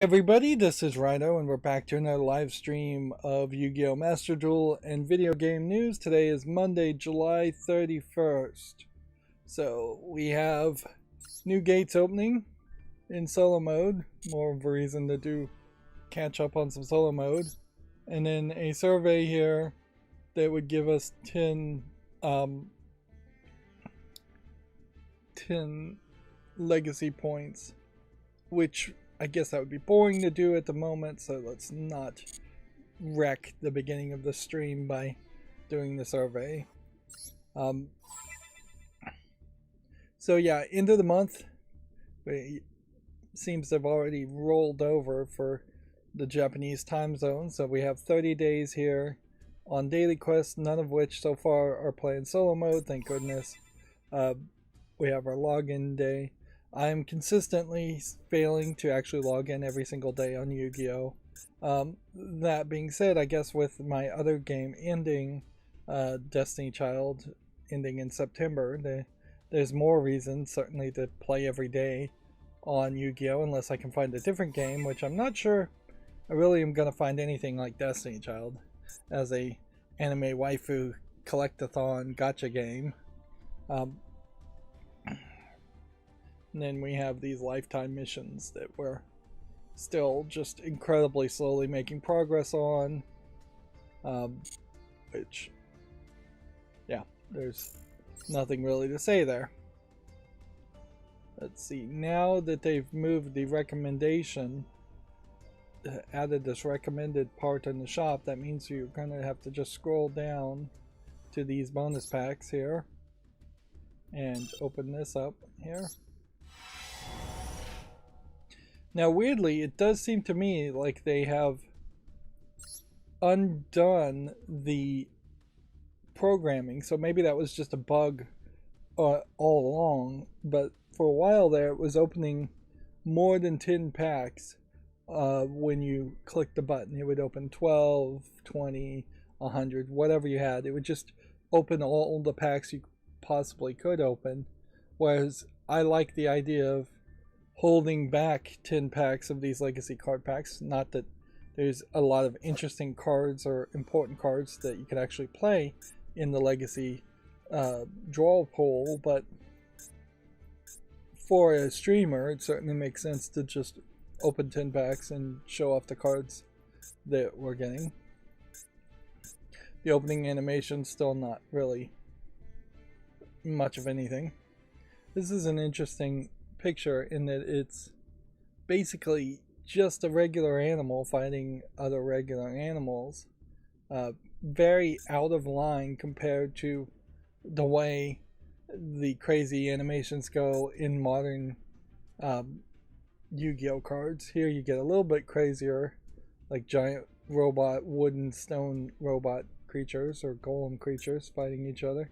Everybody, this is Rydo, and we're back to another live stream of Yu-Gi-Oh! Master Duel and video game news. Today is Monday, July 31st. So, we have new gates opening in solo mode. More of a reason to catch up on some solo mode. And then a survey here that would give us 10 legacy points, which I guess that would be boring to do at the moment, so let's not wreck the beginning of the stream by doing the survey. So yeah, end of the month seems to have already rolled over for the Japanese time zone, so we have 30 days here on daily quests, none of which so far are playing solo mode, thank goodness. We have our login day. I am consistently failing to actually log in every single day on Yu-Gi-Oh! That being said, I guess with my other game ending, Destiny Child ending in September, there's more reason certainly to play every day on Yu-Gi-Oh! Unless I can find a different game, which I'm not sure I really am going to find anything like Destiny Child as a anime waifu collectathon gacha game. And then we have these lifetime missions that we're still just incredibly slowly making progress on. Which, yeah, there's nothing really to say there. Let's see, now that they've moved the recommendation, added this recommended part in the shop, that means you're going to have to just scroll down to these bonus packs here and open this up here. Now, weirdly, it does seem to me like they have undone the programming, so maybe that was just a bug all along, but for a while there it was opening more than 10 packs when you click the button. It would open 12, 20, 100, whatever you had. It would just open all the packs you possibly could open, whereas I like the idea of holding back 10 packs of these legacy card packs. Not that there's a lot of interesting cards or important cards that you could actually play in the legacy draw pool, but for a streamer it certainly makes sense to just open 10 packs and show off the cards that we're getting. The opening animation still not really much of anything. This is an interesting picture in that it's basically just a regular animal fighting other regular animals. Very out of line compared to the way the crazy animations go in modern Yu-Gi-Oh! Cards. Here you get a little bit crazier, like giant robot, wooden, stone robot creatures or golem creatures fighting each other.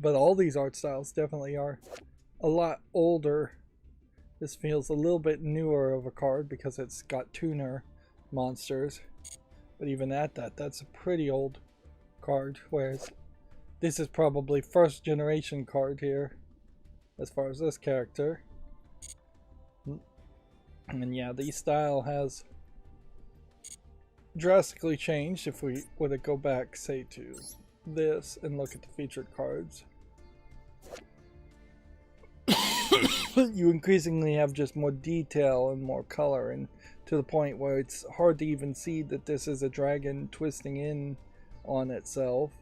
But all these art styles definitely are a lot older. This feels a little bit newer of a card because it's got tuner monsters, but even at that, that's a pretty old card, whereas this is probably first generation card here as far as this character. And yeah, the style has drastically changed. If we were to go back, say, to this and look at the featured cards, you increasingly have just more detail and more color, and to the point where it's hard to even see that this is a dragon twisting in on itself.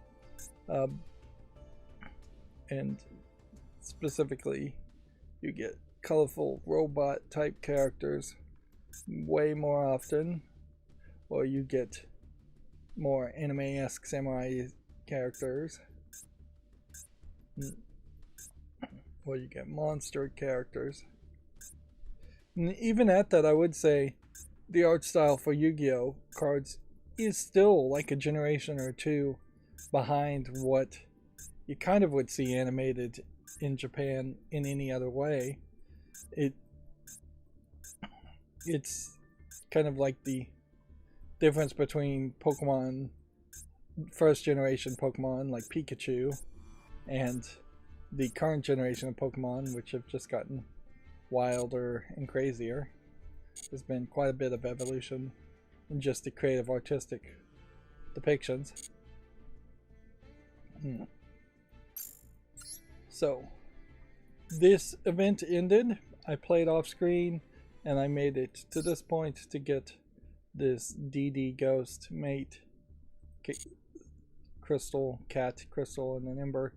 And specifically, you get colorful robot type characters way more often, or you get more anime-esque samurai characters, or you get monster characters. And even at that, I would say the art style for Yu-Gi-Oh! Cards is still like a generation or two behind what you kind of would see animated in Japan in any other way. It's kind of like the difference between Pokemon, first generation Pokemon like Pikachu, and the current generation of Pokemon, which have just gotten wilder and crazier. there's been quite a bit of evolution in just the creative artistic depictions. So this event ended. I played off screen and I made it to this point to get this DD Ghost mate crystal, cat crystal, and an ember,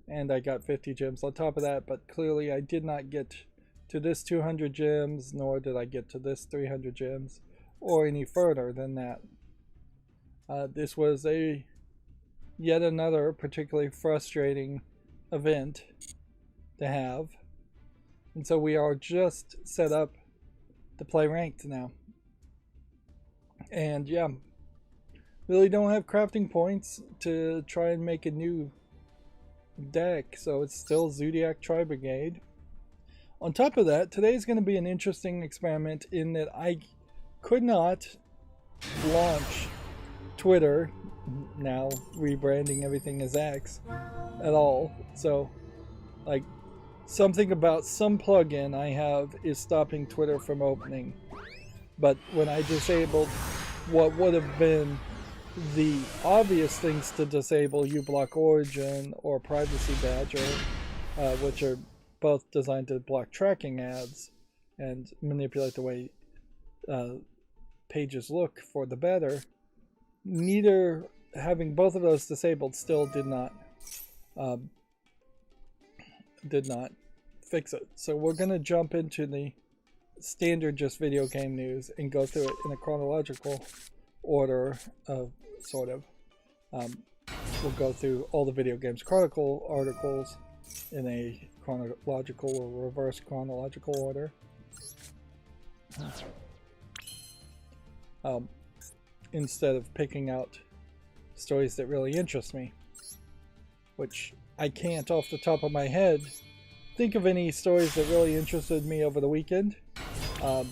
and I got 50 gems on top of that. But clearly I did not get to this 200 gems, nor did I get to this 300 gems, or any further than that. This was yet another particularly frustrating event to have, and so we are just set up to play ranked now. And yeah, really don't have crafting points to try and make a new deck, so it's still Zodiac Tri-Brigade. On top of that, today is going to be an interesting experiment in that I could not launch Twitter, now rebranding everything as X, at all. So, like, something about some plugin I have is stopping Twitter from opening. But when I disabled what would have been the obvious things to disable, uBlock Origin or Privacy Badger, which are both designed to block tracking ads and manipulate the way pages look for the better, neither having both of those disabled still did not fix it. So we're going to jump into the standard just video game news and go through it in a chronological order of sort of. We'll go through all the Video Games Chronicle articles in a chronological or reverse chronological order. Instead of picking out stories that really interest me, which I can't off the top of my head think of any stories that really interested me over the weekend. I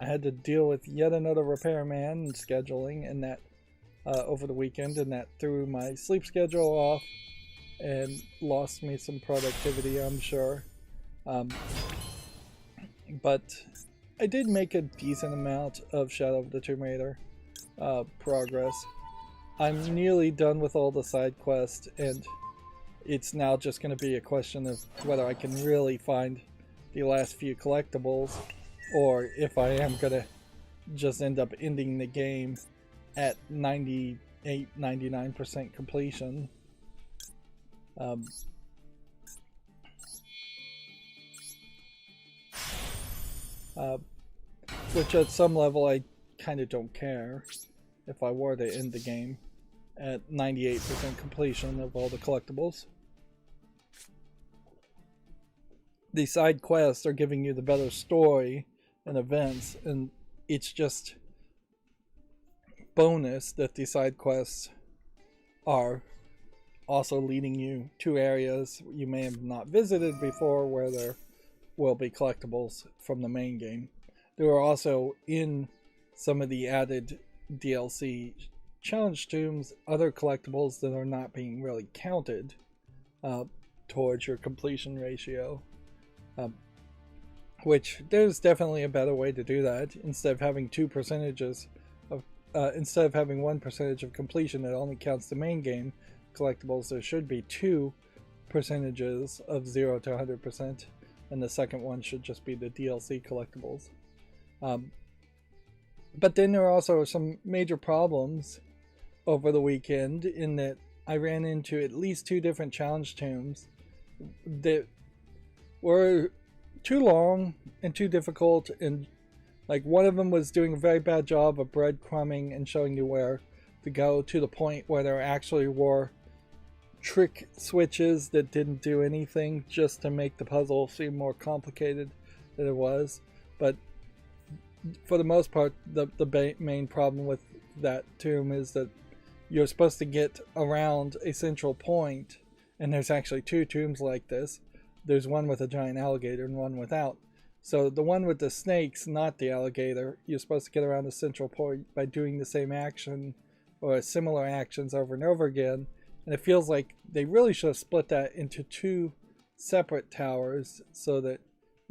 had to deal with yet another repairman and scheduling and that over the weekend, and that threw my sleep schedule off and lost me some productivity, I'm sure. But I did make a decent amount of Shadow of the Tomb Raider progress. I'm nearly done with all the side quests, and it's now just going to be a question of whether I can really find the last few collectibles, or if I am going to just end up ending the game at 98-99% completion. Which at some level I kind of don't care if I were to end the game at 98% completion of all the collectibles. The side quests are giving you the better story and events, and it's just bonus that the side quests are also leading you to areas you may have not visited before where there will be collectibles from the main game. There are also, in some of the added DLC challenge tombs, other collectibles that are not being really counted towards your completion ratio. Which there's definitely a better way to do that. Instead of having instead of having 1% of completion that only counts the main game collectibles, there should be 2 percentages of 0 to 100%, and the second one should just be the DLC collectibles. But then there are also some major problems over the weekend in that I ran into at least 2 different challenge tombs that were too long and too difficult, and like one of them was doing a very bad job of breadcrumbing and showing you where to go, to the point where there actually were trick switches that didn't do anything just to make the puzzle seem more complicated than it was. But for the most part, the main problem with that tomb is that you're supposed to get around a central point, and there's actually 2 tombs like this. There's one with a giant alligator and one without. So the one with the snakes, not the alligator, you're supposed to get around the central point by doing the same action or similar actions over and over again. And it feels like they really should have split that into 2 separate towers so that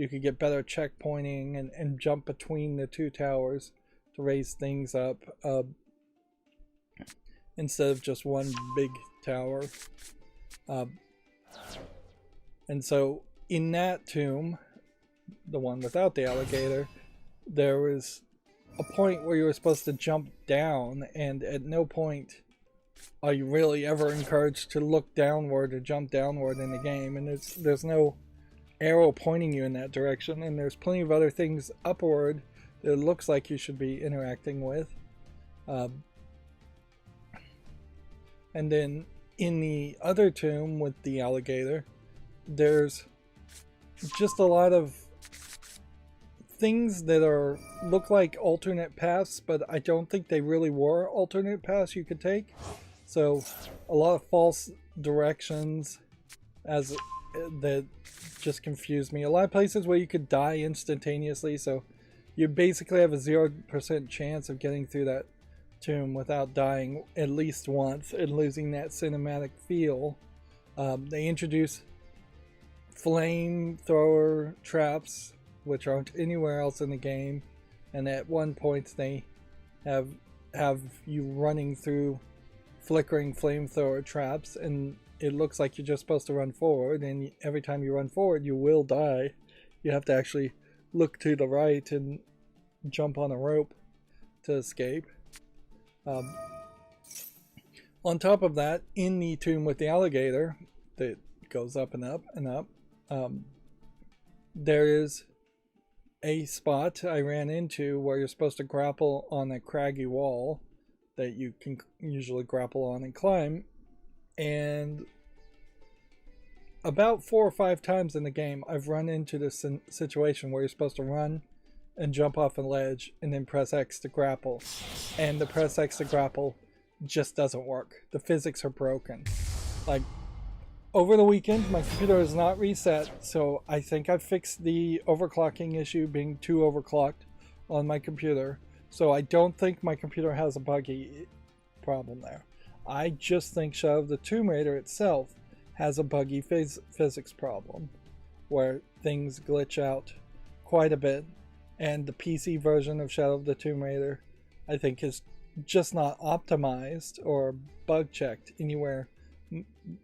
you could get better checkpointing and jump between the two towers to raise things up instead of just one big tower. And so in that tomb, the one without the alligator, there was a point where you were supposed to jump down, and at no point are you really ever encouraged to look downward or jump downward in the game, and there's no arrow pointing you in that direction, and there's plenty of other things upward that it looks like you should be interacting with. And then in the other tomb with the alligator, there's just a lot of things that look like alternate paths, but I don't think they really were alternate paths you could take. So a lot of false directions that just confused me. A lot of places where you could die instantaneously, so you basically have a 0% chance of getting through that tomb without dying at least once and losing that cinematic feel. They introduce flamethrower traps, which aren't anywhere else in the game, and at one point they have you running through flickering flamethrower traps, and it looks like you're just supposed to run forward, and every time you run forward you will die. You have to actually look to the right and jump on a rope to escape. On top of that, in the tomb with the alligator that goes up and up and up, there is a spot I ran into where you're supposed to grapple on a craggy wall that you can usually grapple on and climb, and about 4 or 5 times in the game I've run into this situation where you're supposed to run and jump off a ledge and then press X to grapple, and the press X to grapple just doesn't work. The physics are broken. Like, over the weekend my computer is not reset, so I think I fixed the overclocking issue, being too overclocked on my computer, so I don't think my computer has a buggy problem there. I just think Shadow of the Tomb Raider itself has a buggy physics problem where things glitch out quite a bit, and the PC version of Shadow of the Tomb Raider I think is just not optimized or bug checked anywhere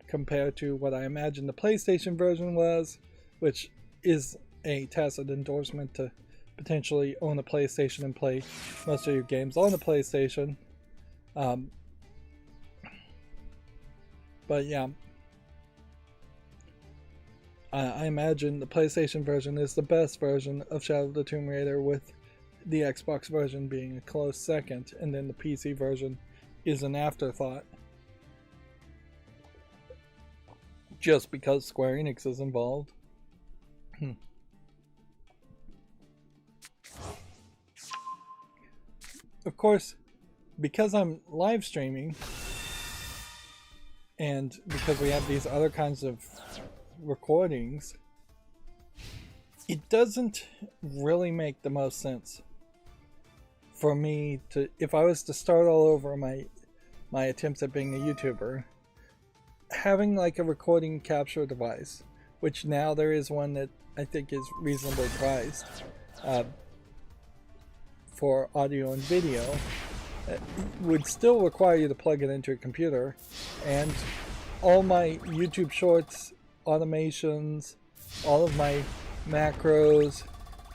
compared to what I imagine the PlayStation version was, which is a tacit endorsement to potentially own a PlayStation and play most of your games on the PlayStation. But yeah, I imagine the PlayStation version is the best version of Shadow of the Tomb Raider, with the Xbox version being a close second, and then the PC version is an afterthought, just because Square Enix is involved. Of course, because I'm live streaming, and because we have these other kinds of recordings, it doesn't really make the most sense for me to, if I was to start all over my attempts at being a YouTuber, having like a recording capture device, which now there is one that I think is reasonably priced for audio and video, would still require you to plug it into a computer, and all my YouTube shorts, automations, all of my macros,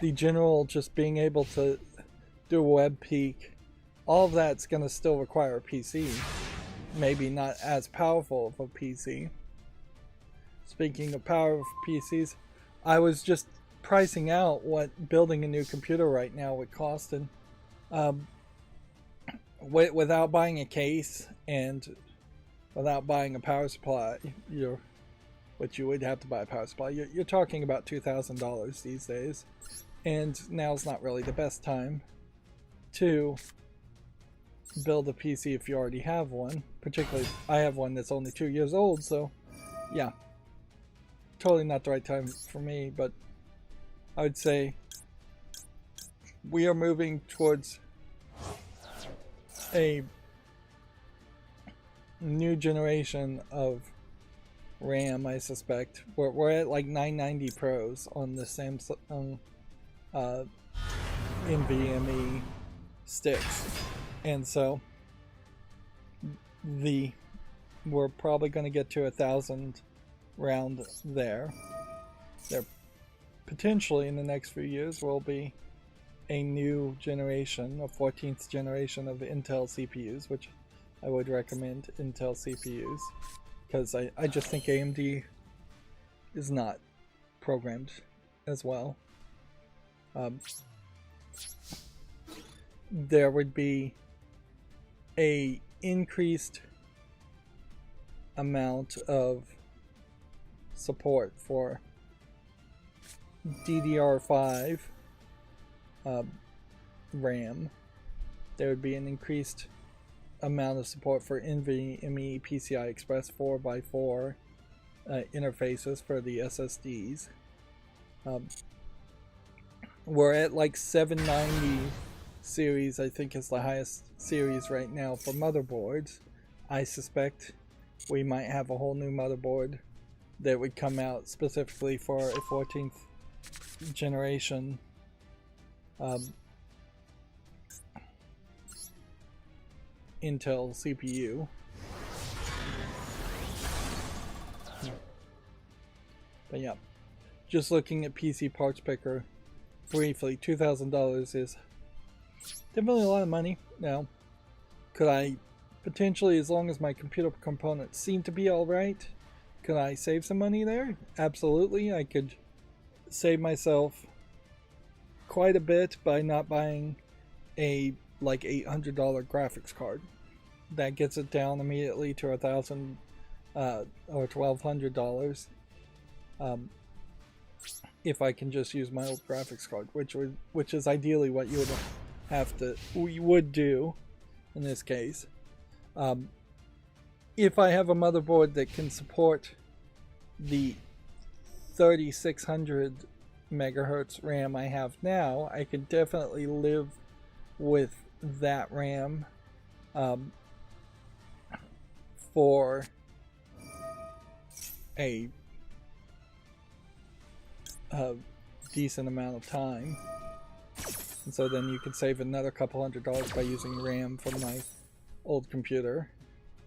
the general just being able to do a web peek, all of that's going to still require a PC. Maybe not as powerful of a PC. Speaking of power of PCs, I was just pricing out what building a new computer right now would cost, and without buying a case and without buying a power supply, which you would have to buy a power supply, you're talking about $2,000 these days, and now's not really the best time to build a PC if you already have one. Particularly, I have one that's only 2 years old, so yeah, totally not the right time for me. But I would say we are moving towards a new generation of RAM, I suspect. We're at like 990 pros on the Samsung NVMe sticks, and so we're probably going to get to 1,000 round there. There potentially in the next few years will be a new generation, a 14th generation of Intel CPUs, which I would recommend Intel CPUs, because I just think AMD is not programmed as well. There would be a increased amount of support for DDR5 RAM. There would be an increased amount of support for NVMe PCI Express 4x4 interfaces for the SSDs. We're at like 790 series, I think is the highest series right now for motherboards. I suspect we might have a whole new motherboard that would come out specifically for a 14th generation Intel CPU. But yeah, just looking at PC Parts Picker briefly, $2,000 is definitely a lot of money. Now, could I potentially, as long as my computer components seem to be alright, could I save some money there? Absolutely. I could save myself quite a bit by not buying a like $800 graphics card. That gets it down immediately to $1,000 or $1,200. If I can just use my old graphics card, which is ideally what you would do in this case. If I have a motherboard that can support the 3600 megahertz RAM I have now, I can definitely live with that RAM for a decent amount of time. And so then you can save another couple $100 by using RAM from my old computer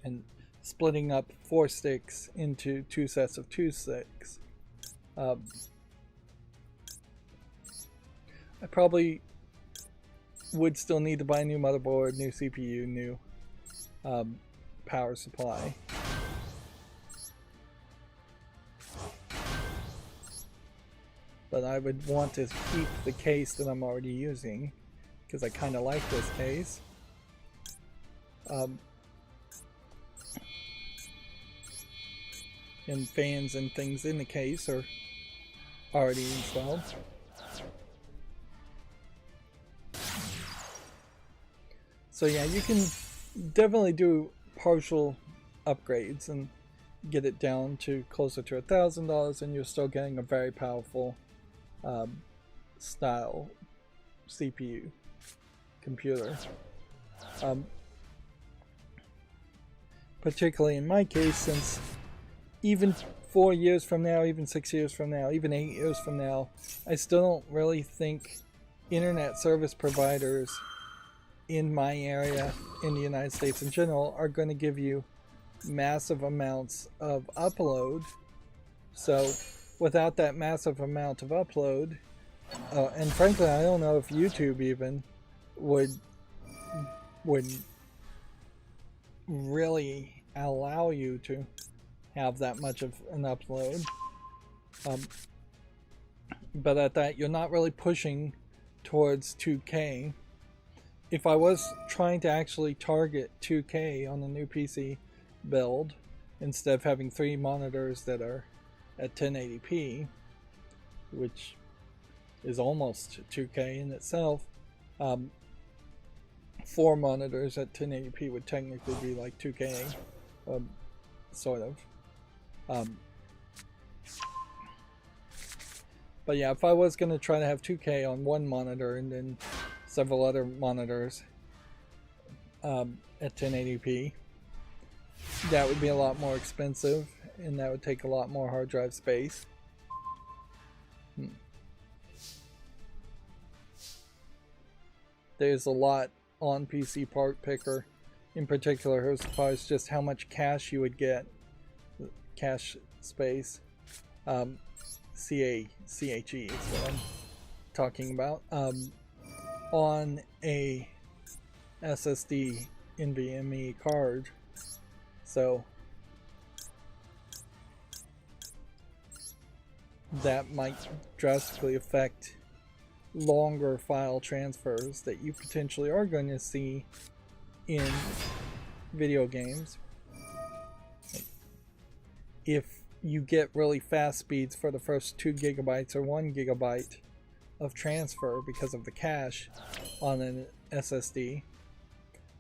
and splitting up 4 sticks into 2 sets of 2 sticks. I probably would still need to buy a new motherboard, new CPU, new power supply. But I would want to keep the case that I'm already using, because I kind of like this case. And fans and things in the case are already installed. So yeah, you can definitely do partial upgrades and get it down to closer to $1,000, and you're still getting a very powerful style CPU computer. Particularly in my case, since even 4 years from now, even 6 years from now, even 8 years from now, I still don't really think internet service providers in my area, in the United States in general, are going to give you massive amounts of upload. So without that massive amount of upload, and frankly I don't know if YouTube even would really allow you to have that much of an upload. But at that, you're not really pushing towards 2K. If I was trying to actually target 2K on the new PC build, instead of having 3 monitors that are at 1080p, which is almost 2K in itself, 4 monitors at 1080p would technically be like 2K, sort of. But yeah, if I was going to try to have 2K on one monitor and then several other monitors at 1080p, that would be a lot more expensive, and that would take a lot more hard drive space. There's a lot on PC Part Picker, in particular, as far as just how much cache you would get, cache space. CHE is what I'm talking about. On a SSD NVMe card. So that might drastically affect longer file transfers that you potentially are going to see in video games. If you get really fast speeds for the first 2 gigabytes or 1 gigabyte of transfer because of the cache on an SSD,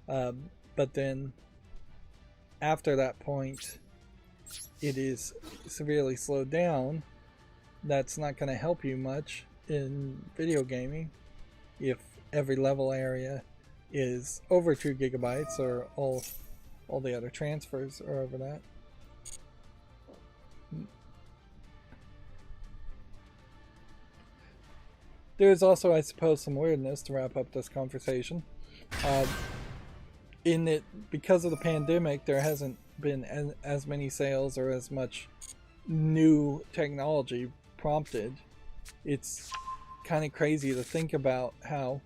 but then after that point it is severely slowed down, that's not going to help you much in video gaming if every level area is over 2 gigabytes or all the other transfers are over that. There's also, I suppose, some weirdness to wrap up this conversation. In that, because of the pandemic, there hasn't been as many sales or as much new technology prompted. It's kind of crazy to think about how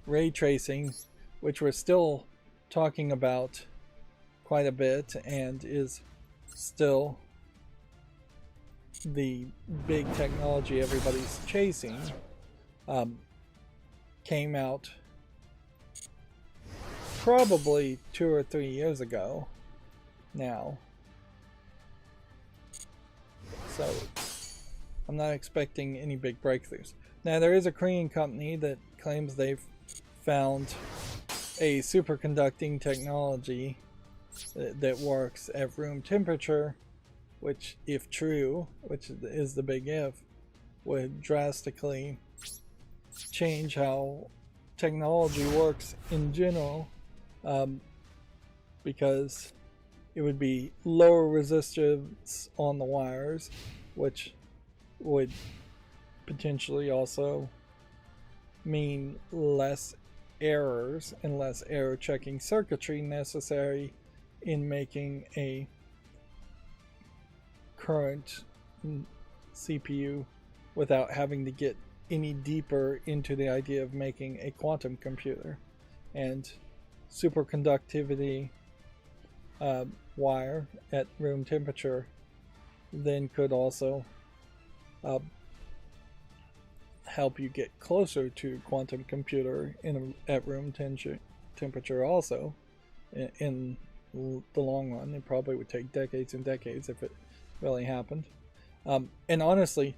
ray tracing, which we're still talking about quite a bit and is still the big technology everybody's chasing, came out probably 2 or 3 years ago now. So I'm not expecting any big breakthroughs. Now there is a Korean company that claims they've found a superconducting technology that works at room temperature, which, if true, which is the big if, would drastically change how technology works in general, because it would be lower resistance on the wires, which would potentially also mean less errors and less error checking circuitry necessary in making a current CPU without having to get any deeper into the idea of making a quantum computer. And superconductivity wire at room temperature then could also help you get closer to quantum computer at room temperature also. In the long run, it probably would take decades and decades if it really happened. And honestly,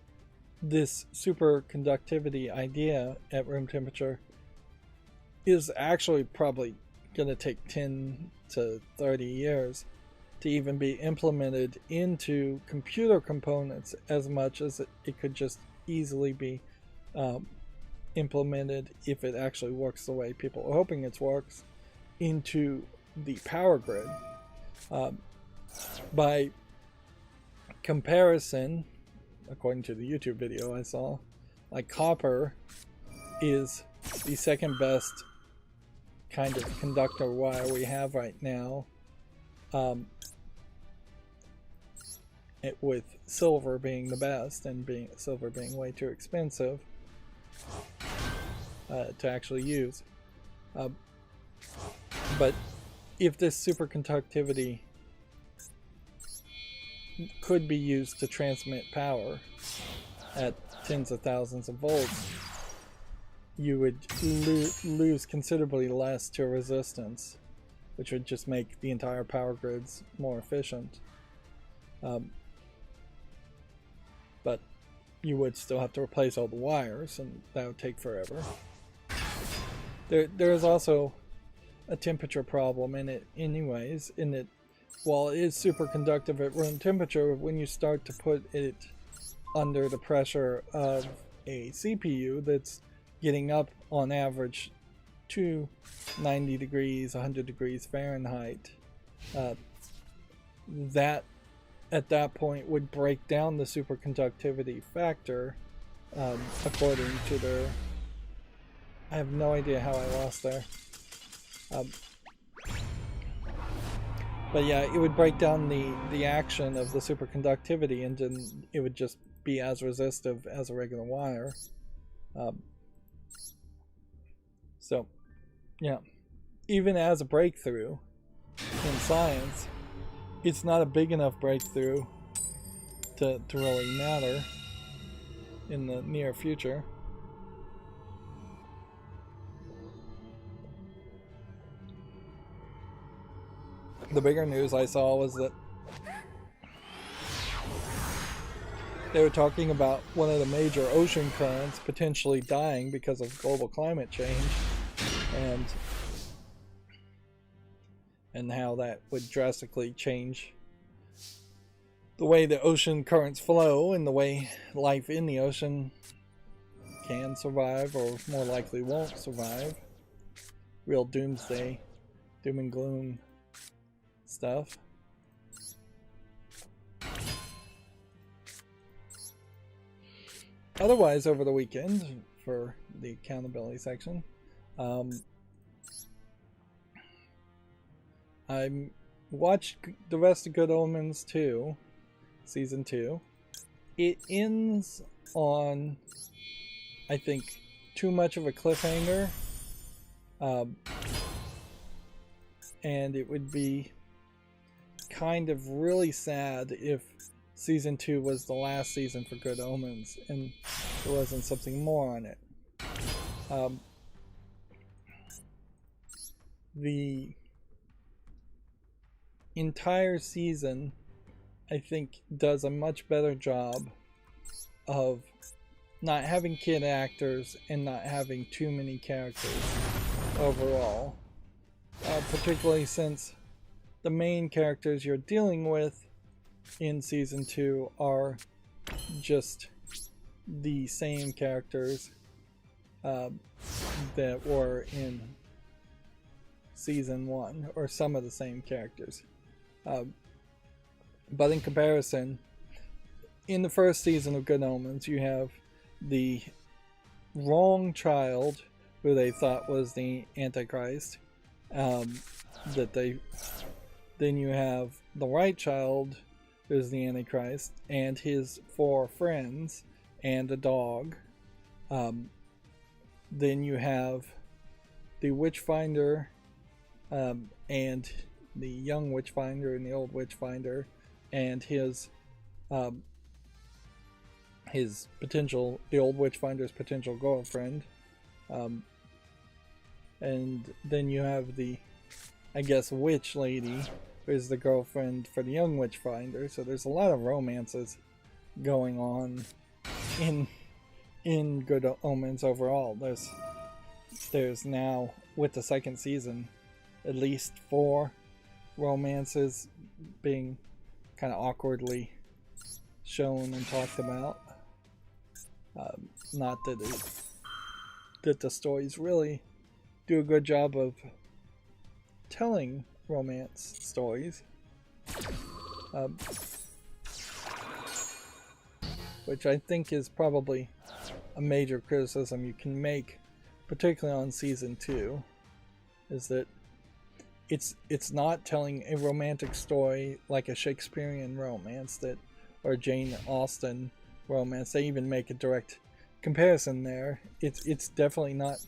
this superconductivity idea at room temperature is actually probably going to take 10 to 30 years to even be implemented into computer components, as much as it could just easily be implemented, if it actually works the way people are hoping it works, into the power grid. By comparison, according to the YouTube video I saw, like copper is the second best kind of conductor wire we have right now, with silver being the best, and silver being way too expensive to actually use. But if this superconductivity could be used to transmit power at tens of thousands of volts, you would lose considerably less to resistance, which would just make the entire power grids more efficient. But you would still have to replace all the wires, and that would take forever. There is also a temperature problem in it anyways, in that while it is superconductive at room temperature, when you start to put it under the pressure of a CPU that's getting up on average to 90 degrees, 100 degrees Fahrenheit, that at that point would break down the superconductivity factor according to their... I have no idea how I lost there. But yeah, it would break down the action of the superconductivity, and then it would just be as resistive as a regular wire. So, yeah, even as a breakthrough in science, it's not a big enough breakthrough to really matter in the near future. The bigger news I saw was that they were talking about one of the major ocean currents potentially dying because of global climate change, and how that would drastically change the way the ocean currents flow and the way life in the ocean can survive, or more likely won't survive. Real doomsday, doom and gloom stuff. Otherwise, over the weekend, for the accountability section, I watched the rest of Good Omens 2, Season 2. It ends on, I think, too much of a cliffhanger. And it would be kind of really sad if Season 2 was the last season for Good Omens and there wasn't something more on it. The entire season, I think, does a much better job of not having kid actors and not having too many characters overall. Particularly since the main characters you're dealing with in Season 2 are just the same characters that were in Season 1, or some of the same characters. But in comparison, in the first season of Good Omens, you have the wrong child, who they thought was the Antichrist. Then you have the right child, who's the Antichrist, and his 4 friends, and a dog. Then you have the Witchfinder, and the young Witchfinder and the old Witchfinder, and his potential, the old Witchfinder's potential girlfriend. And then you have the, I guess, witch lady, who is the girlfriend for the young Witchfinder. So there's a lot of romances going on in Good Omens overall. There's now, with the second season, at least 4 romances being kind of awkwardly shown and talked about. Not that the stories really do a good job of telling romance stories, which I think is probably a major criticism you can make, particularly on Season 2, is that it's not telling a romantic story like a Shakespearean romance or Jane Austen romance. They even make a direct comparison there. It's definitely not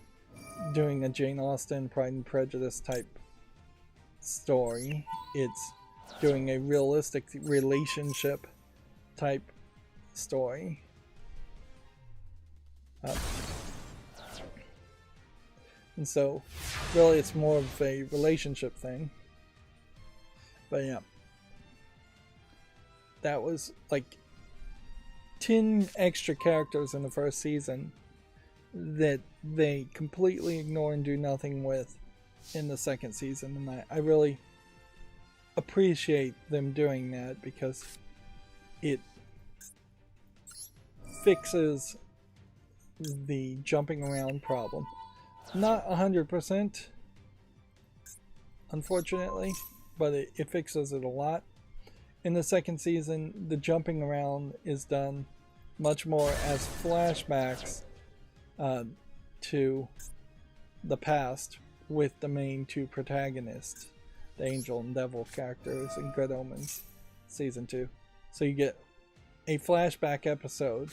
doing a Jane Austen Pride and Prejudice type story. It's doing a realistic relationship type story. And so really it's more of a relationship thing. But yeah, that was like 10 extra characters in the first season that they completely ignore and do nothing with in the second season, and I really appreciate them doing that, because it fixes the jumping around problem. Not 100%, unfortunately, but it fixes it a lot. in the second season, the jumping around is done much more as flashbacks to the past with the main two protagonists, the angel and devil characters in Good Omens season 2. So you get a flashback episode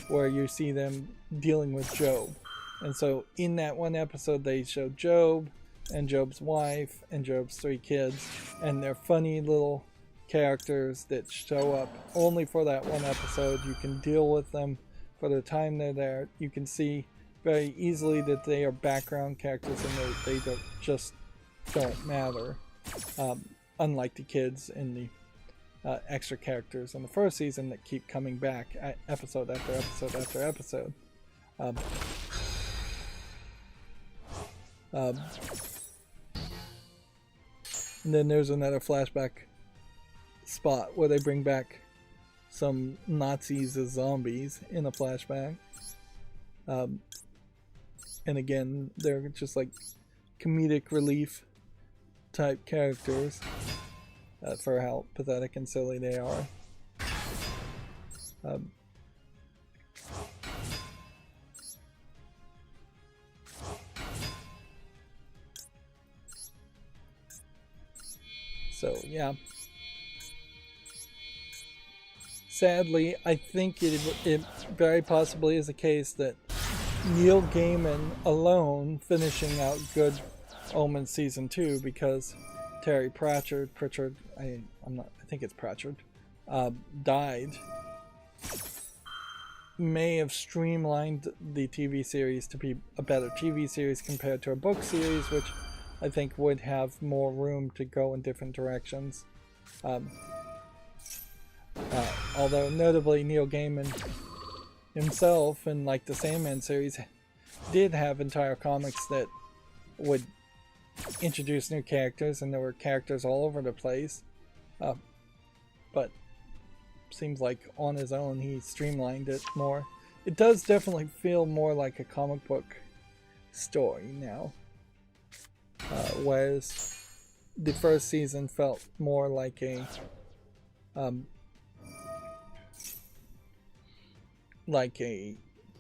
where you see them dealing with Job. And so in that one episode they show Job and Job's wife and Job's 3 kids, and they're funny little characters that show up only for that one episode. You can deal with them for the time they're there. You can see very easily that they are background characters and they don't matter, unlike the kids in the extra characters in the first season that keep coming back episode after episode after episode. And then there's another flashback spot where they bring back some Nazis as zombies in a flashback. And again, they're just like comedic relief type characters for how pathetic and silly they are. So yeah, sadly, I think it very possibly is the case that Neil Gaiman alone finishing out Good Omens season 2, because Terry Pratchett, I think it's Pratchett, died, may have streamlined the TV series to be a better TV series compared to a book series, which I think would have more room to go in different directions. Although notably Neil Gaiman himself, in like the Sandman series, did have entire comics that would introduce new characters, and there were characters all over the place. But seems like on his own he streamlined it more. It does definitely feel more like a comic book story now. Whereas the first season felt more like a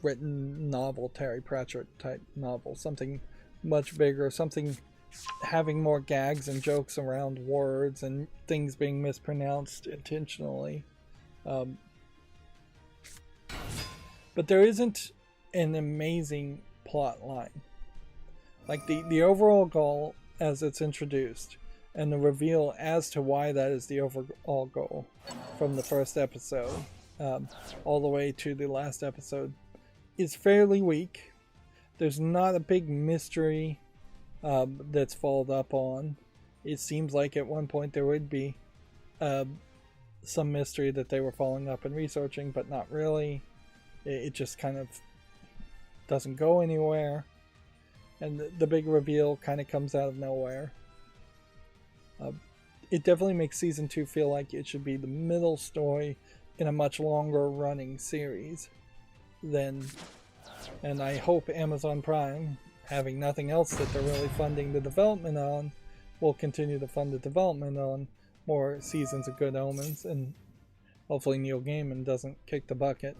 written novel, Terry Pratchett type novel, something much bigger, something having more gags and jokes around words and things being mispronounced intentionally. But there isn't an amazing plot line. Like the overall goal as it's introduced and the reveal as to why that is the overall goal from the first episode all the way to the last episode is fairly weak. There's not a big mystery that's followed up on. It seems like at one point there would be some mystery that they were following up and researching, but not really. It just kind of doesn't go anywhere. And the big reveal kind of comes out of nowhere. It definitely makes season 2 feel like it should be the middle story in a much longer running series than, and I hope Amazon Prime, having nothing else that they're really funding the development on, will continue to fund the development on more seasons of Good Omens, and hopefully Neil Gaiman doesn't kick the bucket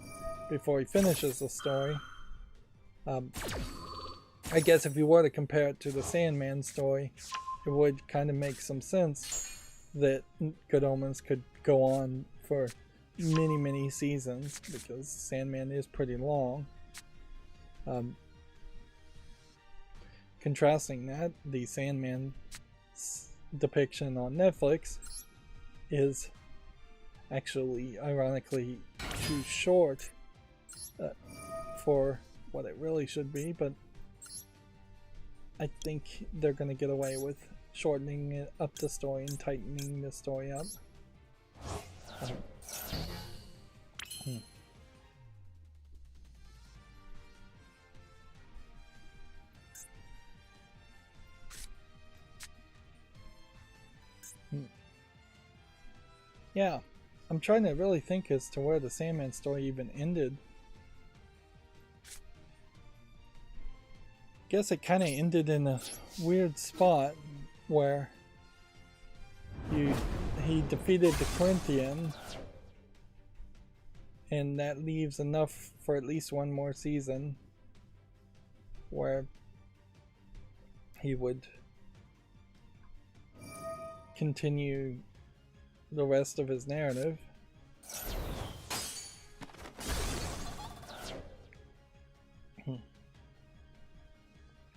before he finishes the story. I guess if you were to compare it to the Sandman story, it would kind of make some sense that Good Omens could go on for many seasons, because Sandman is pretty long. Contrasting that, the Sandman depiction on Netflix is actually, ironically, too short for what it really should be, but I think they're going to get away with shortening it up the story and tightening the story up. Yeah, I'm trying to really think as to where the Sandman story even ended. Guess it kind of ended in a weird spot where he defeated the Corinthian, and that leaves enough for at least one more season where he would continue the rest of his narrative.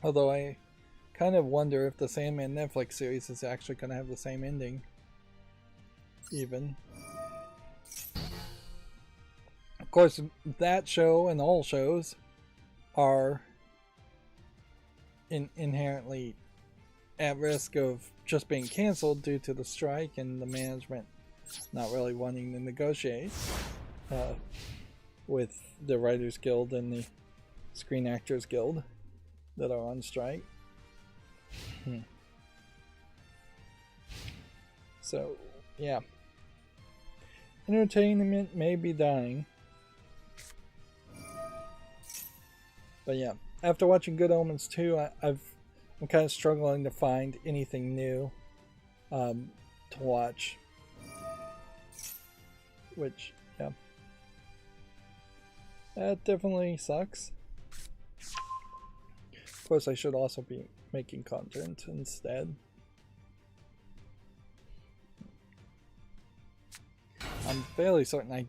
Although I kind of wonder if the Sandman Netflix series is actually going to have the same ending. Even. Of course, that show and all shows are inherently at risk of just being canceled due to the strike and the management not really wanting to negotiate with the Writers Guild and the Screen Actors Guild that are on strike. So, yeah. Entertainment may be dying. But yeah, after watching Good Omens 2, I'm kind of struggling to find anything new to watch. Which, yeah. That definitely sucks. Of course, I should also be making content instead. I'm fairly certain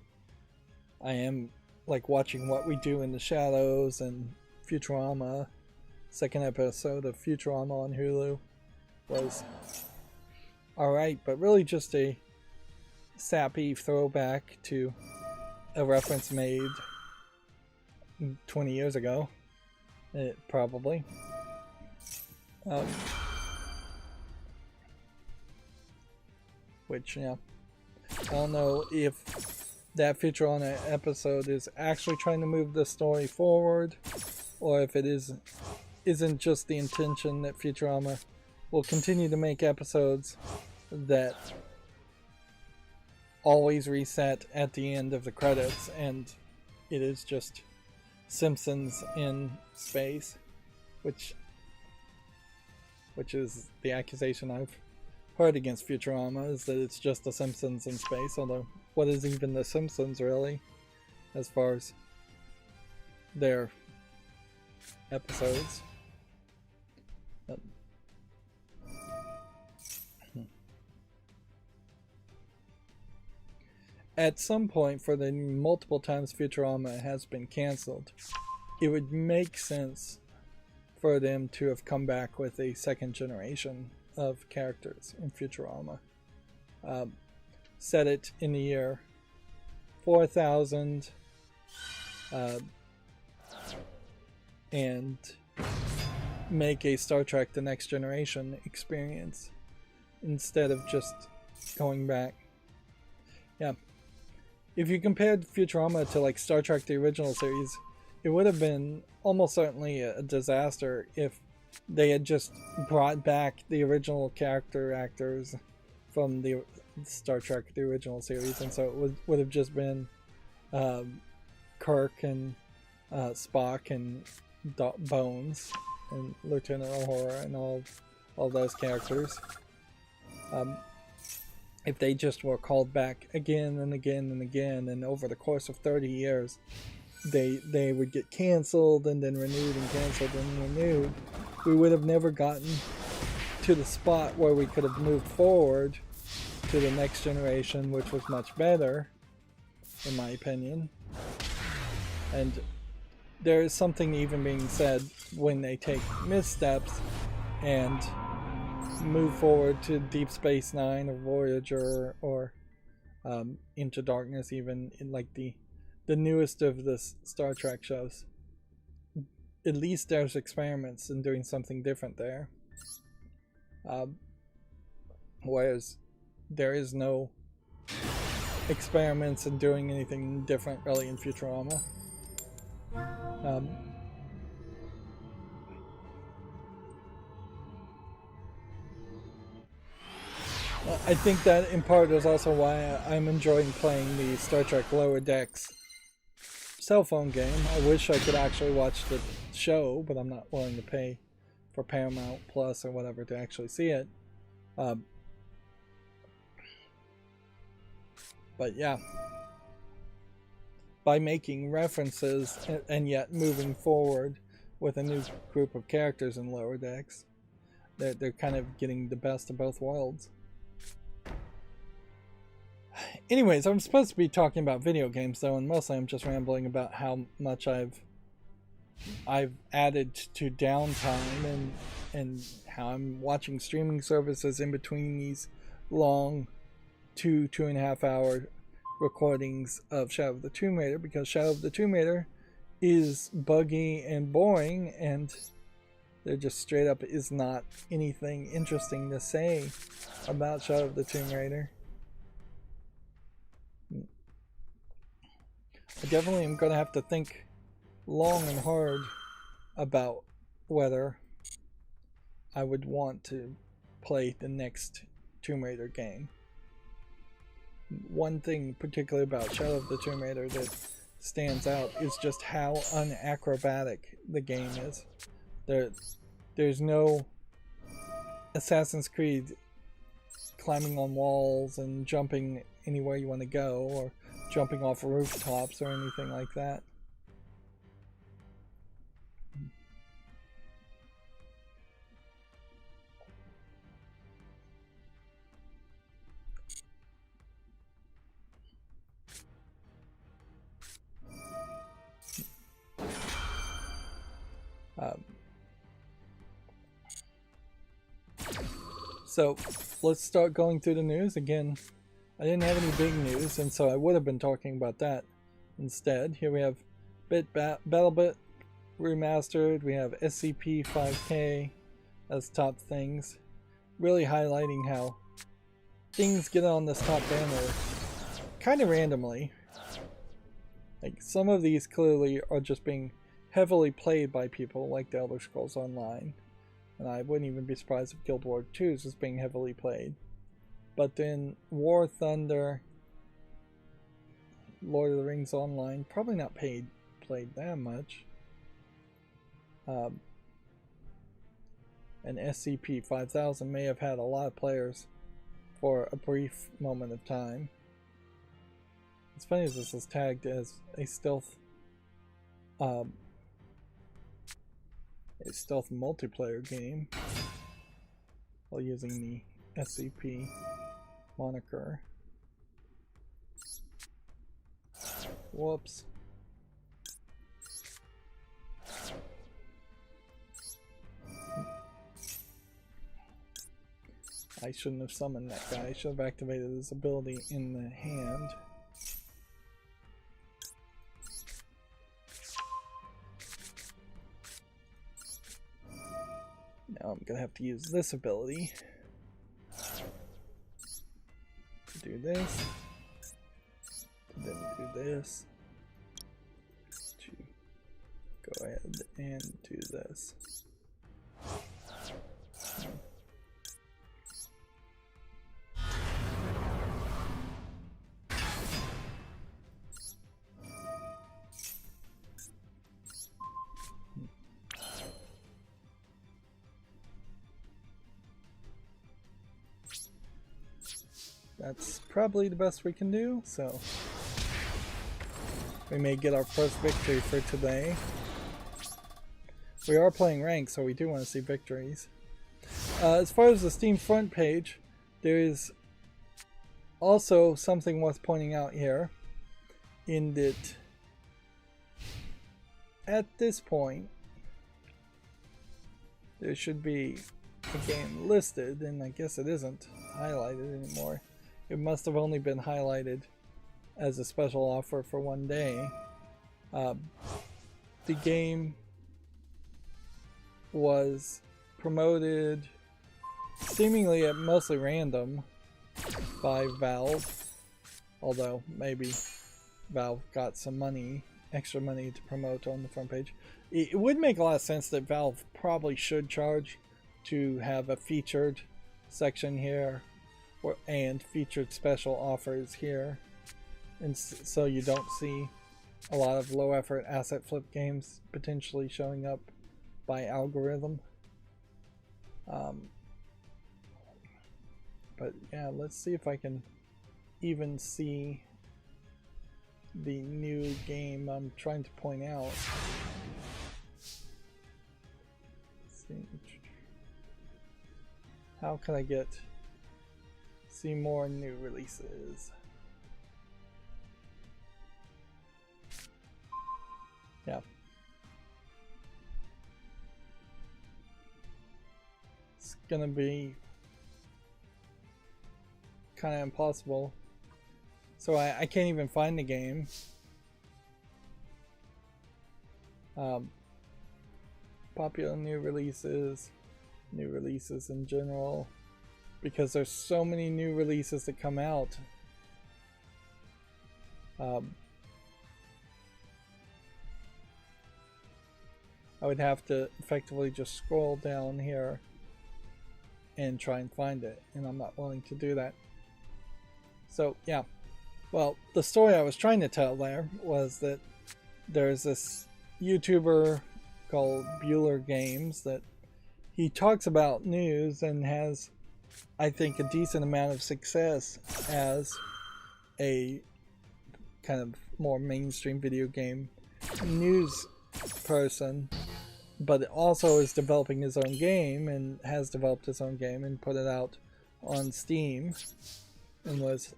I am like watching What We Do in the Shadows and Futurama. Second episode of Futurama on Hulu was alright, but really just a sappy throwback to a reference made 20 years ago. Probably. Which, yeah. I don't know if that Futurama episode is actually trying to move the story forward, or if it isn't just the intention that Futurama will continue to make episodes that always reset at the end of the credits, and it is just Simpsons in space, which is the accusation I've heard against Futurama, is that it's just the Simpsons in space, although what is even the Simpsons really as far as their episodes? At some point, for the multiple times Futurama has been cancelled, it would make sense for them to have come back with a second generation of characters in Futurama. Set it in the year 4000 and make a Star Trek The Next Generation experience instead of just going back. Yeah. If you compared Futurama to like Star Trek the original series, it would have been almost certainly a disaster if they had just brought back the original character actors from the Star Trek the original series, and so it would have just been Kirk and Spock and Bones and Lieutenant Uhura and all those characters. If they just were called back again and again and again, and over the course of 30 years, they would get canceled and then renewed and canceled and renewed, we would have never gotten to the spot where we could have moved forward to the next generation, which was much better, in my opinion. And there is something even being said when they take missteps and move forward to Deep Space Nine or Voyager or Into Darkness, even in like the newest of the Star Trek shows. At least there's experiments in doing something different there. Whereas there is no experiments in doing anything different really in Futurama. I think that in part is also why I'm enjoying playing the Star Trek Lower Decks cell phone game. I wish I could actually watch the show, but I'm not willing to pay for Paramount Plus or whatever to actually see it. But yeah, by making references and yet moving forward with a new group of characters in Lower Decks, they're kind of getting the best of both worlds. Anyways, I'm supposed to be talking about video games though, and mostly I'm just rambling about how much I've added to downtime and how I'm watching streaming services in between these long 2.5 hour recordings of Shadow of the Tomb Raider, because Shadow of the Tomb Raider is buggy and boring, and there just straight up is not anything interesting to say about Shadow of the Tomb Raider. I definitely am going to have to think long and hard about whether I would want to play the next Tomb Raider game. One thing particularly about Shadow of the Tomb Raider that stands out is just how unacrobatic the game is. There's no Assassin's Creed climbing on walls and jumping anywhere you want to go, or jumping off rooftops or anything like that. So let's start going through the news. Again, I didn't have any big news, and so I would have been talking about that instead. Here we have BattleBit Remastered. We have SCP-5K as top things, really highlighting how things get on this top banner kind of randomly. Like, some of these clearly are just being heavily played by people, like the Elder Scrolls Online. And I wouldn't even be surprised if Guild Wars 2 is being heavily played. But then War Thunder, Lord of the Rings Online, probably not played that much. And SCP-5000 may have had a lot of players for a brief moment of time. It's funny as this is tagged as a stealth multiplayer game while using the SCP moniker. Whoops. I shouldn't have summoned that guy. I should have activated his ability in the hand. Now I'm gonna have to use this ability to do this, to then do this, to go ahead and do this. That's probably the best we can do, so we may get our first victory for today. We are playing ranked, so we do want to see victories. As far as the Steam front page, there is also something worth pointing out here, in that at this point there should be a game listed, and I guess it isn't highlighted anymore. It must have only been highlighted as a special offer for one day. The game was promoted seemingly at mostly random by Valve, although maybe Valve got some money, extra money to promote on the front page. It would make a lot of sense that Valve probably should charge to have a featured section here and featured special offers here, and so you don't see a lot of low effort asset flip games potentially showing up by algorithm. But yeah, let's see if I can even see the new game I'm trying to point out. Let's see. How can I see more new releases? Yeah. It's gonna be kind of impossible. So I can't even find the game. Popular new releases in general, because there's so many new releases that come out. I would have to effectively just scroll down here and try and find it, and I'm not willing to do that. So yeah, well, the story I was trying to tell there was that there's this YouTuber called Bueller Games that he talks about news and has, I think, a decent amount of success as a kind of more mainstream video game news person, but also is developing his own game and has developed his own game and put it out on Steam, and was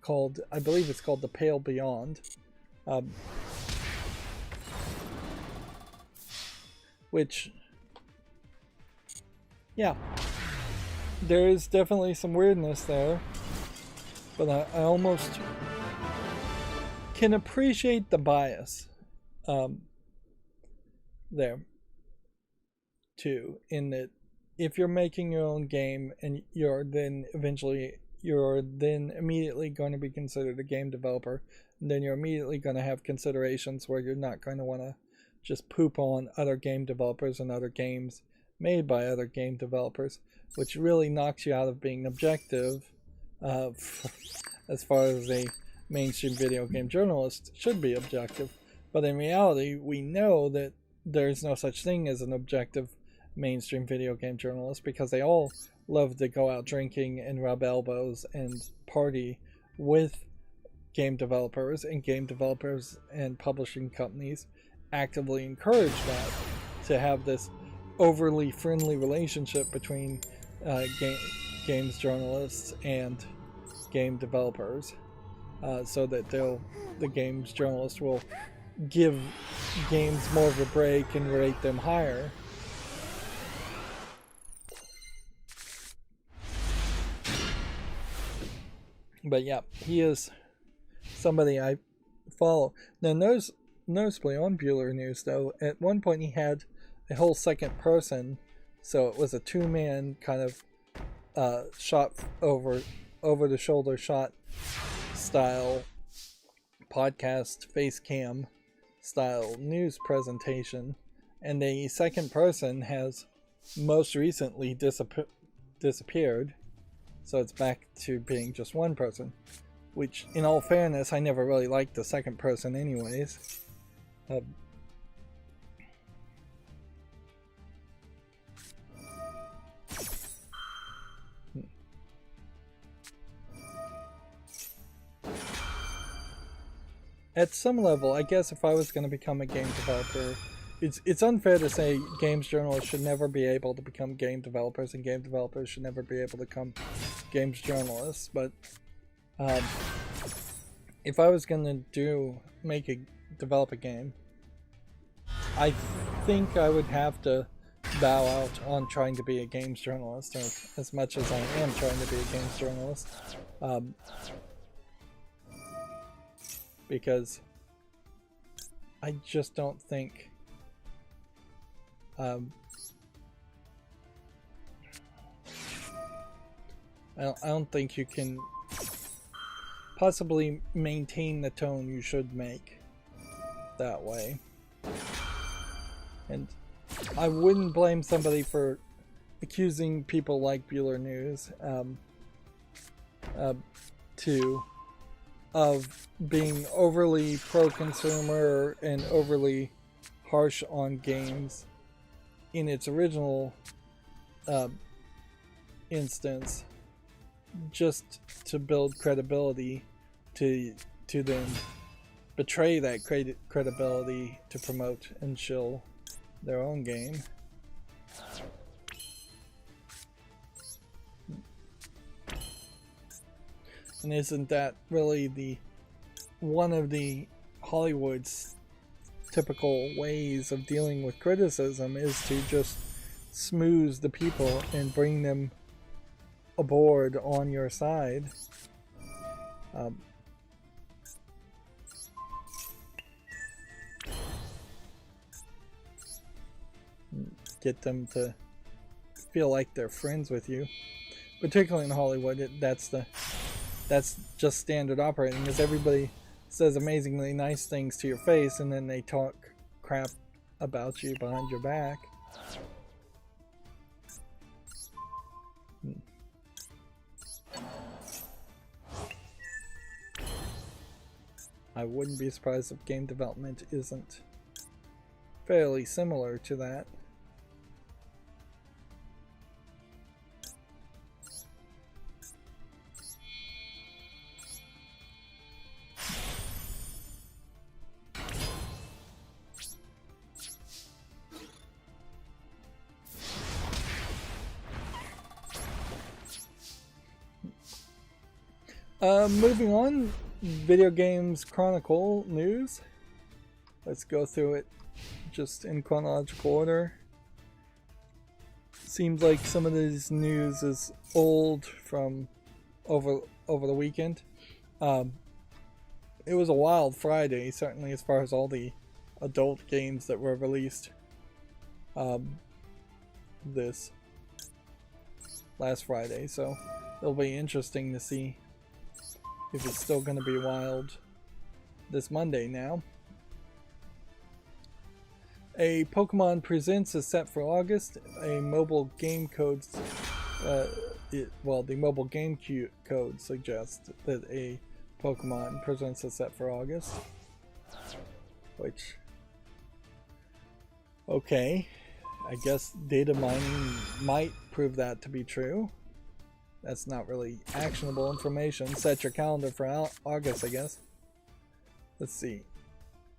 called, I believe it's called The Pale Beyond, which, yeah, there is definitely some weirdness there, but I almost can appreciate the bias there too, in that if you're making your own game and you're then immediately going to be considered a game developer, then you're immediately going to have considerations where you're not going to want to just poop on other game developers and other games made by other game developers, which really knocks you out of being objective as far as a mainstream video game journalist should be objective. But in reality, we know that there's no such thing as an objective mainstream video game journalist, because they all love to go out drinking and rub elbows and party with game developers, and game developers and publishing companies actively encourage that, to have this overly friendly relationship between games journalists and game developers, so that the games journalists will give games more of a break and rate them higher. But yeah, he is somebody I follow. Now, noticeably on Bueller News, though, at one point he had a whole second person, so it was a two-man kind of shot over the shoulder shot style podcast face cam style news presentation, and the second person has most recently disappeared, so it's back to being just one person, which, in all fairness, I never really liked the second person anyways. At some level, I guess if I was going to become a game developer, it's unfair to say games journalists should never be able to become game developers, and game developers should never be able to become games journalists. But if I was going to develop a game, I think I would have to bow out on trying to be a games journalist, as much as I am trying to be a games journalist. Because I just don't think I don't think you can possibly maintain the tone you should make that way. And I wouldn't blame somebody for accusing people like Bueller News of being overly pro-consumer and overly harsh on games in its original instance, just to build credibility, to then betray that credibility to promote and shill their own game. And isn't that really the one of the Hollywood's typical ways of dealing with criticism, is to just smooth the people and bring them aboard on your side. Get them to feel like they're friends with you. Particularly in Hollywood, that's just standard operating, is everybody says amazingly nice things to your face and then they talk crap about you behind your back. I wouldn't be surprised if game development isn't fairly similar to that. Moving on, Video Games Chronicle news. Let's go through it just in chronological order. Seems like some of this news is old from over the weekend. It was a wild Friday, certainly as far as all the adult games that were released this last Friday, so it'll be interesting to see if it's still going to be wild this Monday now. A Pokemon Presents is set for August. A mobile game code, the mobile game code suggests that a Pokemon Presents is set for August. Which, okay, I guess data mining might prove that to be true. That's not really actionable information. Set your calendar for August, I guess. Let's see.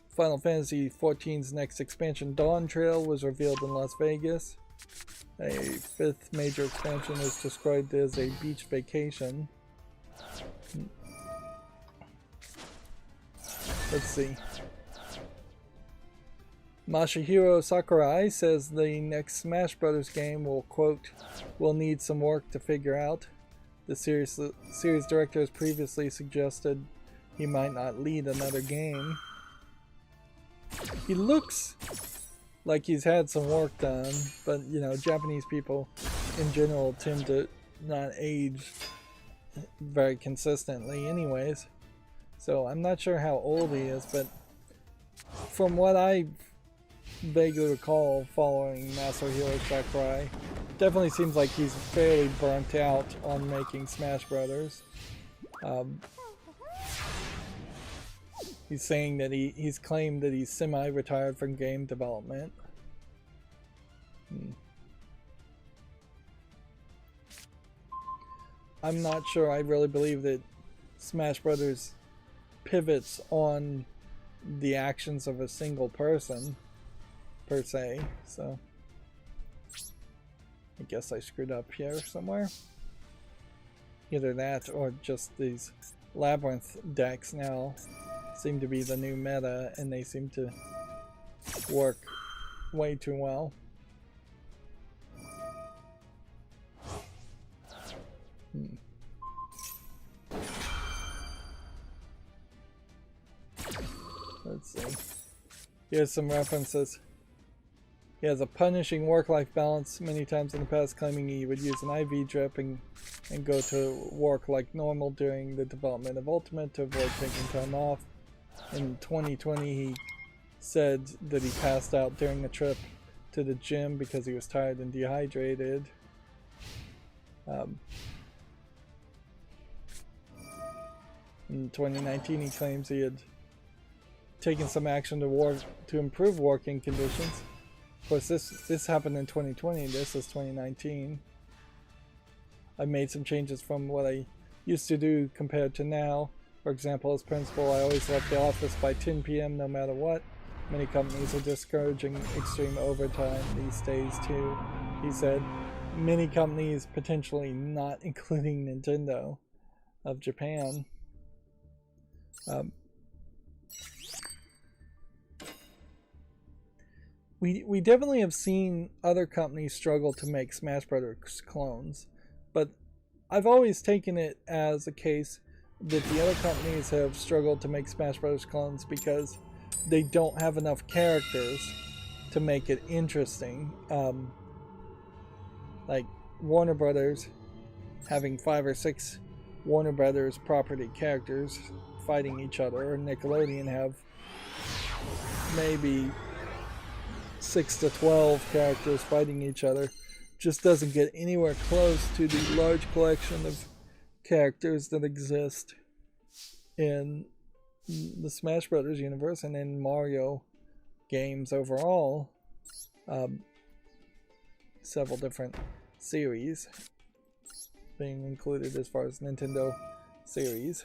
Final Fantasy XIV's next expansion, Dawn Trail, was revealed in Las Vegas. A fifth major expansion is described as a beach vacation. Let's see. Masahiro Sakurai says the next Smash Bros. Game will, quote, "will need some work to figure out." The series director has previously suggested he might not lead another game. He looks like he's had some work done, but you know, Japanese people in general tend to not age very consistently anyways. So I'm not sure how old he is, but from what I vaguely recall following Masahiro Sakurai, definitely seems like he's fairly burnt out on making Smash Brothers. He's saying that he's claimed that he's semi-retired from game development. I'm not sure I really believe that Smash Brothers pivots on the actions of a single person, per se, so I guess I screwed up here somewhere. Either that or just these Labyrinth decks now seem to be the new meta and they seem to work way too well. Let's see. Here's some references. He has a punishing work-life balance, many times in the past claiming he would use an IV drip and go to work like normal during the development of Ultimate to avoid taking time off. In 2020 he said that he passed out during a trip to the gym because he was tired and dehydrated. In 2019 he claims he had taken some action to improve working conditions. Of course, this happened in 2020. This is 2019. I've made some changes from what I used to do compared to now. For example, as principal, I always left the office by 10 p.m. no matter what. Many companies are discouraging extreme overtime these days too, he said. Many companies, potentially not including Nintendo of Japan. We definitely have seen other companies struggle to make Smash Brothers clones, but I've always taken it as a case that the other companies have struggled to make Smash Brothers clones because they don't have enough characters to make it interesting. Like Warner Brothers having 5 or 6 Warner Brothers property characters fighting each other, or Nickelodeon have maybe 6 to 12 characters fighting each other, just doesn't get anywhere close to the large collection of characters that exist in the Smash Brothers universe and in Mario games overall. Several different series being included as far as Nintendo series.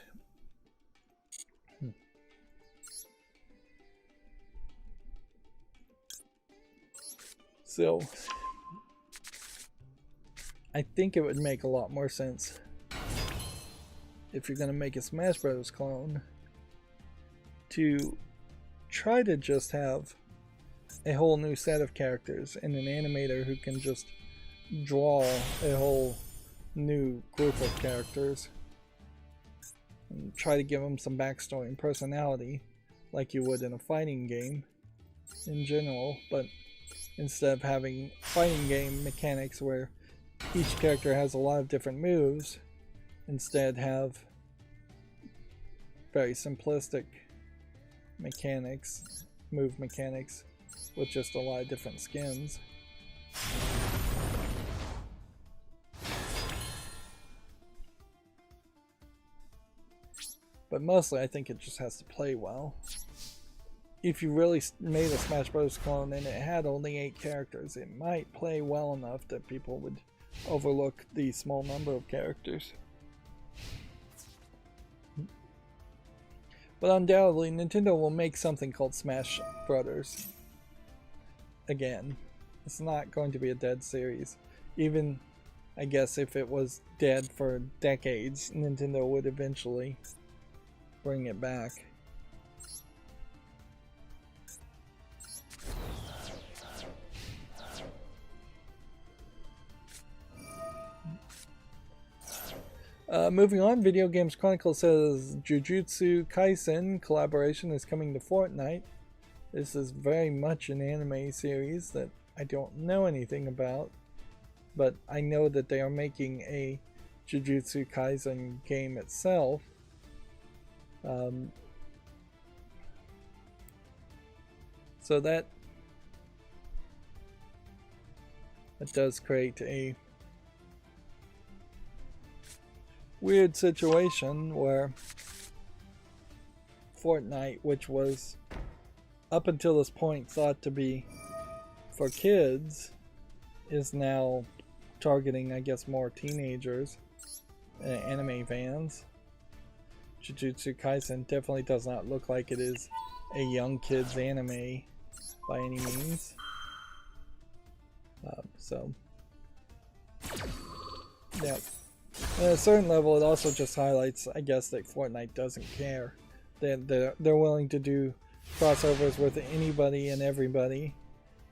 So I think it would make a lot more sense if you're going to make a Smash Brothers clone to try to just have a whole new set of characters and an animator who can just draw a whole new group of characters and try to give them some backstory and personality like you would in a fighting game in general, but instead of having fighting game mechanics where each character has a lot of different moves, instead have very simplistic mechanics, move mechanics, with just a lot of different skins. But mostly I think it just has to play well. If you really made a Smash Bros. Clone and it had only 8 characters, it might play well enough that people would overlook the small number of characters. But undoubtedly, Nintendo will make something called Smash Brothers again. It's not going to be a dead series. Even, I guess, if it was dead for decades, Nintendo would eventually bring it back. Moving on, Video Games Chronicle says Jujutsu Kaisen collaboration is coming to Fortnite. This is very much an anime series that I don't know anything about, but I know that they are making a Jujutsu Kaisen game itself. So that does create a weird situation where Fortnite, which was up until this point thought to be for kids, is now targeting, I guess, more teenagers and anime fans. Jujutsu Kaisen definitely does not look like it is a young kids anime by any means. So yeah. At a certain level, it also just highlights, I guess, that Fortnite doesn't care. They're willing to do crossovers with anybody and everybody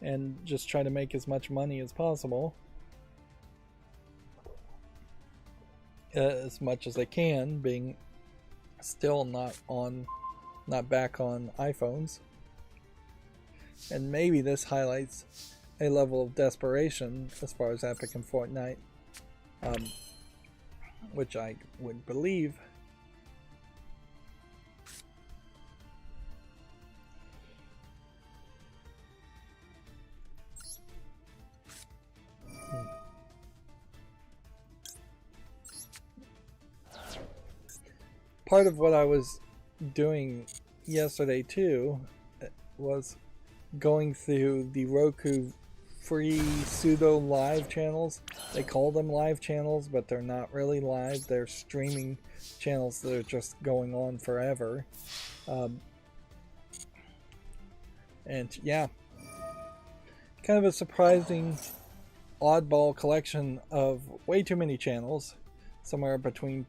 and just try to make as much money as possible. As much as they can, being still not back on iPhones. And maybe this highlights a level of desperation as far as Epic and Fortnite. Which I would believe. Part of what I was doing yesterday too was going through the Roku free pseudo live channels. They call them live channels, but they're not really live. They're streaming channels that are just going on forever. And yeah, kind of a surprising oddball collection of way too many channels. Somewhere between,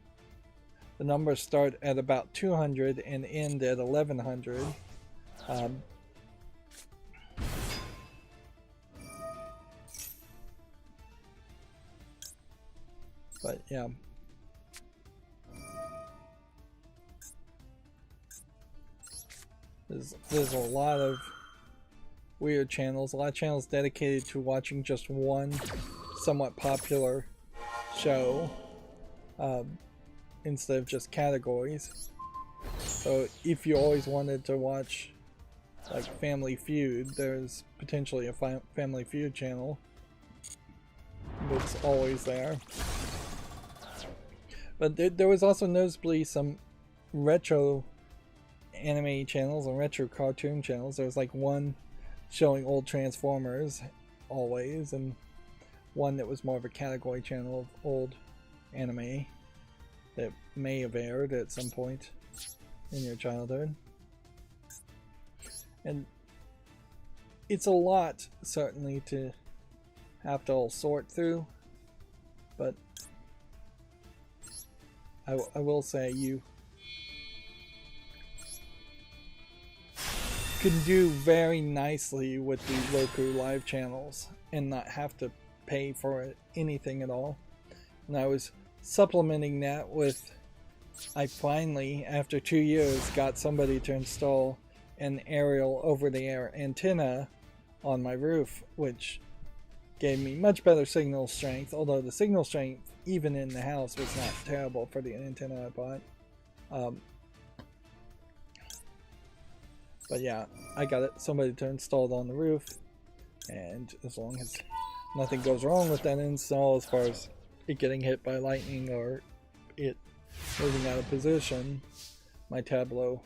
the numbers start at about 200 and end at 1100. But yeah, there's a lot of weird channels, a lot of channels dedicated to watching just one somewhat popular show instead of just categories. So if you always wanted to watch like Family Feud, there's potentially a Family Feud channel that's always there. But there was also noticeably some retro anime channels and retro cartoon channels. There was like one showing old Transformers always, and one that was more of a category channel of old anime that may have aired at some point in your childhood. And it's a lot, certainly, to have to all sort through, but I will say you can do very nicely with the Roku live channels and not have to pay for it, anything at all. And I was supplementing that with, I finally, after 2 years, got somebody to install an aerial over-the-air antenna on my roof, which gave me much better signal strength, although the signal strength even in the house was not terrible for the antenna I bought. But yeah, I got somebody to install it on the roof, and as long as nothing goes wrong with that install as far as it getting hit by lightning or it moving out of position, my Tableau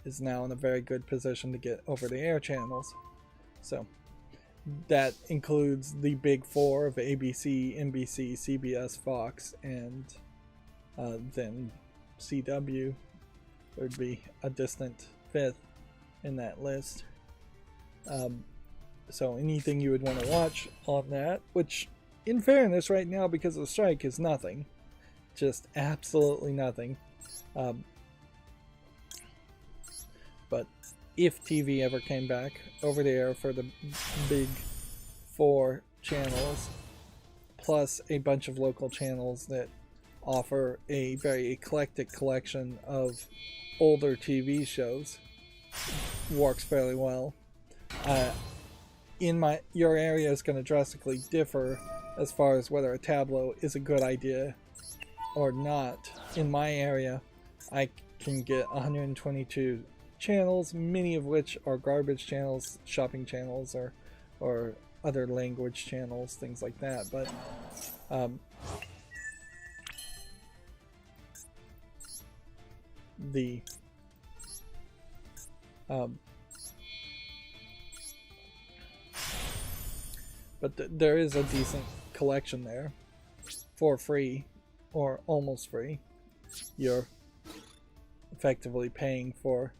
is now in a very good position to get over the air channels. So that includes the big four of ABC, NBC, CBS, Fox, and then CW would be a distant fifth in that list. So anything you would want to watch on that, which in fairness right now because of the strike is nothing, just absolutely nothing. But if TV ever came back over the air for the big four channels, plus a bunch of local channels that offer a very eclectic collection of older TV shows, works fairly well. Your area is going to drastically differ as far as whether a Tableau is a good idea or not. In my area, I can get 122 channels, many of which are garbage channels, shopping channels, or other language channels, things like that. But there is a decent collection there for free or almost free. You're effectively paying for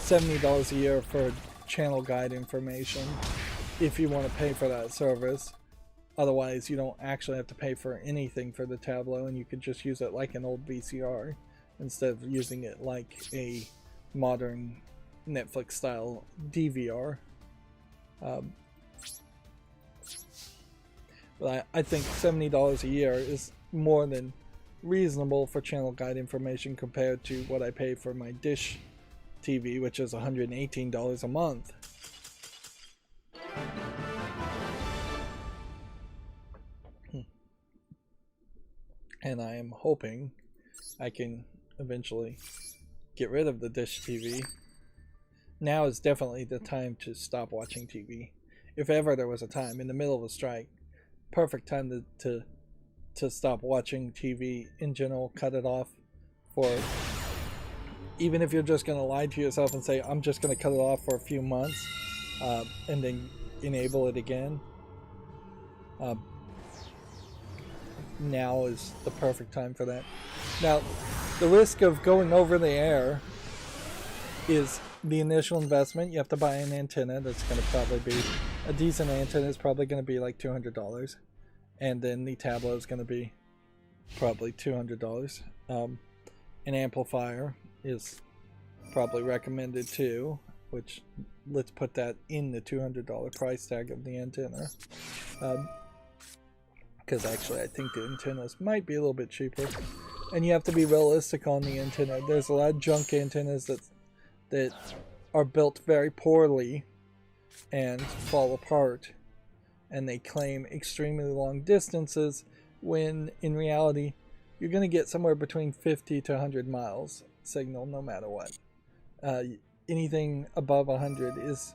$70 a year for channel guide information if you want to pay for that service. Otherwise, you don't actually have to pay for anything for the Tableau, and you could just use it like an old VCR instead of using it like a modern Netflix style DVR. But I think $70 a year is more than reasonable for channel guide information compared to what I pay for my Dish TV, which is $118 a month. And I am hoping I can eventually get rid of the Dish TV. Now is definitely the time to stop watching TV. If ever there was a time in the middle of a strike, perfect time to stop watching TV in general, cut it off for, even if you're just going to lie to yourself and say, I'm just going to cut it off for a few months and then enable it again. Now is the perfect time for that. Now, the risk of going over the air is the initial investment. You have to buy an antenna that's going to probably be a decent antenna. Is probably going to be like $200, and then the tablet is going to be probably $200. An amplifier is probably recommended too, which let's put that in the $200 price tag of the antenna. Because actually I think the antennas might be a little bit cheaper. And you have to be realistic on the antenna. There's a lot of junk antennas that are built very poorly and fall apart, and they claim extremely long distances when in reality you're going to get somewhere between 50 to 100 miles signal no matter what. Anything above 100 is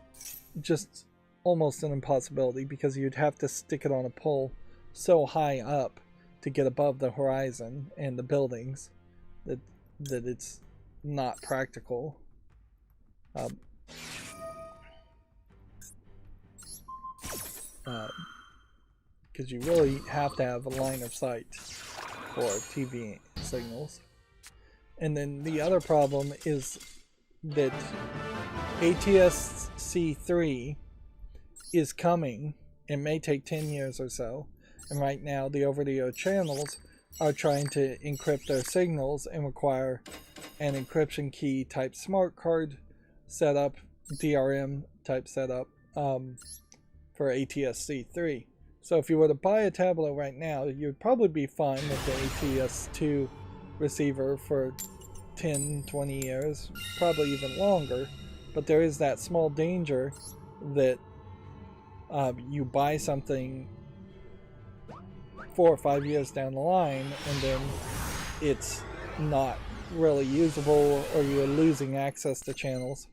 just almost an impossibility, because you'd have to stick it on a pole so high up to get above the horizon and the buildings that it's not practical. Because you really have to have a line of sight for TV signals. And then the other problem is that ATSC3 is coming. It may take 10 years or so. And right now the over-the-air channels are trying to encrypt their signals and require an encryption key type smart card setup, DRM type setup for ATSC3. So if you were to buy a tablet right now, you'd probably be fine with the ATS2 receiver for 10, 20 years, probably even longer. But there is that small danger that you buy something 4 or 5 years down the line and then it's not really usable, or you're losing access to channels.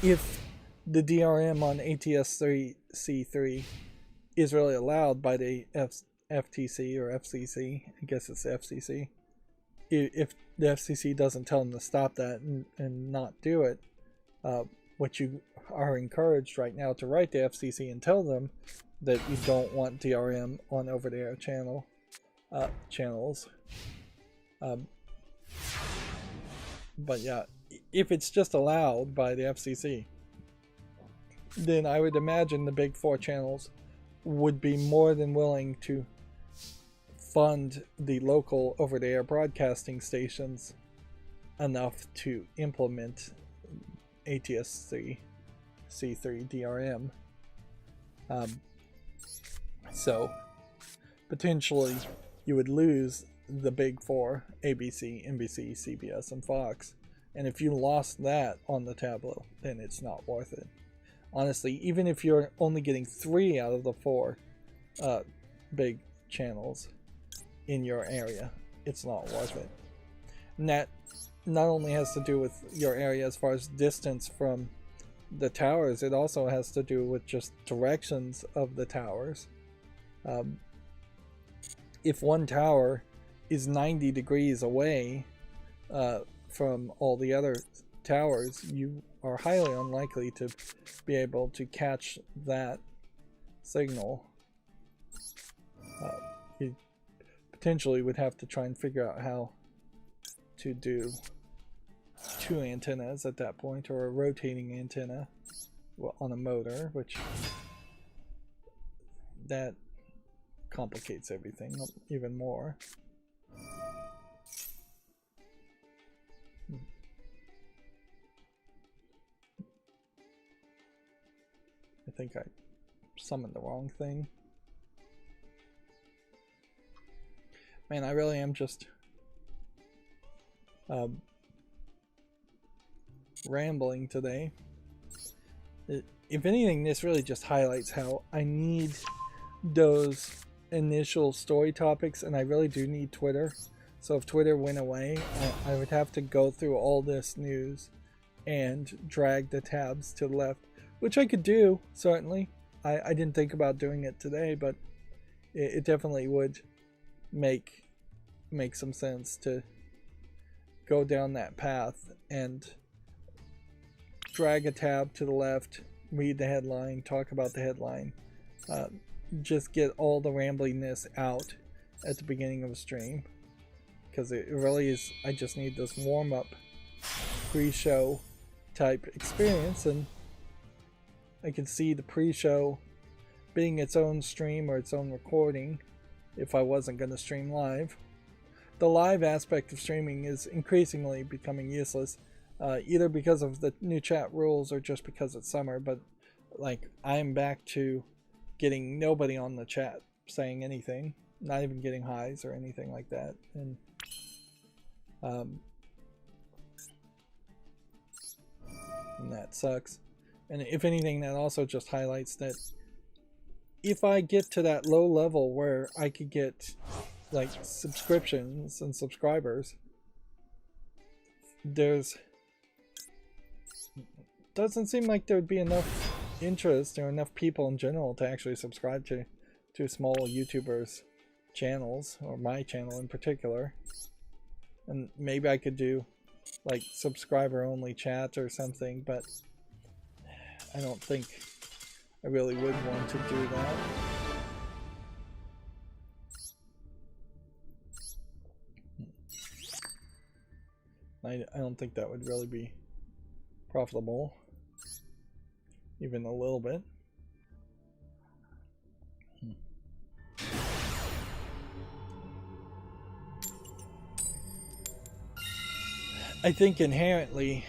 If the DRM on ATSC3 is really allowed by the FTC or FCC, I guess it's the FCC, if the FCC doesn't tell them to stop that and not do it, what you are encouraged right now to write the FCC and tell them that you don't want DRM on over-the-air channels. But yeah, if it's just allowed by the FCC, then I would imagine the big 4 channels would be more than willing to fund the local over-the-air broadcasting stations enough to implement ATSC C3 DRM. So potentially you would lose the big 4, ABC, NBC, CBS, and Fox. And if you lost that on the tablet, then it's not worth it. Honestly, even if you're only getting 3 out of the 4 big channels in your area, it's not worth it. And that not only has to do with your area as far as distance from the towers, it also has to do with just directions of the towers. If one tower is 90 degrees away from all the other towers, you are highly unlikely to be able to catch that signal. You potentially would have to try and figure out how to do 2 antennas at that point, or a rotating antenna on a motor, which that complicates everything even more. I think I summoned the wrong thing. Man, I really am just rambling today. If anything, this really just highlights how I need those initial story topics, and I really do need Twitter. So if Twitter went away, I would have to go through all this news and drag the tabs to the left, which I could do, certainly. I didn't think about doing it today, but it definitely would make some sense to go down that path and drag a tab to the left, read the headline, talk about the headline, just get all the rambliness out at the beginning of a stream, because it really is, I just need this warm-up pre-show type experience, and I can see the pre-show being its own stream or its own recording if I wasn't going to stream live. The live aspect of streaming is increasingly becoming useless, either because of the new chat rules or just because it's summer, but like I'm back to getting nobody on the chat saying anything, not even getting highs or anything like that, and that sucks. And if anything, that also just highlights that if I get to that low level where I could get like subscriptions and subscribers, doesn't seem like there would be enough interest or enough people in general to actually subscribe to small YouTubers channels, or my channel in particular. And maybe I could do like subscriber only chat or something, but I don't think I really would want to do that. I don't think that would really be profitable, even a little bit. I think inherently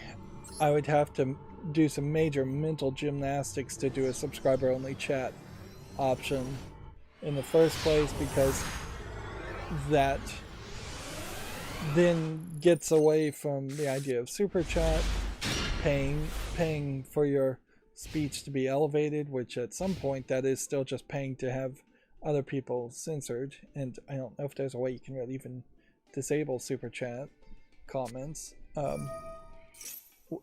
I would have to do some major mental gymnastics to do a subscriber only chat option in the first place, because that then gets away from the idea of super chat, paying for your speech to be elevated, which at some point that is still just paying to have other people censored. And I don't know if there's a way you can really even disable super chat comments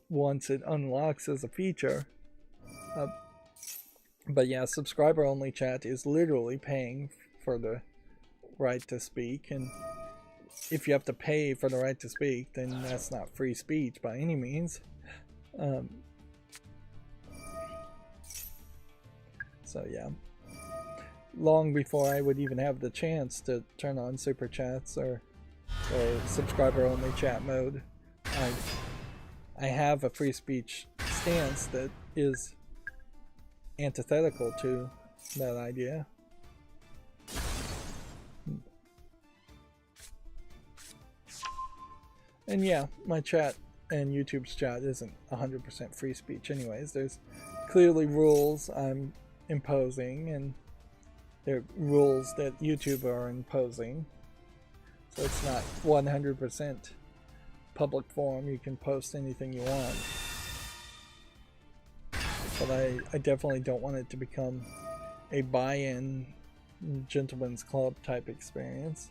once it unlocks as a feature. But yeah, subscriber only chat is literally paying for the right to speak, and if you have to pay for the right to speak, then that's not free speech by any means. So yeah, long before I would even have the chance to turn on super chats or subscriber only chat mode, I have a free speech stance that is antithetical to that idea. And yeah, my chat and YouTube's chat isn't 100% free speech anyways. There's clearly rules I'm imposing, and there are rules that YouTube are imposing. So it's not 100% public forum. You can post anything you want. But I definitely don't want it to become a buy-in gentleman's club type experience.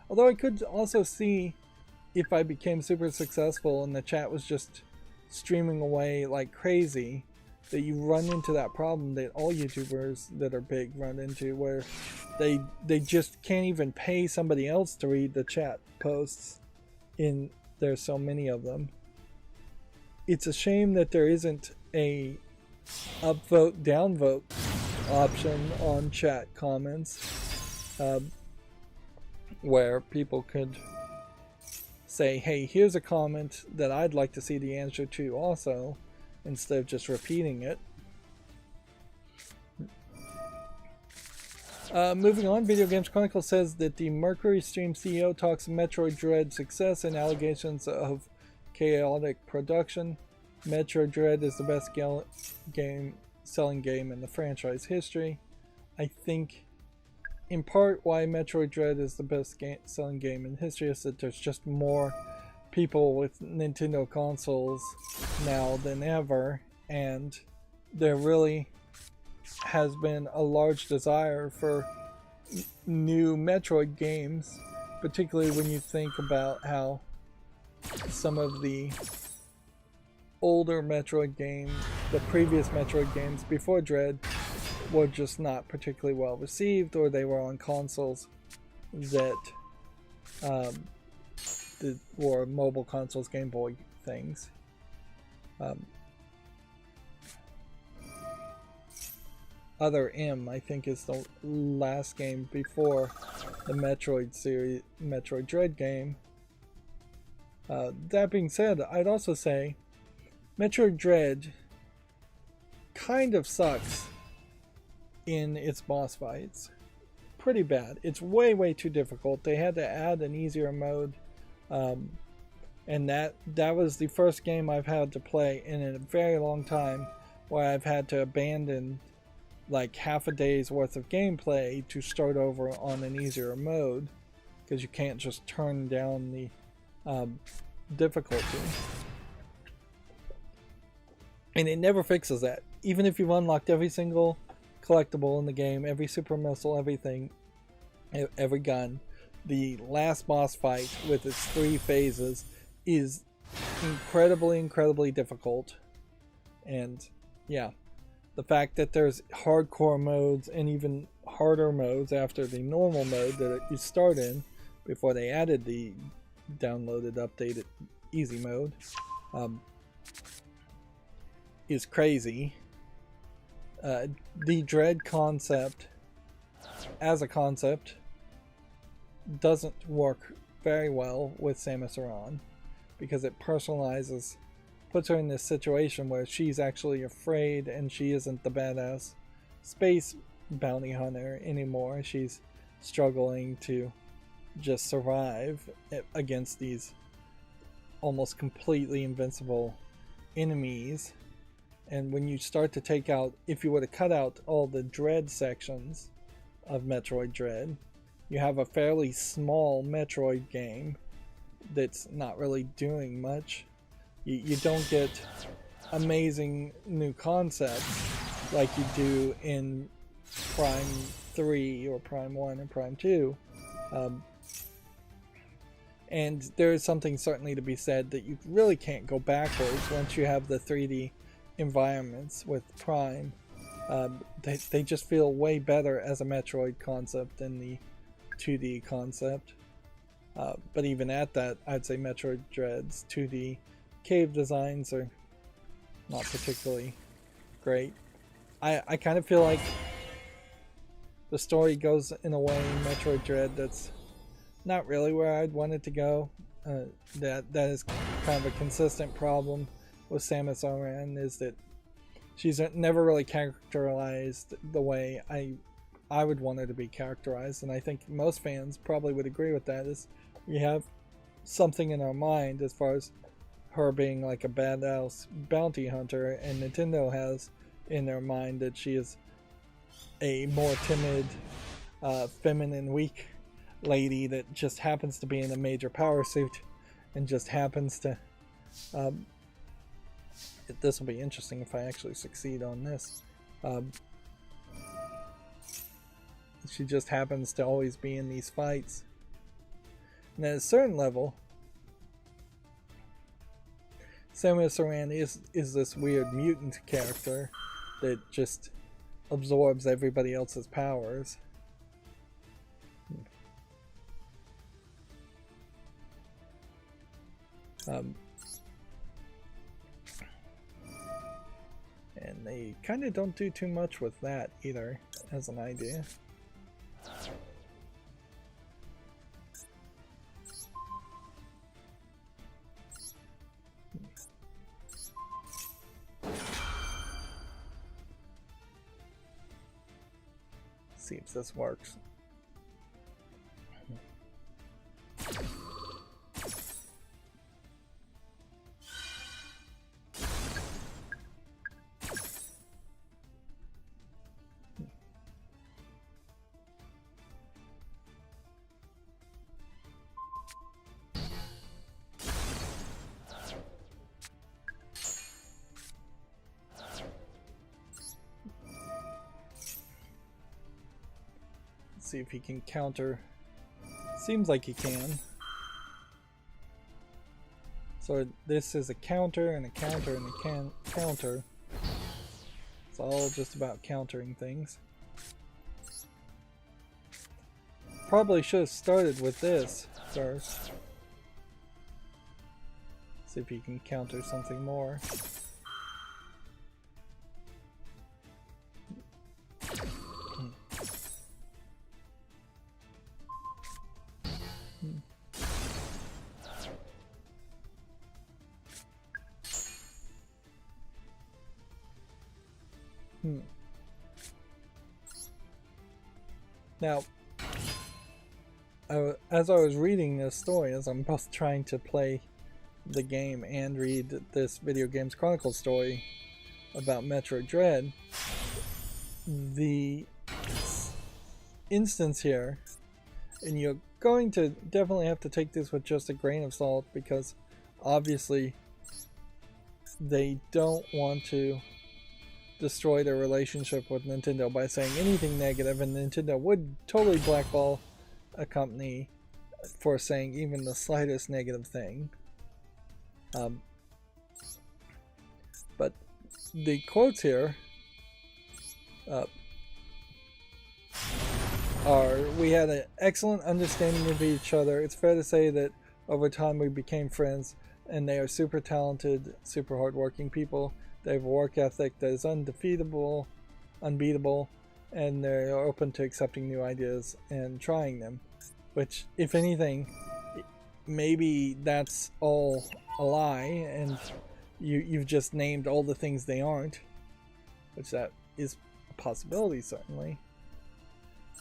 Although I could also see, if I became super successful and the chat was just streaming away like crazy, that you run into that problem that all YouTubers that are big run into, where they just can't even pay somebody else to read the chat posts. There's so many of them. It's a shame that there isn't a upvote downvote option on chat comments, where people could say, hey, here's a comment that I'd like to see the answer to also, instead of just repeating it. Moving on, Video Games Chronicle says that the Mercury Stream CEO talks Metroid Dread success and allegations of chaotic production. Metroid Dread is the best selling game in the franchise history. I think in part why Metroid Dread is the best selling game in history is that there's just more people with Nintendo consoles now than ever, and there really has been a large desire for new Metroid games, particularly when you think about how some of the older Metroid games, the previous Metroid games before Dread, were just not particularly well received, or they were on consoles that were mobile consoles, Game Boy things. Other M, I think, is the last game before the Metroid series, Metroid Dread game. That being said, I'd also say Metroid Dread kind of sucks in its boss fights. Pretty bad. It's way too difficult. They had to add an easier mode, and that was the first game I've had to play in a very long time where I've had to abandon like half a day's worth of gameplay to start over on an easier mode, because you can't just turn down the difficulty. And it never fixes that. Even if you've unlocked every single collectible in the game, every super missile, everything, every gun, the last boss fight with its 3 phases is incredibly difficult. And yeah, the fact that there's hardcore modes and even harder modes after the normal mode that you start in before they added the downloaded updated easy mode is crazy. The Dread concept as a concept doesn't work very well with Samus Aran, because it personalizes, puts her in this situation where she's actually afraid and she isn't the badass space bounty hunter anymore. She's struggling to just survive against these almost completely invincible enemies. And when you start to take out, if you were to cut out all the Dread sections of Metroid Dread, you have a fairly small Metroid game that's not really doing much. You don't get amazing new concepts like you do in Prime 3 or Prime 1 and Prime 2. And there is something certainly to be said that you really can't go backwards once you have the 3D environments with Prime. They just feel way better as a Metroid concept than the 2D concept. But even at that, I'd say Metroid Dread's 2D cave designs are not particularly great. I kind of feel like the story goes in a way in Metroid Dread that's not really where I'd want it to go. That is kind of a consistent problem with Samus Aran, is that she's never really characterized the way I would want her to be characterized, and I think most fans probably would agree with that. Is we have something in our mind as far as her being like a badass bounty hunter, and Nintendo has in their mind that she is a more timid, feminine, weak lady that just happens to be in a major power suit and just happens to this will be interesting if I actually succeed on this. She just happens to always be in these fights, and at a certain level Samus Aran is this weird mutant character that just absorbs everybody else's powers. And they kind of don't do too much with that either, as an idea. See if this works. See if he can counter. Seems like he can. So this is a counter and a counter and a counter. It's all just about countering things. Probably should have started with this first. See if he can counter something more. Now, as I was reading this story, as I'm both trying to play the game and read this Video Games Chronicle story about Metroid Dread, the instance here, and you're going to definitely have to take this with just a grain of salt, because obviously they don't want to destroy their relationship with Nintendo by saying anything negative, and Nintendo would totally blackball a company for saying even the slightest negative thing. But the quotes here are, "We had an excellent understanding of each other. It's fair to say that over time we became friends, and they are super talented, super hardworking people. They have a work ethic that is unbeatable, and they're open to accepting new ideas and trying them." Which, if anything, maybe that's all a lie, and you've just named all the things they aren't, which that is a possibility, certainly.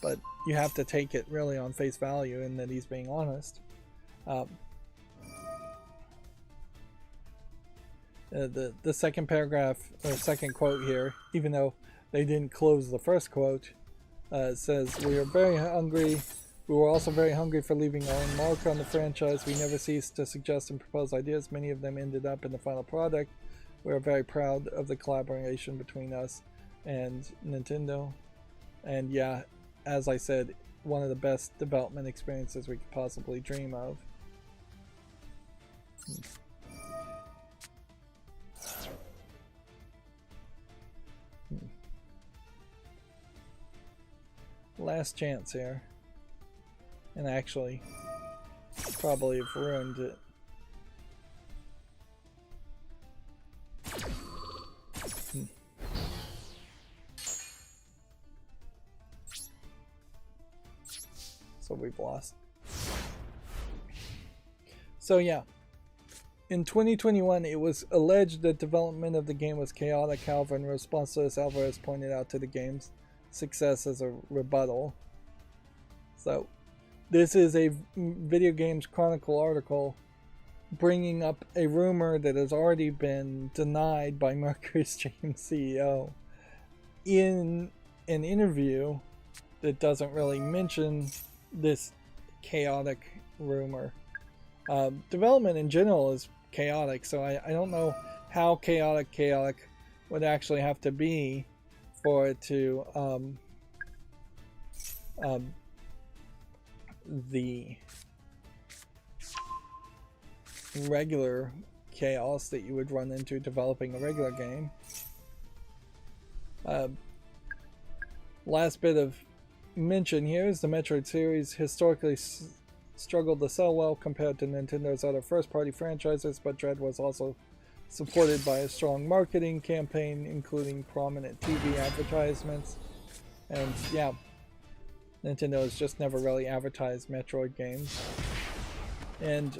But you have to take it really on face value in that he's being honest. The second paragraph, or second quote here, even though they didn't close the first quote, says, "We are very hungry. We were also very hungry for leaving our own mark on the franchise. We never ceased to suggest and propose ideas. Many of them ended up in the final product. We are very proud of the collaboration between us and Nintendo." And yeah, as I said, one of the best development experiences we could possibly dream of. Last chance here. And actually, probably have ruined it. So we've lost. So yeah, in 2021 it was alleged that development of the game was chaotic. However, in response to this, Alvarez pointed out to the game's success as a rebuttal. So this is a Video Games Chronicle article bringing up a rumor that has already been denied by Mercury Stream CEO in an interview that doesn't really mention this chaotic rumor. Development in general is chaotic, so I don't know how chaotic would actually have to be for it to the regular chaos that you would run into developing a regular game. Last bit of mention here is the Metroid series historically struggled to sell well compared to Nintendo's other first-party franchises, but Dread was also supported by a strong marketing campaign, including prominent TV advertisements. And yeah, Nintendo has just never really advertised Metroid games. And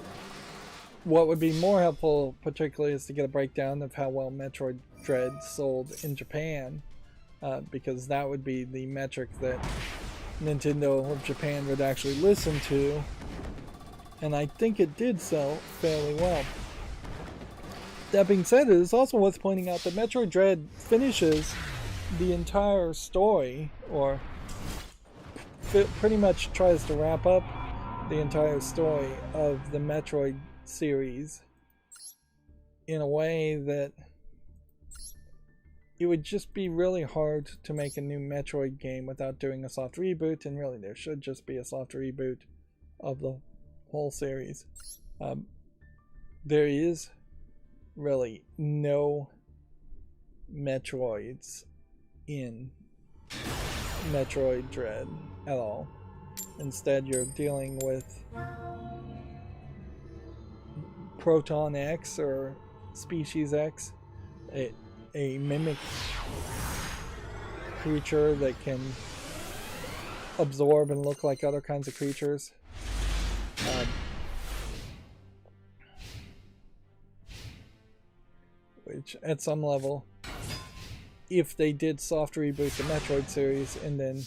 what would be more helpful, particularly, is to get a breakdown of how well Metroid Dread sold in Japan, because that would be the metric that Nintendo of Japan would actually listen to. And I think it did sell fairly well. That being said, it is also worth pointing out that Metroid Dread finishes the entire story, or pretty much tries to wrap up the entire story of the Metroid series in a way that it would just be really hard to make a new Metroid game without doing a soft reboot, and really there should just be a soft reboot of the whole series. There is really no Metroids in Metroid Dread at all. Instead, you're dealing with Proton X or Species X, a mimic creature that can absorb and look like other kinds of creatures. Which, at some level, if they did soft reboot the Metroid series and then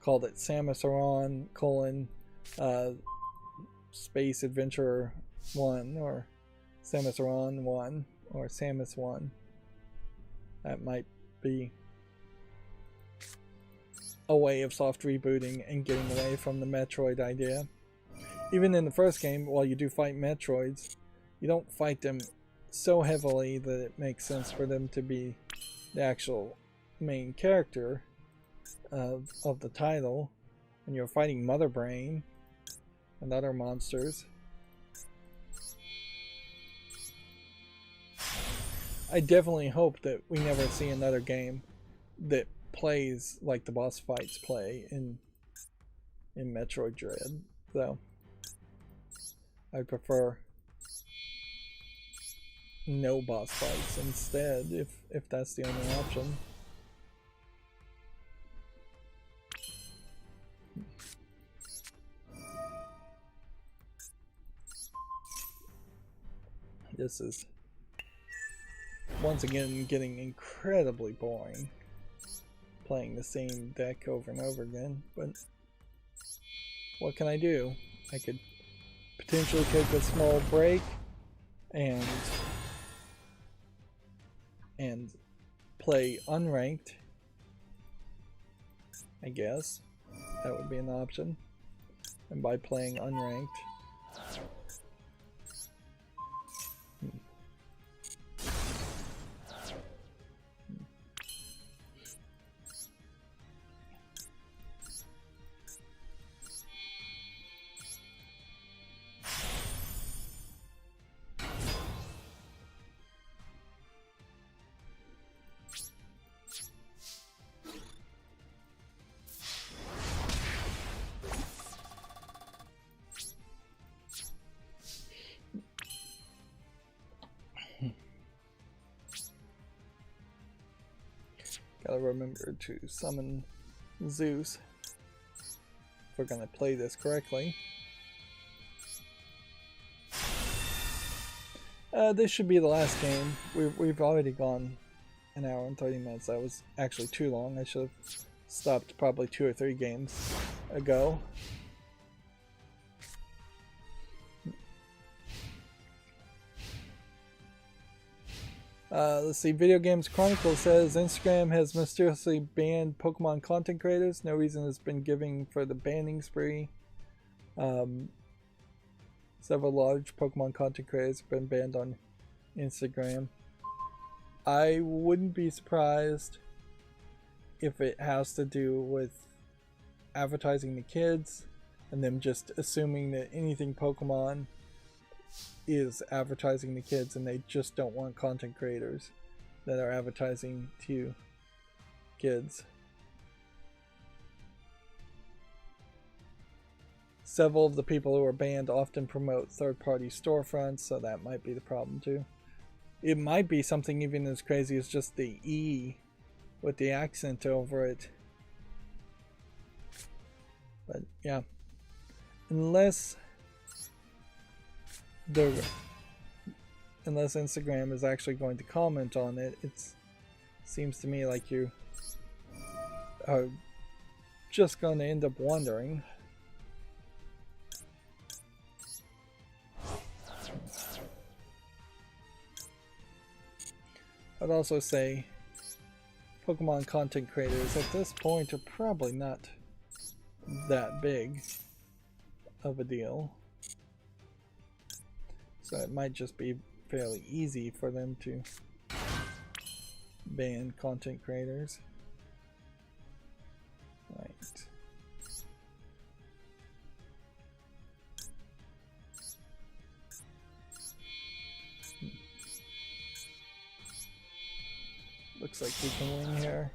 called it Samus Aran colon Space Adventurer 1 or Samus Aran 1 or Samus 1. That might be a way of soft rebooting and getting away from the Metroid idea. Even in the first game, while you do fight Metroids, you don't fight them so heavily that it makes sense for them to be the actual main character of the title. And you're fighting Mother Brain and other monsters. I definitely hope that we never see another game that plays like the boss fights play in Metroid Dread, though. I'd prefer no boss fights instead, if that's the only option. This is once again getting incredibly boring, playing the same deck over and over again, but what can I do? I could potentially take a small break and play unranked. I guess that would be an option. And by playing unranked, gotta remember to summon Zeus if we're gonna play this correctly. This should be the last game. We've already gone an hour and 30 minutes. That was actually too long. I should have stopped probably 2 or 3 games ago. Let's see. Video Games Chronicle says Instagram has mysteriously banned Pokemon content creators. No reason has been given for the banning spree. Several large Pokemon content creators have been banned on Instagram. I wouldn't be surprised if it has to do with advertising to kids and them just assuming that anything Pokemon is advertising to kids, and they just don't want content creators that are advertising to kids. Several of the people who are banned often promote third-party storefronts, so that might be the problem too. It might be something even as crazy as just the E with the accent over it. But yeah, unless Instagram is actually going to comment on it, it seems to me like you are just going to end up wondering. I'd also say Pokemon content creators at this point are probably not that big of a deal. So it might just be fairly easy for them to ban content creators. Right. Looks like we can win here.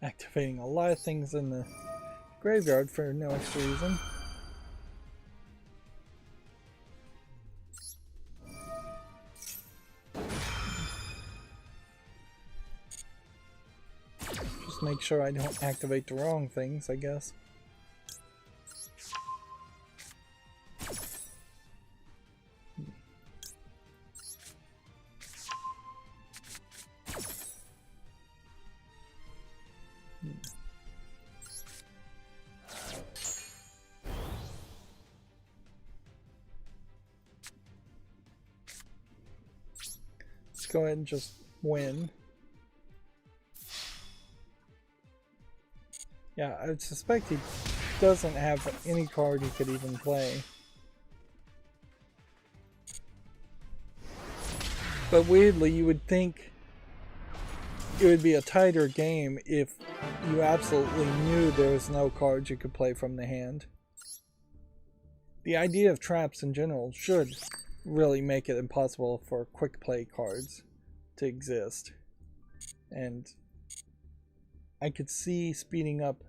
Activating a lot of things in the graveyard for no extra reason. Just make sure I don't activate the wrong things, I guess. go ahead and just win. Yeah, I suspect he doesn't have any card he could even play. But weirdly, you would think it would be a tighter game if you absolutely knew there was no cards you could play from the hand. The idea of traps in general should really make it impossible for quick play cards to exist. And I could see speeding up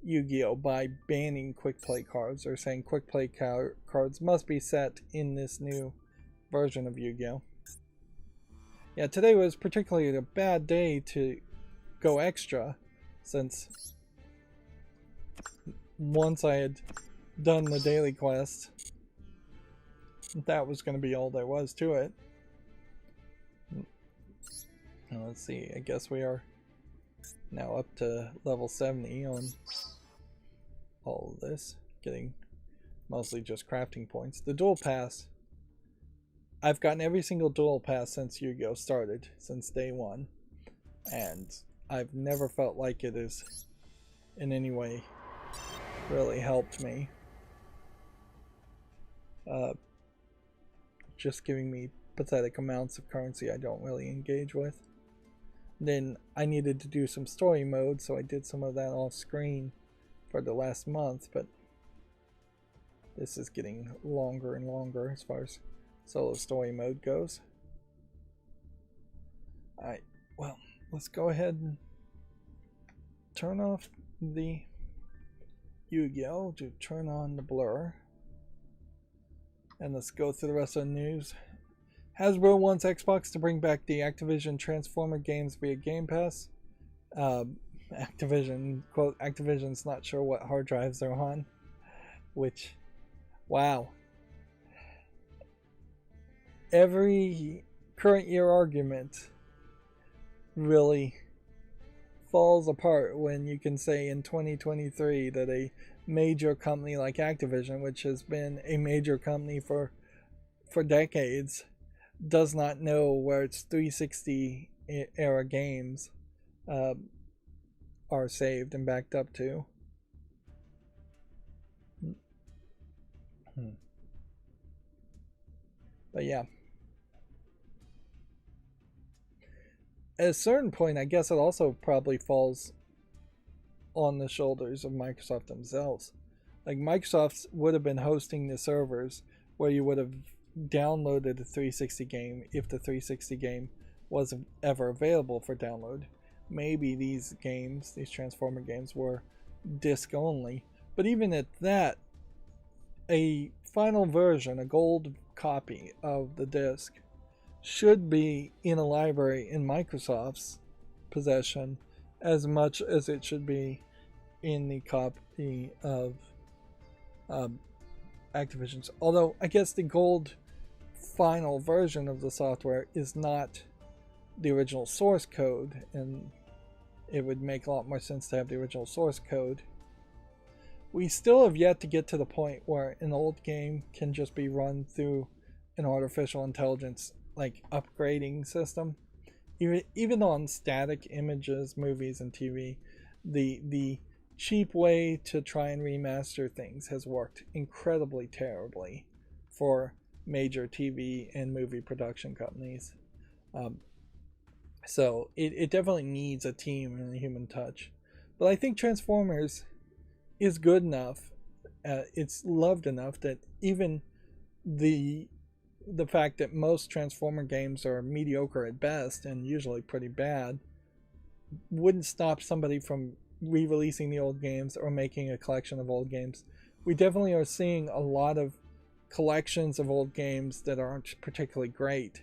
Yu-Gi-Oh! By banning quick play cards, or saying quick play cards must be set in this new version of Yu-Gi-Oh! Yeah, today was particularly a bad day to go extra, since once I had done the daily quest, that was going to be all there was to it. Now let's see, I guess we are now up to level 70 on all of this, getting mostly just crafting points. The duel pass, I've gotten every single duel pass since Yu-Gi-Oh! Started, since day one, and I've never felt like it has in any way really helped me. Just giving me pathetic amounts of currency I don't really engage with. Then I needed to do some story mode, so I did some of that off screen for the last month, but this is getting longer and longer as far as solo story mode goes. Alright, well, let's go ahead and turn off the Yu-Gi-Oh! To turn on the blur. And let's go through the rest of the news. Hasbro wants Xbox to bring back the Activision Transformer games via Game Pass. Activision, quote, Activision's not sure what hard drives they're on. Which, wow. Every current year argument really falls apart when you can say in 2023 that a major company like Activision, which has been a major company for decades, does not know where its 360 era games are saved and backed up to. But yeah, at a certain point, I guess it also probably falls on the shoulders of Microsoft themselves. Like, Microsoft would have been hosting the servers where you would have downloaded a 360 game if the 360 game was ever available for download. Maybe these games, these Transformer games, were disc only, but even at that, a final version, a gold copy of the disc, should be in a library in Microsoft's possession as much as it should be in the copy of Activision's. Although I guess the gold final version of the software is not the original source code, and it would make a lot more sense to have the original source code. We still have yet to get to the point where an old game can just be run through an artificial intelligence like upgrading system. Even on static images, movies, and TV, the cheap way to try and remaster things has worked incredibly terribly for major TV and movie production companies. So it definitely needs a team and a human touch. But I think Transformers is good enough, it's loved enough that even the fact that most Transformer games are mediocre at best and usually pretty bad wouldn't stop somebody from re-releasing the old games or making a collection of old games. We definitely are seeing a lot of collections of old games that aren't particularly great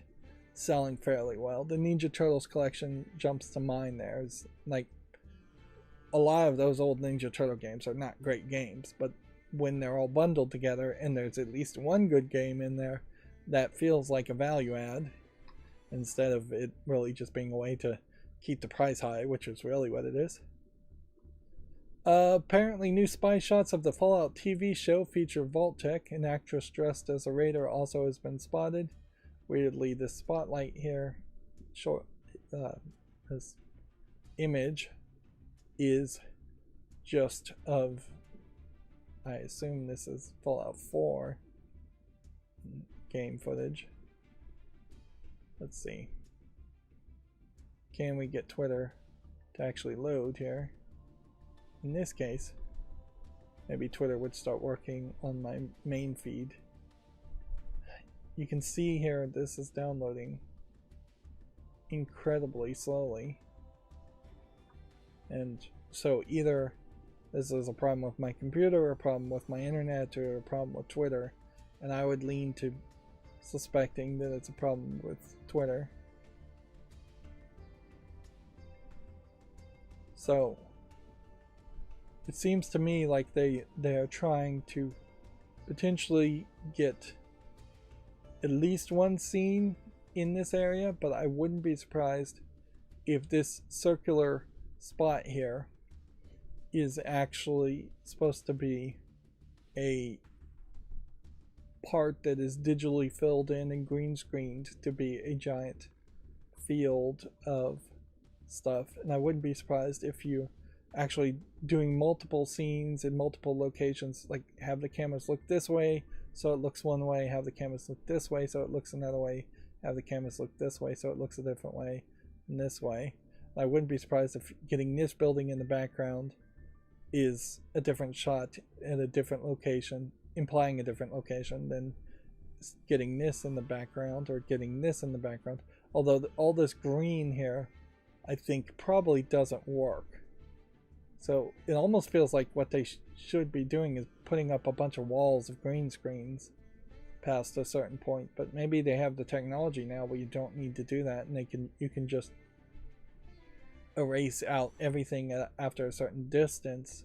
selling fairly well. The Ninja Turtles collection jumps to mind there. It's like, a lot of those old Ninja Turtle games are not great games, but when they're all bundled together and there's at least one good game in there, that feels like a value add instead of it really just being a way to keep the price high, which is really what it is. Apparently new spy shots of the Fallout TV show feature Vault-Tec. An actress dressed as a raider also has been spotted. Weirdly, this spotlight here short this image is just of, I assume this is Fallout 4 game footage. Let's see. Can we get Twitter to actually load here? In this case, maybe Twitter would start working on my main feed. You can see here this is downloading incredibly slowly. And so either this is a problem with my computer, or a problem with my internet, or a problem with Twitter. And I would lean to suspecting that it's a problem with Twitter. So it seems to me like they are trying to potentially get at least one scene in this area, but I wouldn't be surprised if this circular spot here is actually supposed to be a part that is digitally filled in and green screened to be a giant field of stuff. And I wouldn't be surprised if you actually doing multiple scenes in multiple locations, like have the cameras look this way so it looks one way, have the cameras look this way so it looks another way, have the cameras look this way so it looks a different way, and this way. I wouldn't be surprised if getting this building in the background is a different shot at a different location, implying a different location, than getting this in the background or getting this in the background. Although all this green here, I think, probably doesn't work. So it almost feels like what they should be doing is putting up a bunch of walls of green screens past a certain point. But maybe they have the technology now where you don't need to do that, and you can just erase out everything after a certain distance.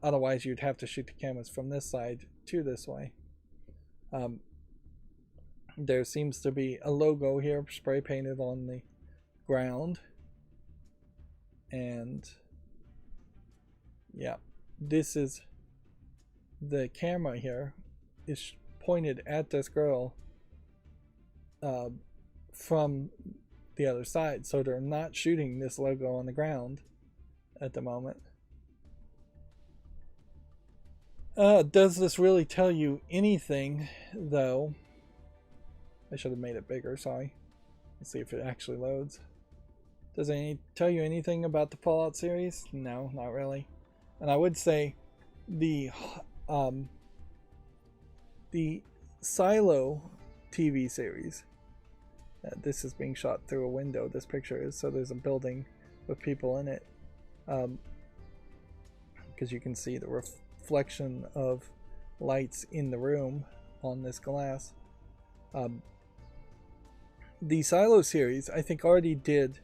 Otherwise, you'd have to shoot the cameras from this side to this way. There seems to be a logo here spray painted on the ground, and yeah, this is the camera here is pointed at this girl from the other side, so they're not shooting this logo on the ground at the moment. Does this really tell you anything, though? I should have made it bigger, sorry. Let's see if it actually loads. Does it tell you anything about the Fallout series? No, not really. And I would say the Silo TV series, this is being shot through a window, this picture is, so there's a building with people in it, because you can see the reflection of lights in the room on this glass. The Silo series, I think, already did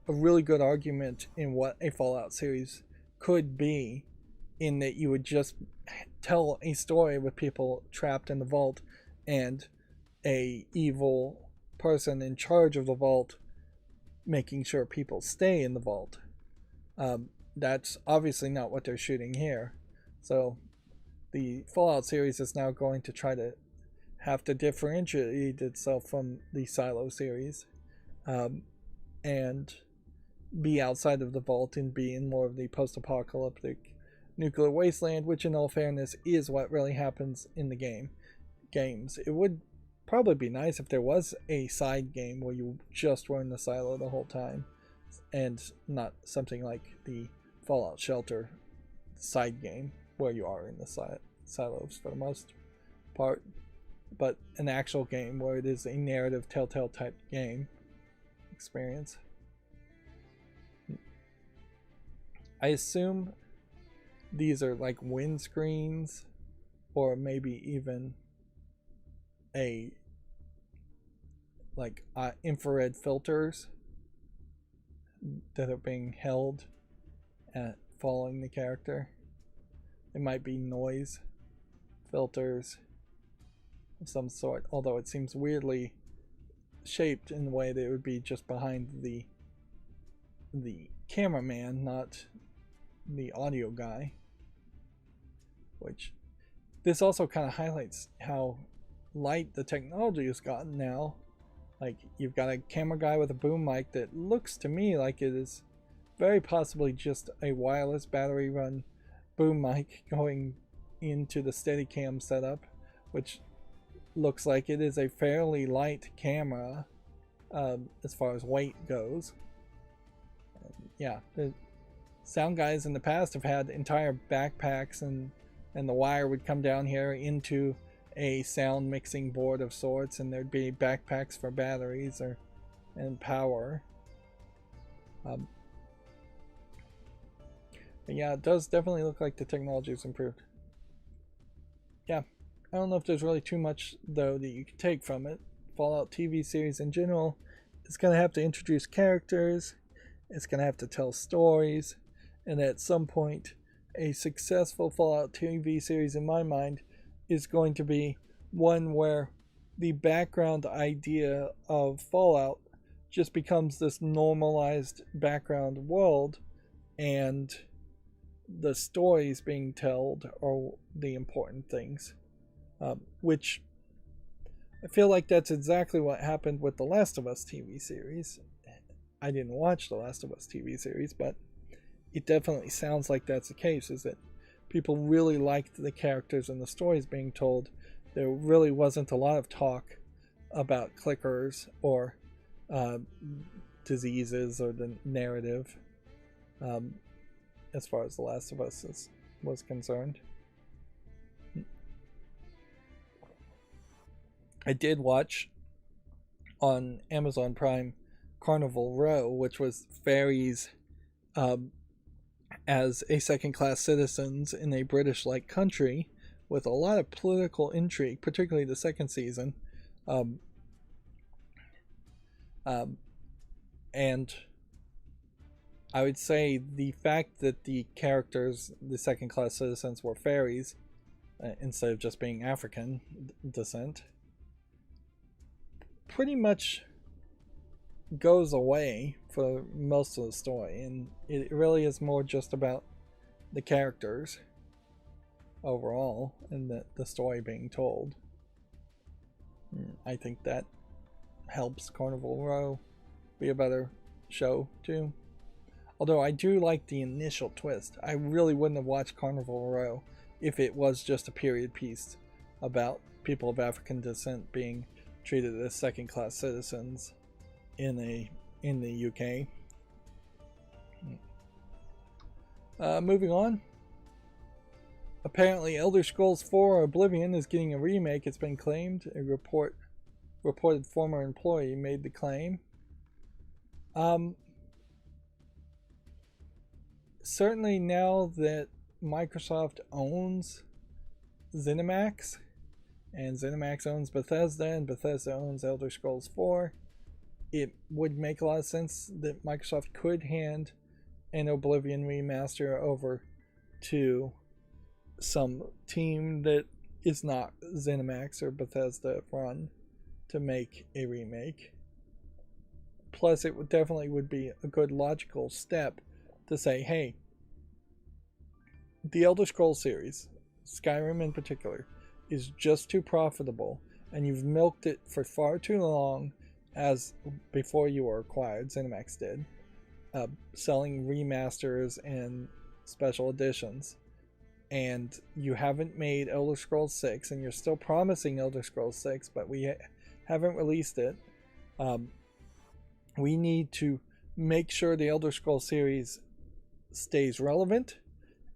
a really good argument in what a Fallout series could be, in that you would just tell a story with people trapped in the vault and a evil person in charge of the vault making sure people stay in the vault. That's obviously not what they're shooting here. So the Fallout series is now going to try to have to differentiate itself from the Silo series, and be outside of the vault and be in more of the post-apocalyptic nuclear wasteland, which in all fairness is what really happens in the games. It would probably be nice if there was a side game where you just were in the silo the whole time, and not something like the Fallout Shelter side game where you are in the silos for the most part, but an actual game where it is a narrative Telltale type game experience. I assume these are like windscreens, or maybe even a like infrared filters that are being held at following the character. It might be noise filters of some sort, although it seems weirdly shaped in the way that it would be just behind the cameraman, not the audio guy. Which this also kind of highlights how light the technology has gotten now, Like, you've got a camera guy with a boom mic that looks to me like it is very possibly just a wireless battery run boom mic going into the Steadicam setup, which looks like it is a fairly light camera as far as weight goes. Yeah, the sound guys in the past have had entire backpacks, and the wire would come down here into a sound mixing board of sorts, and there'd be backpacks for batteries and power. But yeah, it does definitely look like the technology has improved. Yeah, I don't know if there's really too much though that you can take from it. Fallout TV series in general is going to have to introduce characters, it's going to have to tell stories, and at some point a successful Fallout TV series in my mind is going to be one where the background idea of Fallout just becomes this normalized background world, and the stories being told are the important things, which I feel like that's exactly what happened with the Last of Us TV series. I didn't watch the Last of Us TV series, but it definitely sounds like that's the case, is that people really liked the characters and the stories being told. There really wasn't a lot of talk about clickers or diseases or the narrative as far as The Last of Us was concerned. I did watch on Amazon Prime Carnival Row, which was fairies as a second-class citizens in a British-like country, with a lot of political intrigue, particularly the second season. And I would say the fact that the characters, the second-class citizens, were fairies instead of just being African descent, pretty much goes away for most of the story, and it really is more just about the characters overall and the story being told. I think that helps Carnival Row be a better show too. Although I do like the initial twist. I really wouldn't have watched Carnival Row if it was just a period piece about people of African descent being treated as second-class citizens in the UK. Moving on. Apparently, Elder Scrolls 4 Oblivion is getting a remake. It's been claimed. A reported former employee made the claim. Certainly now that Microsoft owns ZeniMax, and ZeniMax owns Bethesda, and Bethesda owns Elder Scrolls 4, it would make a lot of sense that Microsoft could hand an Oblivion remaster over to some team that is not ZeniMax or Bethesda run to make a remake. Plus, it definitely would be a good logical step to say, hey, the Elder Scrolls series, Skyrim in particular, is just too profitable, and you've milked it for far too long as before you were acquired, ZeniMax did, selling remasters and special editions, and you haven't made Elder Scrolls 6, and you're still promising Elder Scrolls 6, but we haven't released it. We need to make sure the Elder Scrolls series stays relevant,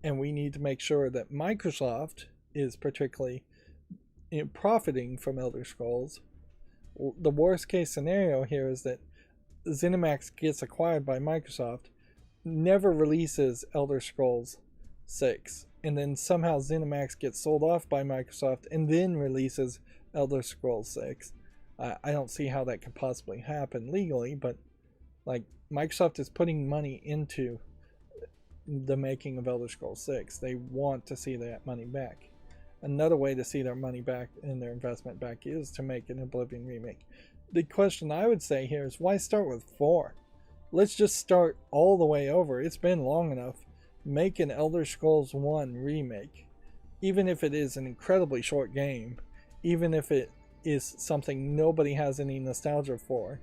and we need to make sure that Microsoft is particularly profiting from Elder Scrolls. The worst case scenario here is that ZeniMax gets acquired by Microsoft, never releases Elder Scrolls 6, and then somehow ZeniMax gets sold off by Microsoft and then releases Elder Scrolls 6. I don't see how that could possibly happen legally, but like, Microsoft is putting money into the making of Elder Scrolls 6. They want to see that money back. Another way to see their money back and their investment back is to make an Oblivion remake. The question I would say here is, why start with 4? Let's just start all the way over. It's been long enough. Make an Elder Scrolls 1 remake. Even if it is an incredibly short game, even if it is something nobody has any nostalgia for.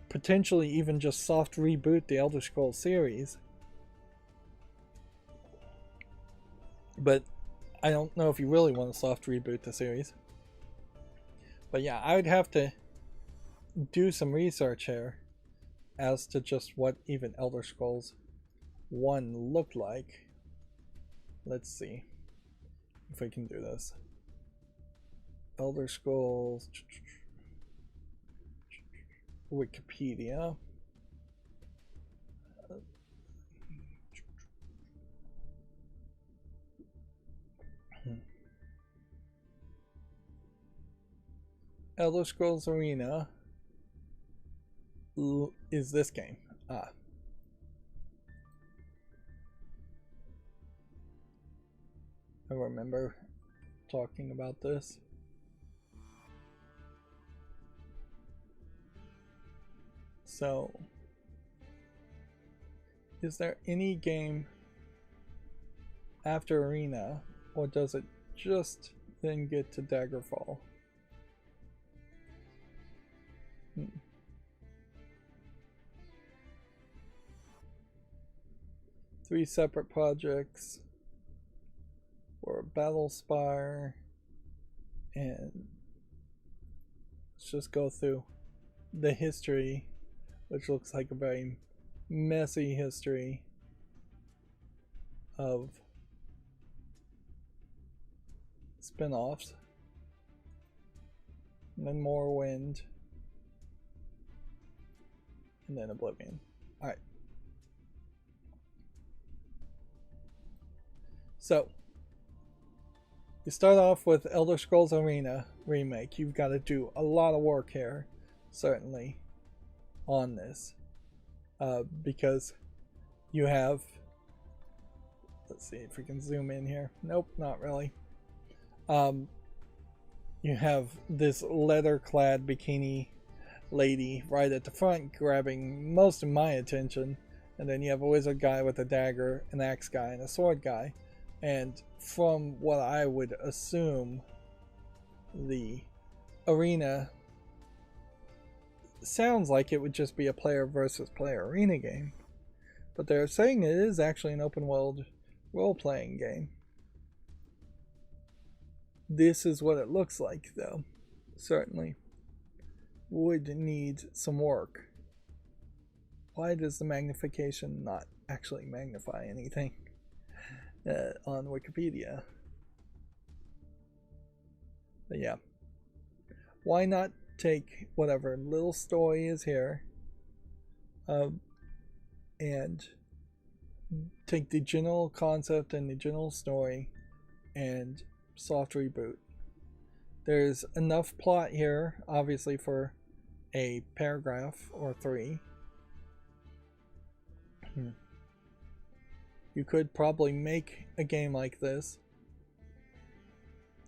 Potentially even just soft reboot the Elder Scrolls series. But I don't know if you really want to soft reboot the series. But yeah, I would have to do some research here as to just what even Elder Scrolls 1 looked like. Let's see if we can do this. Elder Scrolls Wikipedia. Elder Scrolls Arena is this game. I remember talking about this. So, is there any game after Arena, or does it just then get to Daggerfall? 3 separate projects for Battlespire, and let's just go through the history, which looks like a very messy history of spin-offs. And then Morrowind, and then Oblivion. Alright. So, you start off with Elder Scrolls Arena Remake. You've got to do a lot of work here, certainly, on this. Because you have... Let's see if we can zoom in here. Nope, not really. You have this leather-clad bikini lady right at the front grabbing most of my attention, and then you have a wizard guy with a dagger, an axe guy, and a sword guy. And from what I would assume, the arena sounds like it would just be a player versus player arena game, but they're saying it is actually an open world role-playing game. This is what it looks like, though. Certainly would need some work. Why does the magnification not actually magnify anything on Wikipedia? But yeah, why not take whatever little story is here and take the general concept and the general story and soft reboot. There's enough plot here, obviously, for a paragraph or 3. You could probably make a game like this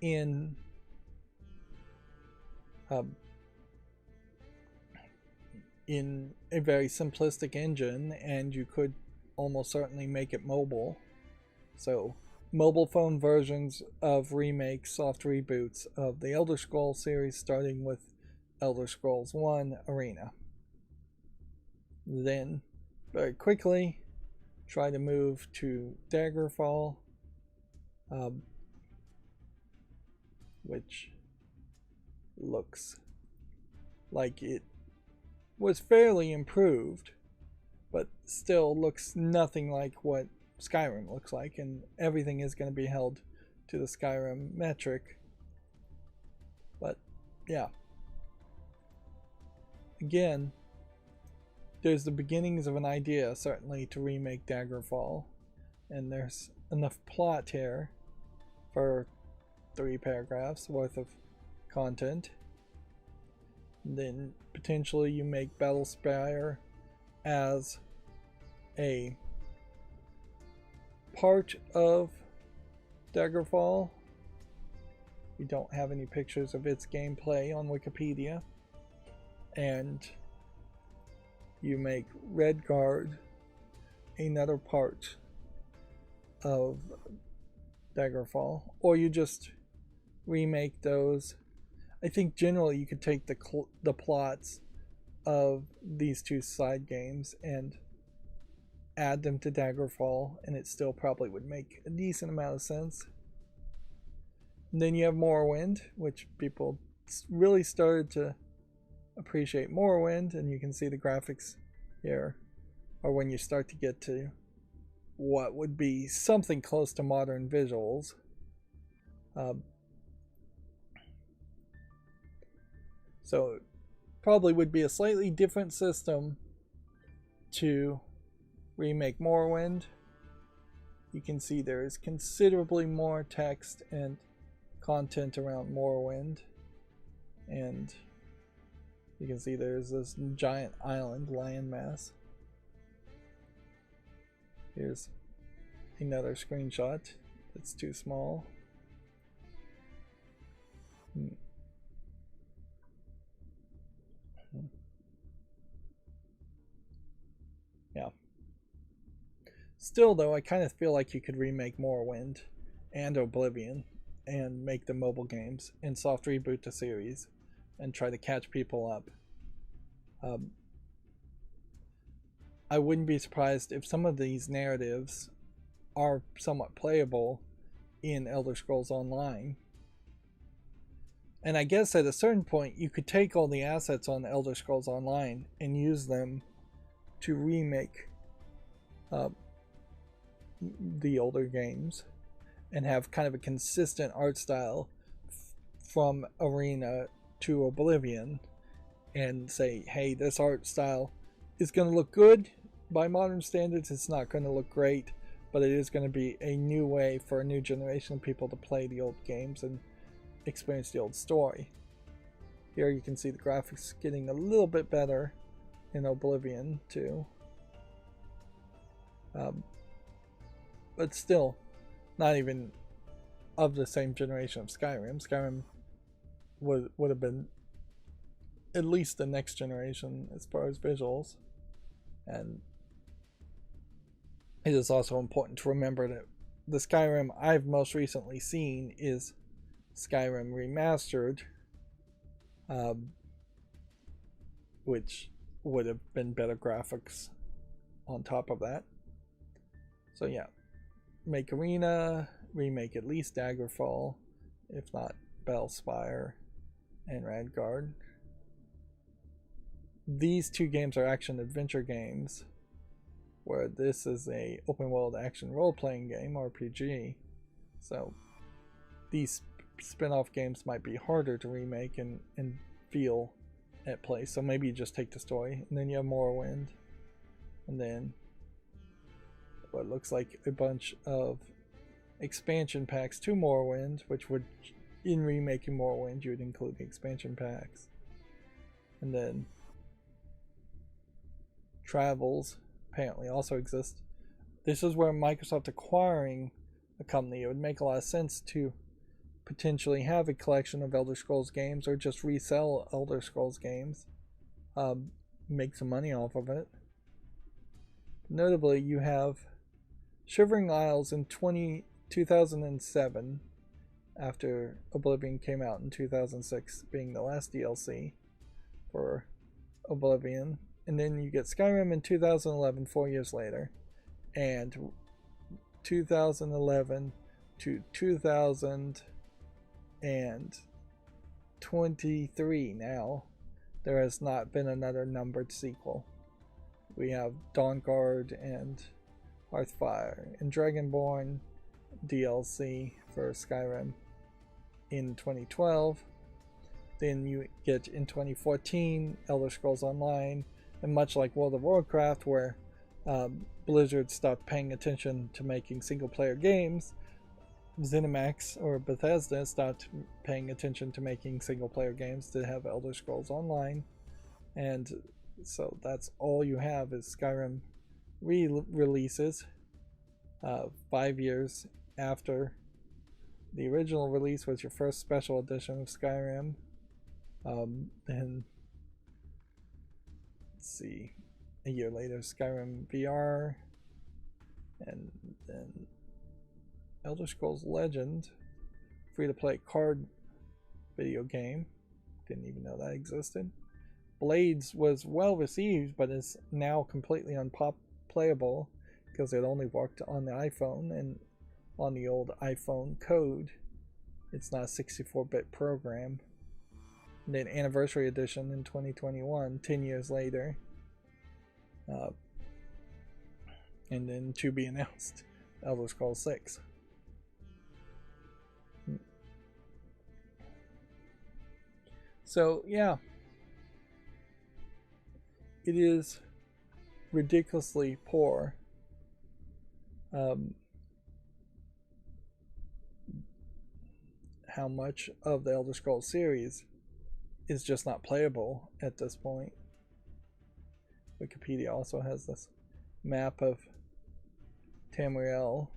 in a very simplistic engine, and you could almost certainly make it mobile. So mobile phone versions of remakes, soft reboots of the Elder Scrolls series, starting with Elder Scrolls 1 Arena. Then, very quickly, try to move to Daggerfall, which looks like it was fairly improved, but still looks nothing like what Skyrim looks like, and everything is going to be held to the Skyrim metric. But yeah, again, there's the beginnings of an idea, certainly, to remake Daggerfall, and there's enough plot here for 3 paragraphs worth of content. And then potentially you make Battlespire as a part of Daggerfall. We don't have any pictures of its gameplay on Wikipedia. And you make Redguard another part of Daggerfall, or you just remake those I think generally you could take the plots of these two side games and add them to Daggerfall, and it still probably would make a decent amount of sense. And then you have Morrowind, which people really started to appreciate Morrowind, and you can see the graphics here, or when you start to get to what would be something close to modern visuals. So probably would be a slightly different system to remake Morrowind. You can see there is considerably more text and content around Morrowind, and you can see there's this giant island landmass. Here's another screenshot that's too small. Yeah. Still, though, I kind of feel like you could remake Morrowind and Oblivion and make the mobile games and soft reboot the series and try to catch people up. I wouldn't be surprised if some of these narratives are somewhat playable in Elder Scrolls Online. And I guess at a certain point, you could take all the assets on Elder Scrolls Online and use them to remake the older games and have kind of a consistent art style from Arena to Oblivion, and say, hey, this art style is going to look good by modern standards. It's not going to look great, but it is going to be a new way for a new generation of people to play the old games and experience the old story. Here you can see the graphics getting a little bit better in Oblivion too. But still, not even of the same generation of Skyrim. Skyrim would have been at least the next generation as far as visuals. And it is also important to remember that the Skyrim I've most recently seen is Skyrim Remastered, which would have been better graphics on top of that. So yeah, make Arena, remake at least Daggerfall, if not Bellspire and Radguard. These two games are action-adventure games, where this is a open-world action role-playing game, RPG. So these spin-off games might be harder to remake and feel at play. So maybe you just take the story, and then you have Morrowind, and then what looks like a bunch of expansion packs to Morrowind, which would, in remaking Morrowind, you would include the expansion packs. And then Travels apparently also exist. This is where Microsoft acquiring a company, it would make a lot of sense to potentially have a collection of Elder Scrolls games, or just resell Elder Scrolls games, make some money off of it. Notably, you have Shivering Isles in 2007, after Oblivion came out in 2006, being the last DLC for Oblivion. And then you get Skyrim in 2011, 4 years later. And 2011 to 2023 now, there has not been another numbered sequel. We have Dawnguard and Hearthfire and Dragonborn DLC for Skyrim in 2012. Then you get in 2014 Elder Scrolls Online, and much like World of Warcraft, where Blizzard stopped paying attention to making single player games, ZeniMax or Bethesda stopped paying attention to making single player games to have Elder Scrolls Online. And so that's all you have is Skyrim re-releases 5 years after the original release was your first special edition of Skyrim. And let's see, a year later Skyrim VR, and then Elder Scrolls Legend, free to play card video game. Didn't even know that existed. Blades was well received, but is now completely unplayable because it only worked on the iPhone, and on the old iPhone code, it's not a 64-bit program. And then Anniversary Edition in 2021, 10 years later. And then to be announced, Elder Scrolls 6. So, yeah. It is ridiculously poor. How much of the Elder Scrolls series is just not playable at this point. Wikipedia also has this map of Tamriel,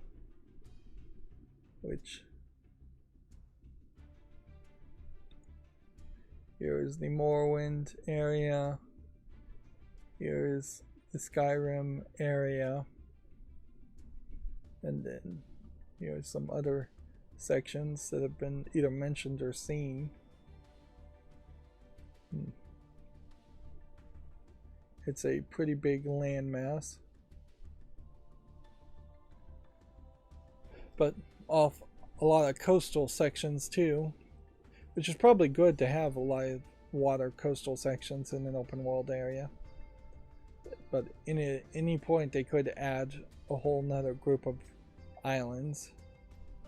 which here is the Morrowind area, here is the Skyrim area, and then here's some other sections that have been either mentioned or seen. It's a pretty big landmass, but off a lot of coastal sections too, which is probably good to have a lot of water coastal sections in an open world area. But at any point they could add a whole nother group of islands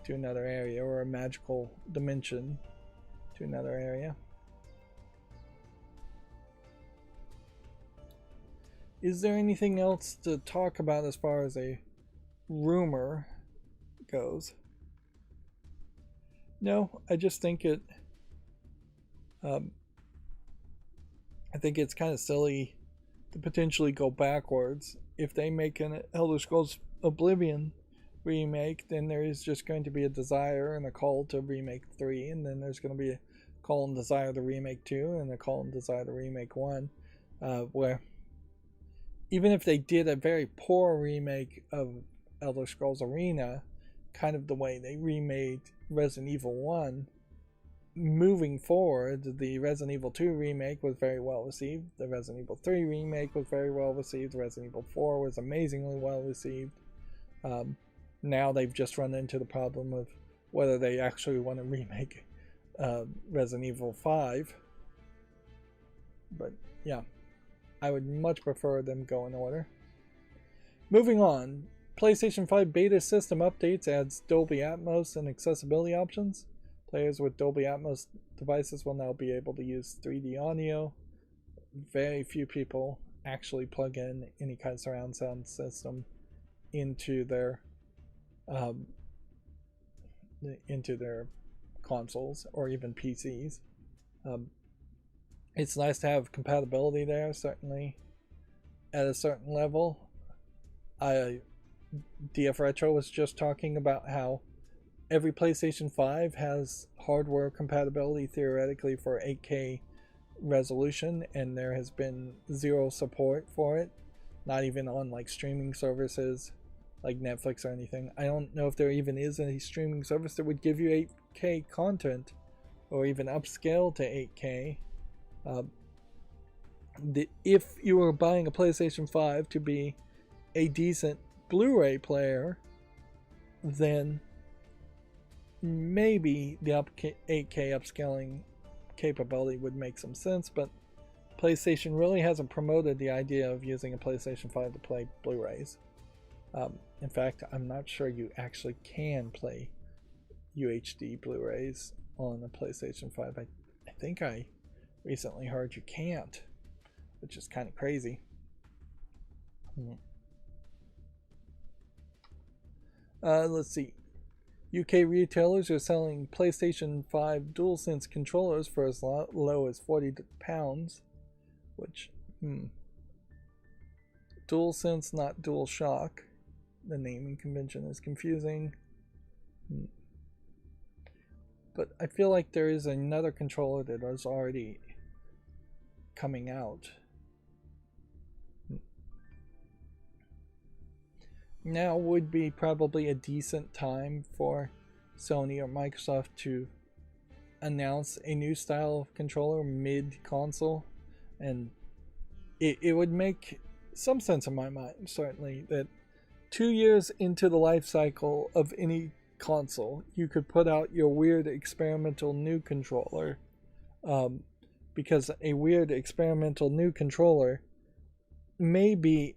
to another area, or a magical dimension to another area. Is there anything else to talk about as far as a rumor goes? No, I just think I think it's kind of silly to potentially go backwards. If they make an Elder Scrolls Oblivion remake, then there is just going to be a desire and a call to remake 3, and then there's going to be a call and desire to remake 2, and a call and desire to remake 1, where even if they did a very poor remake of Elder Scrolls Arena, kind of the way they remade Resident Evil 1, moving forward, the Resident Evil 2 remake was very well received, the Resident Evil 3 remake was very well received, Resident Evil 4 was amazingly well received. Now they've just run into the problem of whether they actually want to remake Resident Evil 5. But yeah, I would much prefer them go in order. Moving on, PlayStation 5 beta system updates adds Dolby Atmos and accessibility options. Players with Dolby Atmos devices will now be able to use 3D audio. Very few people actually plug in any kind of surround sound system into their consoles or even PCs. It's nice to have compatibility there, certainly at a certain level. DF Retro was just talking about how every PlayStation 5 has hardware compatibility theoretically for 8K resolution, and there has been zero support for it, not even on like streaming services like Netflix or anything. I don't know if there even is any streaming service that would give you 8K content or even upscale to 8K. If you were buying a PlayStation 5 to be a decent Blu-ray player, then maybe the 8K upscaling capability would make some sense, but PlayStation really hasn't promoted the idea of using a PlayStation 5 to play Blu-rays. In fact, I'm not sure you actually can play UHD Blu-rays on a PlayStation 5. I think I recently heard you can't, which is kind of crazy. Let's see. UK retailers are selling PlayStation 5 DualSense controllers for as low as £40, which, DualSense, not DualShock. The naming convention is confusing. But I feel like there is another controller that is already coming out. Now would be probably a decent time for Sony or Microsoft to announce a new style of controller mid-console, and it would make some sense in my mind, certainly, that 2 years into the life cycle of any console, you could put out your weird experimental new controller, because a weird experimental new controller may be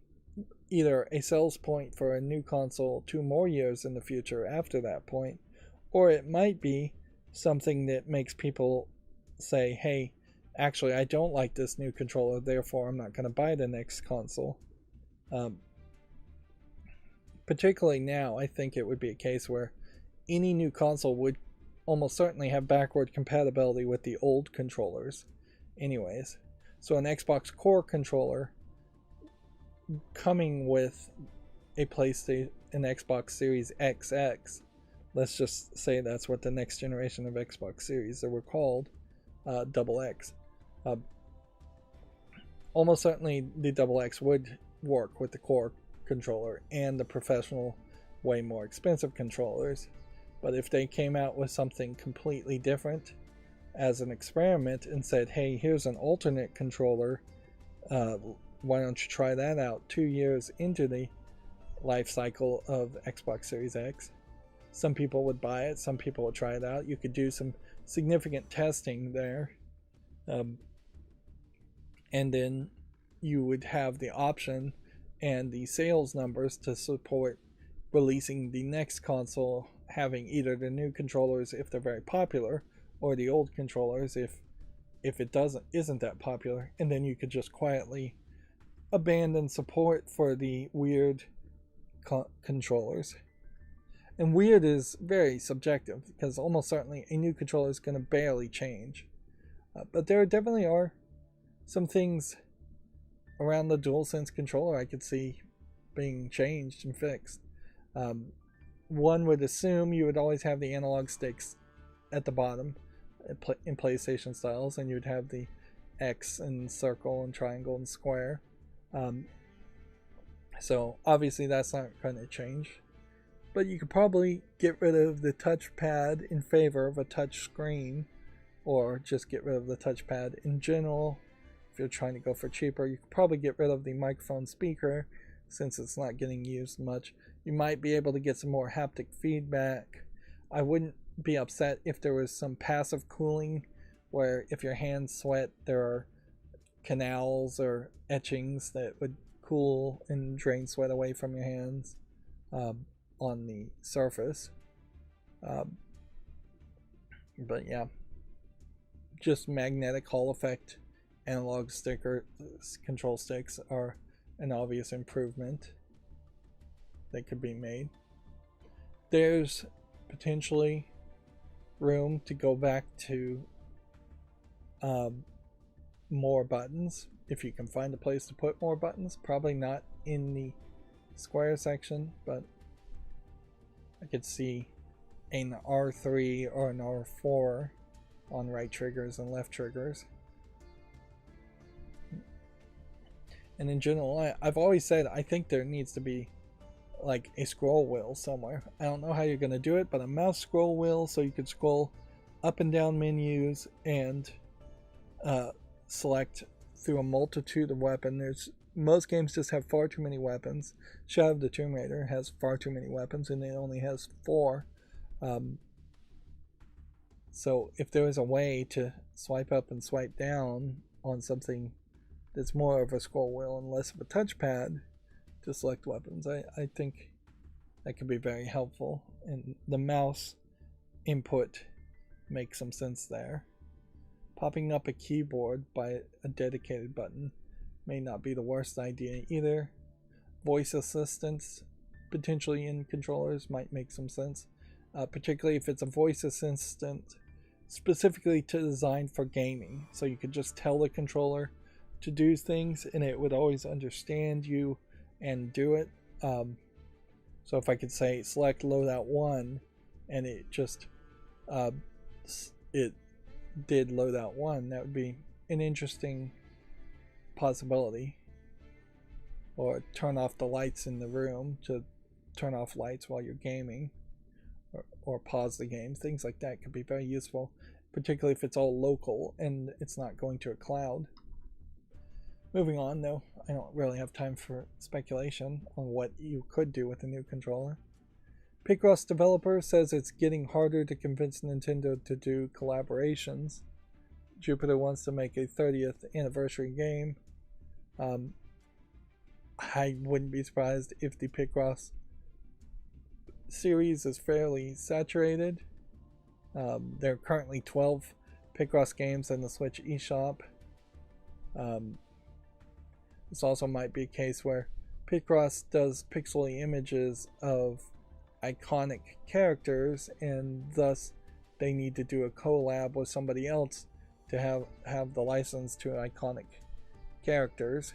either a sales point for a new console 2 more years in the future after that point, or it might be something that makes people say, hey, actually, I don't like this new controller, therefore I'm not going to buy the next console. Particularly now, I think it would be a case where any new console would almost certainly have backward compatibility with the old controllers anyways. So an Xbox Core controller coming with a PlayStation, an Xbox Series XX, let's just say that's what the next generation of Xbox Series that were called, Double X. Almost certainly the Double X would work with the Core controller and the professional, way more expensive controllers. But if they came out with something completely different as an experiment and said, hey, here's an alternate controller, why don't you try that out 2 years into the life cycle of Xbox Series X? Some people would buy it, some people would try it out. You could do some significant testing there, and then you would have the option and the sales numbers to support releasing the next console having either the new controllers if they're very popular, or the old controllers if it isn't that popular, and then you could just quietly abandon support for the weird controllers. And weird is very subjective, because almost certainly a new controller is going to barely change. But there definitely are some things around the DualSense controller I could see being changed and fixed. One would assume you would always have the analog sticks at the bottom in PlayStation styles, and you'd have the X and circle and triangle and square. So obviously that's not going to change. But you could probably get rid of the touchpad in favor of a touch screen, or just get rid of the touchpad in general. If you're trying to go for cheaper, you could probably get rid of the microphone speaker since it's not getting used much. You might be able to get some more haptic feedback. I wouldn't be upset if there was some passive cooling, where if your hands sweat, there are canals or etchings that would cool and drain sweat away from your hands on the surface. But yeah, just magnetic Hall effect analog control sticks are an obvious improvement that could be made. There's potentially room to go back to more buttons, if you can find a place to put more buttons. Probably not in the square section, but I could see an R3 or an R4 on right triggers and left triggers. And in general, I've always said I think there needs to be like a scroll wheel somewhere. I don't know how you're going to do it, but a mouse scroll wheel so you could scroll up and down menus and select through a multitude of weapons. Most games just have far too many weapons. Shadow of the Tomb Raider has far too many weapons, and it only has 4. So if there was a way to swipe up and swipe down on something that's more of a scroll wheel and less of a touchpad to select weapons, I think that could be very helpful. And the mouse input makes some sense there. Popping up a keyboard by a dedicated button may not be the worst idea either. Voice assistants potentially in controllers might make some sense, particularly if it's a voice assistant specifically designed for gaming. So you could just tell the controller to do things and it would always understand you and do it. So if I could say select loadout 1 and it just it did loadout 1, that would be an interesting possibility. Or turn off the lights in the room to turn off lights while you're gaming, or pause the game. Things like that could be very useful. particularly if it's all local and it's not going to a cloud. Moving on, though, I don't really have time for speculation on what you could do with a new controller. Picross developer says it's getting harder to convince Nintendo to do collaborations. Jupiter wants to make a 30th anniversary game. I wouldn't be surprised if the Picross series is fairly saturated. There are currently 12 Picross games in the Switch eShop. This also might be a case where Picross does pixely images of iconic characters, and thus they need to do a collab with somebody else to have the license to iconic characters,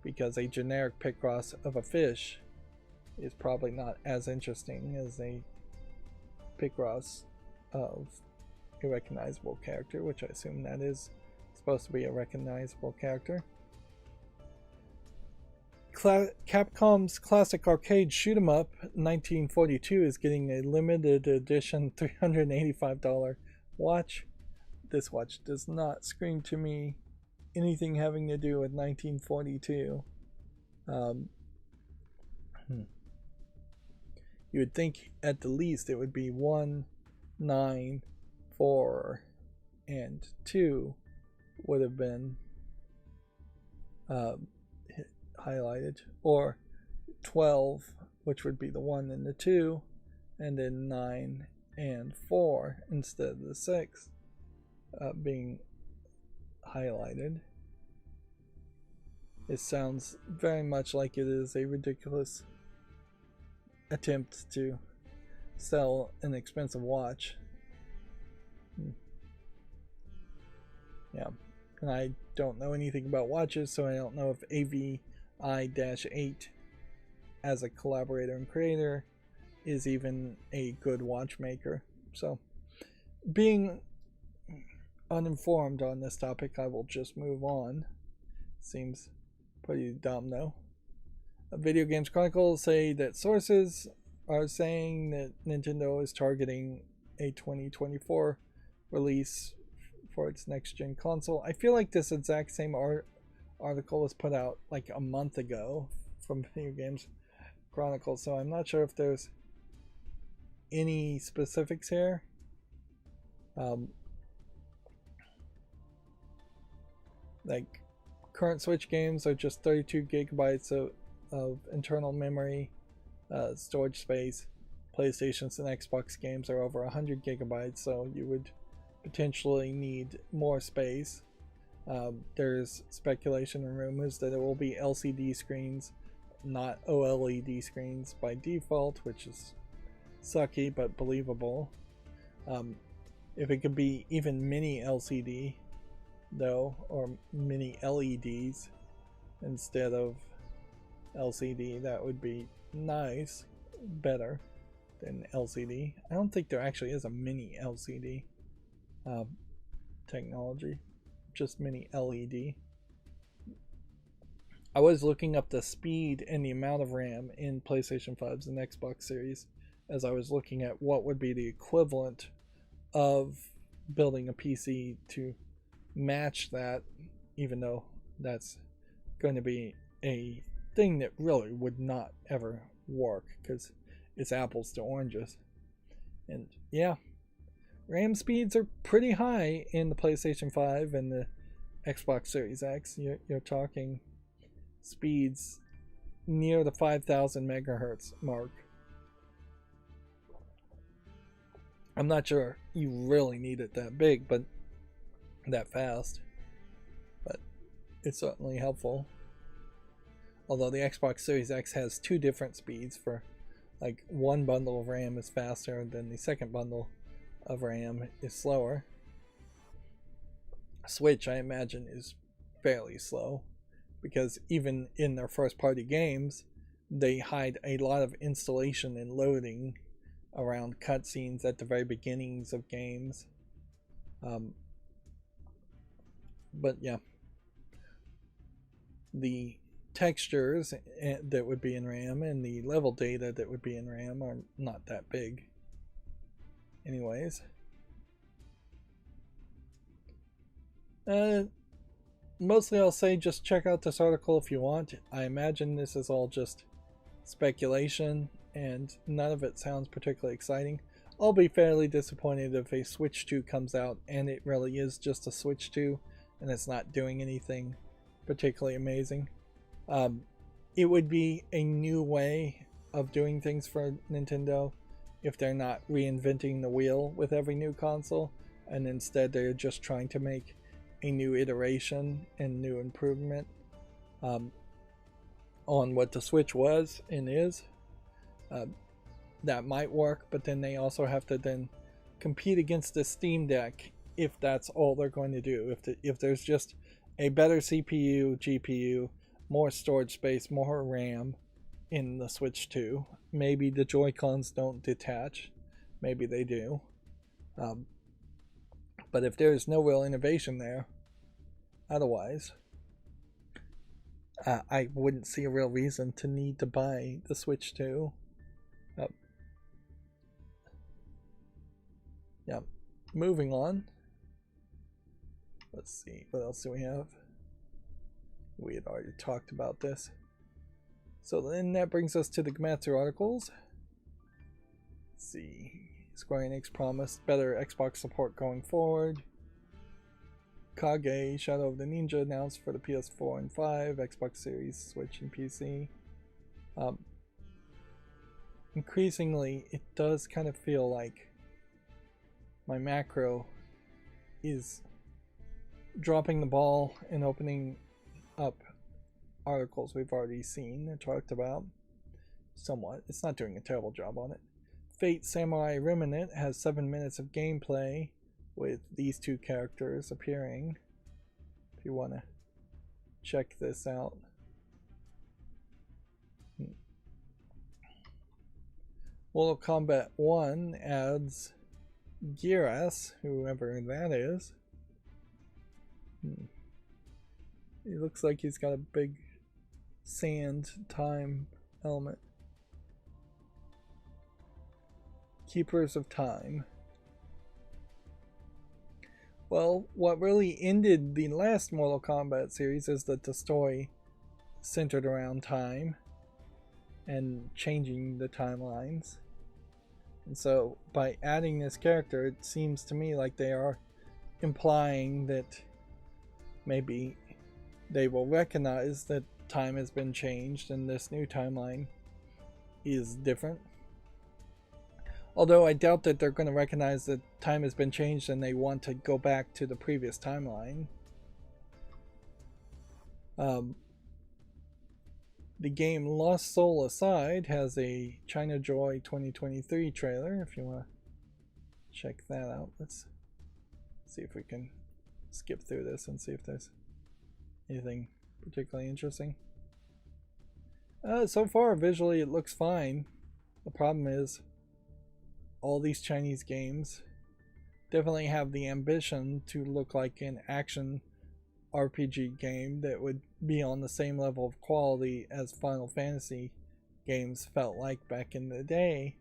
because a generic Picross of a fish is probably not as interesting as a Picross of a recognizable character, which I assume that is supposed to be a recognizable character. Capcom's classic arcade shoot 'em up 1942 is getting a limited edition $385 watch. This watch does not scream to me anything having to do with 1942. You would think at the least it would be 1, 9, 4, and 2 would have been highlighted, or 12, which would be the 1 and the 2, and then 9 and 4 instead of the 6 being highlighted. It sounds very much like it is a ridiculous attempt to sell an expensive watch. Yeah, and I don't know anything about watches, so I don't know if AVI-8 as a collaborator and creator is even a good watchmaker. So, being uninformed on this topic, I will just move on. Seems pretty dumb, though. Video Games Chronicle say that sources are saying that Nintendo is targeting a 2024 release for its next-gen console. I feel like this exact same article was put out like a month ago from Video Games Chronicle, so I'm not sure if there's any specifics here. Like, current Switch games are just 32 gigabytes of internal memory, storage space. PlayStations and Xbox games are over 100 gigabytes, so you would potentially need more space. There's speculation and rumors that it will be LCD screens, not OLED screens by default, which is sucky but believable. If it could be even mini LCD, though, or mini LEDs instead of LCD, that would be nice, better than LCD. I don't think there actually is a mini LCD technology, just mini LED. I was looking up the speed and the amount of RAM in PlayStation 5s and Xbox Series as I was looking at what would be the equivalent of building a PC to match that, even though that's going to be a thing that really would not ever work because it's apples to oranges. And yeah, RAM speeds are pretty high in the PlayStation 5 and the Xbox Series X. You're talking speeds near the 5,000 megahertz mark. I'm not sure you really need it that big, but that fast. But it's certainly helpful. Although the Xbox Series X has two different speeds for, like, one bundle of RAM is faster than the second bundle of RAM is slower. Switch, I imagine, is fairly slow because even in their first party games, they hide a lot of installation and loading around cutscenes at the very beginnings of games. But yeah, the textures that would be in RAM and the level data that would be in RAM are not that big anyways. Uh, Mostly I'll say just check out this article if you want. I imagine this is all just speculation, and none of it sounds particularly exciting. I'll be fairly disappointed if a Switch 2 comes out and it really is just a Switch 2 and it's not doing anything particularly amazing. Um, it would be a new way of doing things for Nintendo if they're not reinventing the wheel with every new console, and instead they're just trying to make a new iteration and new improvement um, on what the Switch was and is. Uh, that might work, but then they also have to then compete against the Steam Deck if that's all they're going to do. If there's just a better CPU, GPU, more storage space, more RAM in the Switch 2, maybe the Joy-Cons don't detach. Maybe they do. But if there's no real innovation there, otherwise, I wouldn't see a real reason to need to buy the Switch 2. Yeah. Moving on. Let's see, what else do we have? We had already talked about this. So then that brings us to the Gematsu articles. Let's see. Square Enix promised better Xbox support going forward. Kage, Shadow of the Ninja announced for the PS4 and 5, Xbox Series, Switch, and PC. Increasingly, it does kind of feel like my macro is dropping the ball and opening up articles we've already seen and talked about somewhat. It's not doing a terrible job on it. Fate Samurai Remnant has 7 minutes of gameplay with these two characters appearing. If you want to check this out. Mortal Kombat 1 adds Geras, whoever that is. He looks like he's got a big sand time element. Keepers of Time. Well, what really ended the last Mortal Kombat series is that the story centered around time and changing the timelines. And so by adding this character, it seems to me like they are implying that maybe they will recognize that time has been changed and this new timeline is different. Although I doubt that they're going to recognize that time has been changed and they want to go back to the previous timeline. The game Lost Soul Aside has a China Joy 2023 trailer if you want to check that out. Let's see if we can skip through this and see if there's anything particularly interesting. So far, visually it looks fine. The problem is all these Chinese games definitely have the ambition to look like an action RPG game that would be on the same level of quality as Final Fantasy games felt like back in the day.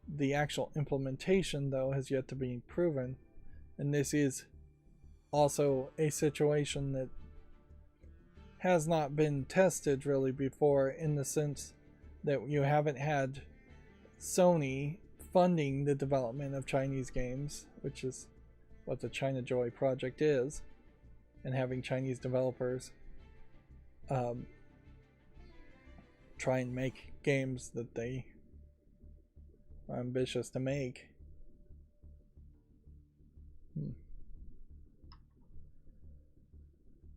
The actual implementation, though, has yet to be proven, and this is also a situation that has not been tested really before, in the sense that you haven't had Sony funding the development of Chinese games, which is what the China Joy project is, and having Chinese developers try and make games that they are ambitious to make.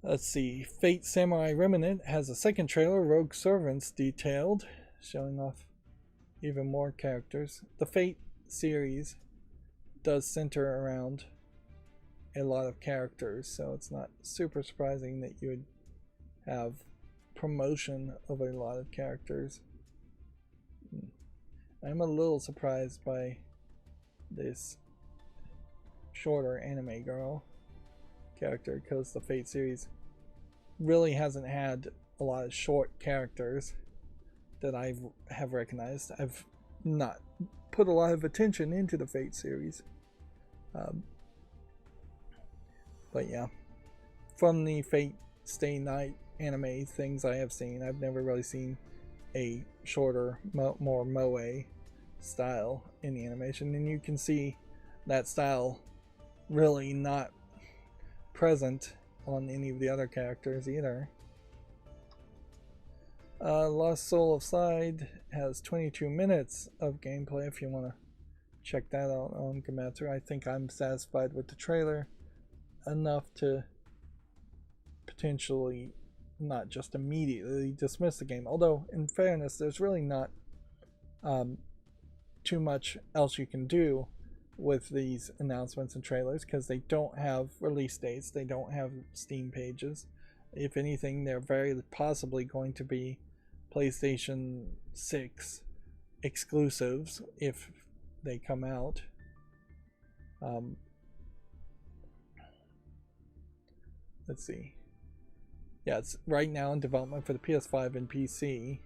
Let's see. Fate Samurai Remnant has a second trailer, Rogue Servants detailed, showing off even more characters. The Fate series does center around a lot of characters, so it's not super surprising that you would have promotion of a lot of characters. I'm a little surprised by this shorter anime girl character, because the Fate series really hasn't had a lot of short characters that I have recognized. I've not put a lot of attention into the Fate series. But yeah, from the Fate Stay Night anime things I have seen, I've never really seen a shorter, more moe style in the animation, and you can see that style really not present on any of the other characters either. Lost Soul of Side has 22 minutes of gameplay if you want to check that out on Gematsu. I think I'm satisfied with the trailer enough to potentially not just immediately dismiss the game. Although, in fairness, there's really not too much else you can do with these announcements and trailers because they don't have release dates, they don't have Steam pages. If anything, they're very possibly going to be PlayStation 6 exclusives if they come out. Let's see. Yeah, it's right now in development for the PS5 and PC.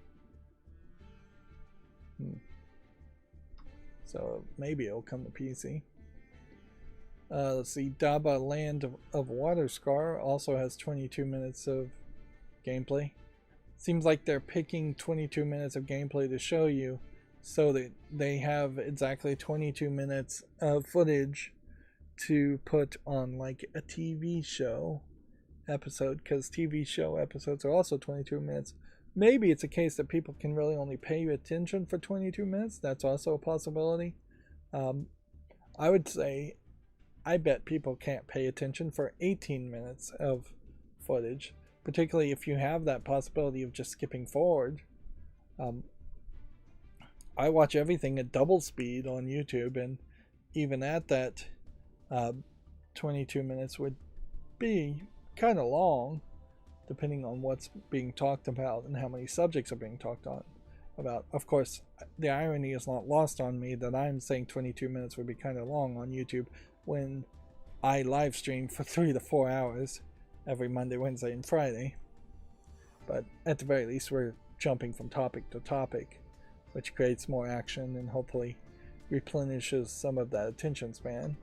So maybe it'll come to PC. Let's see. Daba Land of Waterscar also has 22 minutes of gameplay. Seems like they're picking 22 minutes of gameplay to show you so that they have exactly 22 minutes of footage to put on like a TV show episode, because TV show episodes are also 22 minutes. Maybe it's a case that people can really only pay attention for 22 minutes. That's also a possibility. I would say I bet people can't pay attention for 18 minutes of footage, particularly if you have that possibility of just skipping forward. I watch everything at double speed on YouTube, and even at that, 22 minutes would be kind of long, depending on what's being talked about and how many subjects are being talked about. Of course, the irony is not lost on me that I'm saying 22 minutes would be kind of long on YouTube when I live stream for 3 to 4 hours every Monday, Wednesday, and Friday. But at the very least, we're jumping from topic to topic, which creates more action and hopefully replenishes some of that attention span.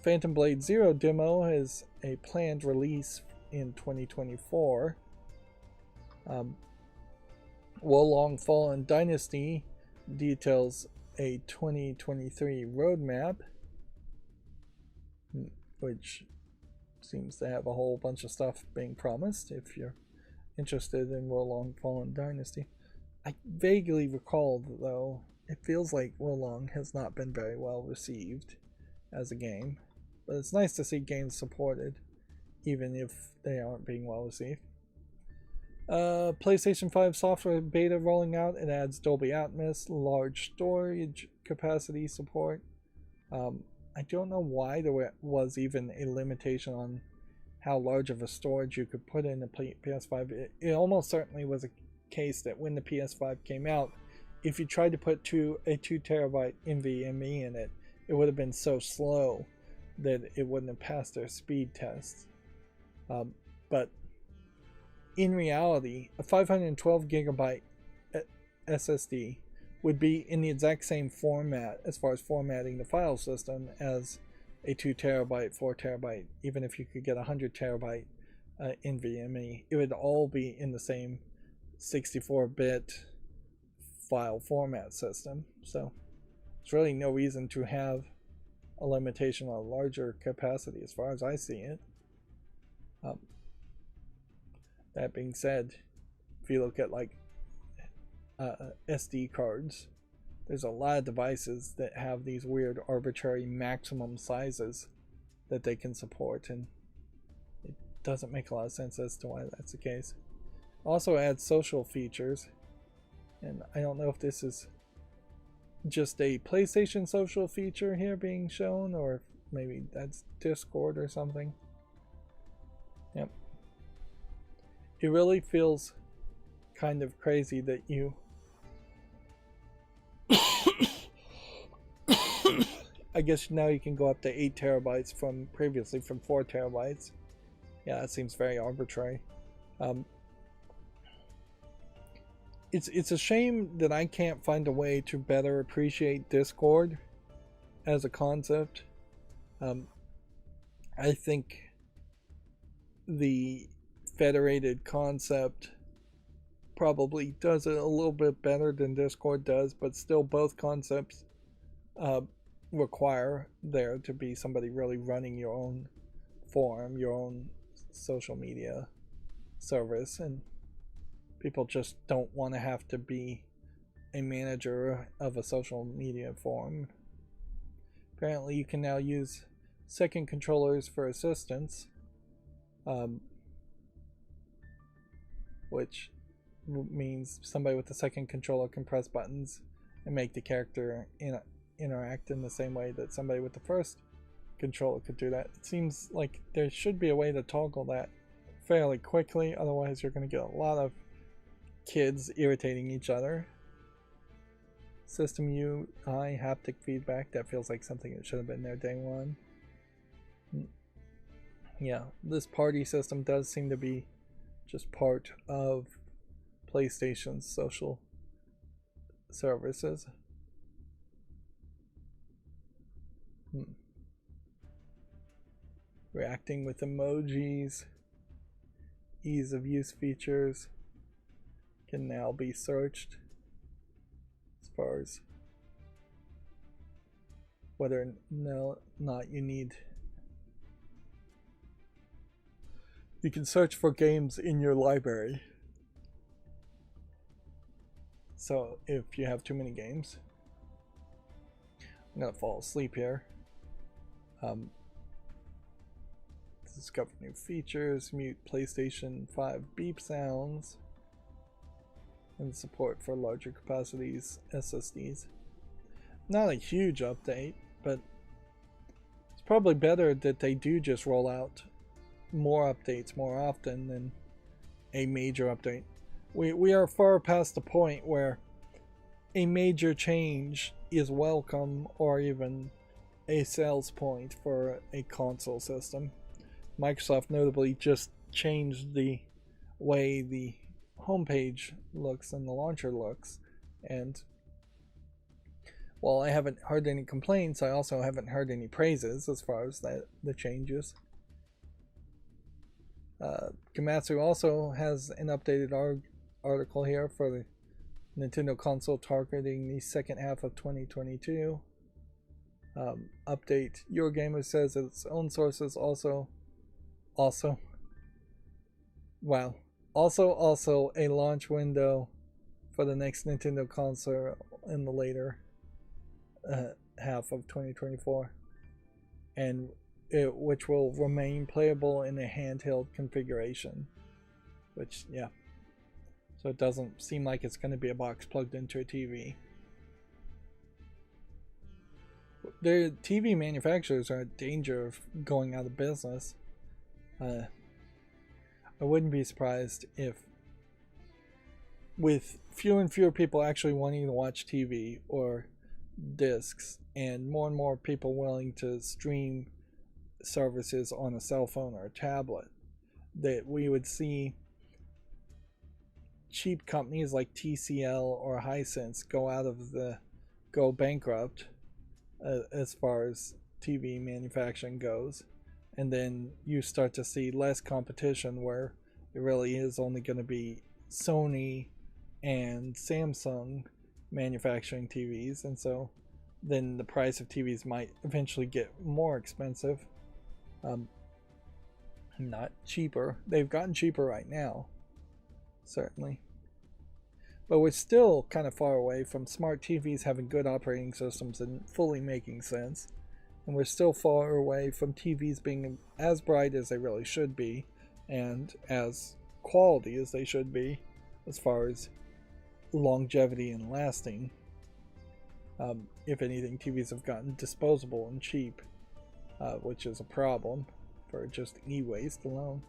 Phantom Blade Zero demo has a planned release in 2024. Wolong Fallen Dynasty details a 2023 roadmap, which seems to have a whole bunch of stuff being promised if you're interested in Wolong Fallen Dynasty. I vaguely recall, though, it feels like Wolong has not been very well received as a game, but it's nice to see games supported even if they aren't being well received. PlayStation 5 software beta rolling out. It adds Dolby Atmos, large storage capacity support. I don't know why there was even a limitation on how large of a storage you could put in a PS5. It almost certainly was a case that when the PS5 came out, if you tried to put a 2 terabyte NVMe in it, it would have been so slow that it wouldn't have passed their speed tests. But in reality, a 512 gigabyte SSD would be in the exact same format as far as formatting the file system as a 2 terabyte, 4 terabyte, even if you could get a 100 terabyte NVMe. It would all be in the same 64-bit file format system. So there's really no reason to have a limitation on larger capacity as far as I see it. That being said, if you look at like SD cards, there's a lot of devices that have these weird arbitrary maximum sizes that they can support, and it doesn't make a lot of sense as to why that's the case. Also adds social features, and I don't know if this is just a PlayStation social feature here being shown, or if maybe that's Discord or something. Yep. It really feels kind of crazy that you I guess now you can go up to 8 terabytes from previously from 4 terabytes. Yeah, that seems very arbitrary. It's a shame that I can't find a way to better appreciate Discord as a concept. I think the federated concept probably does it a little bit better than Discord does, but still both concepts uh, require there to be somebody really running your own forum, your own social media service, and people just don't want to have to be a manager of a social media forum. Apparently, you can now use second controllers for assistance, which means somebody with the second controller can press buttons and make the character interact in the same way that somebody with the first controller could do that. It seems like there should be a way to toggle that fairly quickly, otherwise you're going to get a lot of kids irritating each other. System UI haptic feedback, that feels like something that should have been there day one. Yeah, this party system does seem to be just part of PlayStation's social services. Reacting with emojis, ease of use features can now be searched as far as whether or not you need. You can search for games in your library. So if you have too many games, I'm gonna fall asleep here. Discover new features, mute PlayStation 5 beep sounds, and support for larger capacities SSDs. Not a huge update, but it's probably better that they do just roll out more updates more often than a major update. We are far past the point where a major change is welcome or even a sales point for a console system. Microsoft notably just changed the way the homepage looks and the launcher looks, and while I haven't heard any complaints, I also haven't heard any praises as far as the changes. Komatsu also has an updated article here for the Nintendo console targeting the second half of 2022. Update Eurogamer says its own sources also a launch window for the next Nintendo console in the later half of 2024, and which will remain playable in a handheld configuration, which, yeah, so it doesn't seem like it's going to be a box plugged into a TV. The TV manufacturers are in danger of going out of business. I wouldn't be surprised if, with fewer and fewer people actually wanting to watch TV or discs, and more people willing to stream services on a cell phone or a tablet, that we would see cheap companies like TCL or Hisense go bankrupt as far as TV manufacturing goes, and then you start to see less competition where it really is only going to be Sony and Samsung manufacturing TVs, and so then the price of TVs might eventually get more expensive, not cheaper. They've gotten cheaper right now, certainly, but we're still kind of far away from smart TVs having good operating systems and fully making sense, and we're still far away from TVs being as bright as they really should be and as quality as they should be as far as longevity and lasting. If anything, TVs have gotten disposable and cheap, which is a problem for just e-waste alone.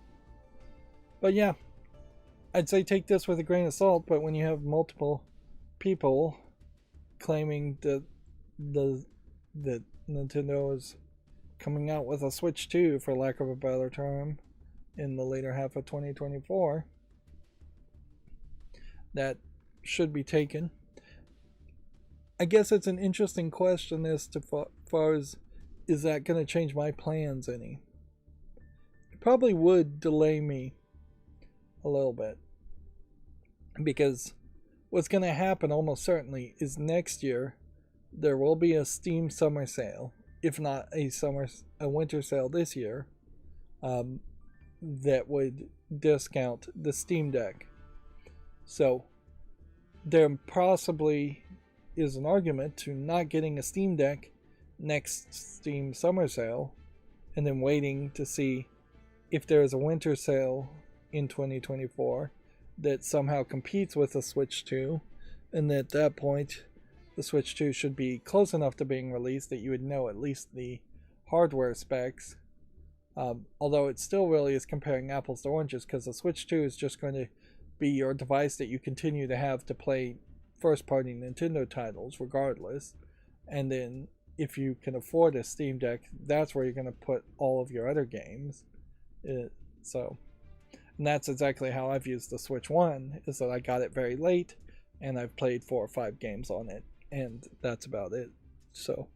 But yeah, I'd say take this with a grain of salt, but when you have multiple people claiming that Nintendo is coming out with a Switch 2, for lack of a better term, in the later half of 2024, that should be taken. I guess it's an interesting question as to far as, is that going to change my plans any? probably would delay me a little bit, because what's going to happen almost certainly is next year there will be a Steam summer sale, if not a winter sale this year, that would discount the Steam Deck. So there possibly is an argument to not getting a Steam Deck next Steam summer sale and then waiting to see if there is a winter sale in 2024 that somehow competes with the Switch 2, and at that point the Switch 2 should be close enough to being released that you would know at least the hardware specs. Although it still really is comparing apples to oranges, because the Switch 2 is just going to be your device that you continue to have to play first-party Nintendo titles regardless. And then if you can afford a Steam Deck, that's where you're going to put all of your other games. And that's exactly how I've used the Switch 1, is that I got it very late, and I've played 4 or 5 games on it, and that's about it. So,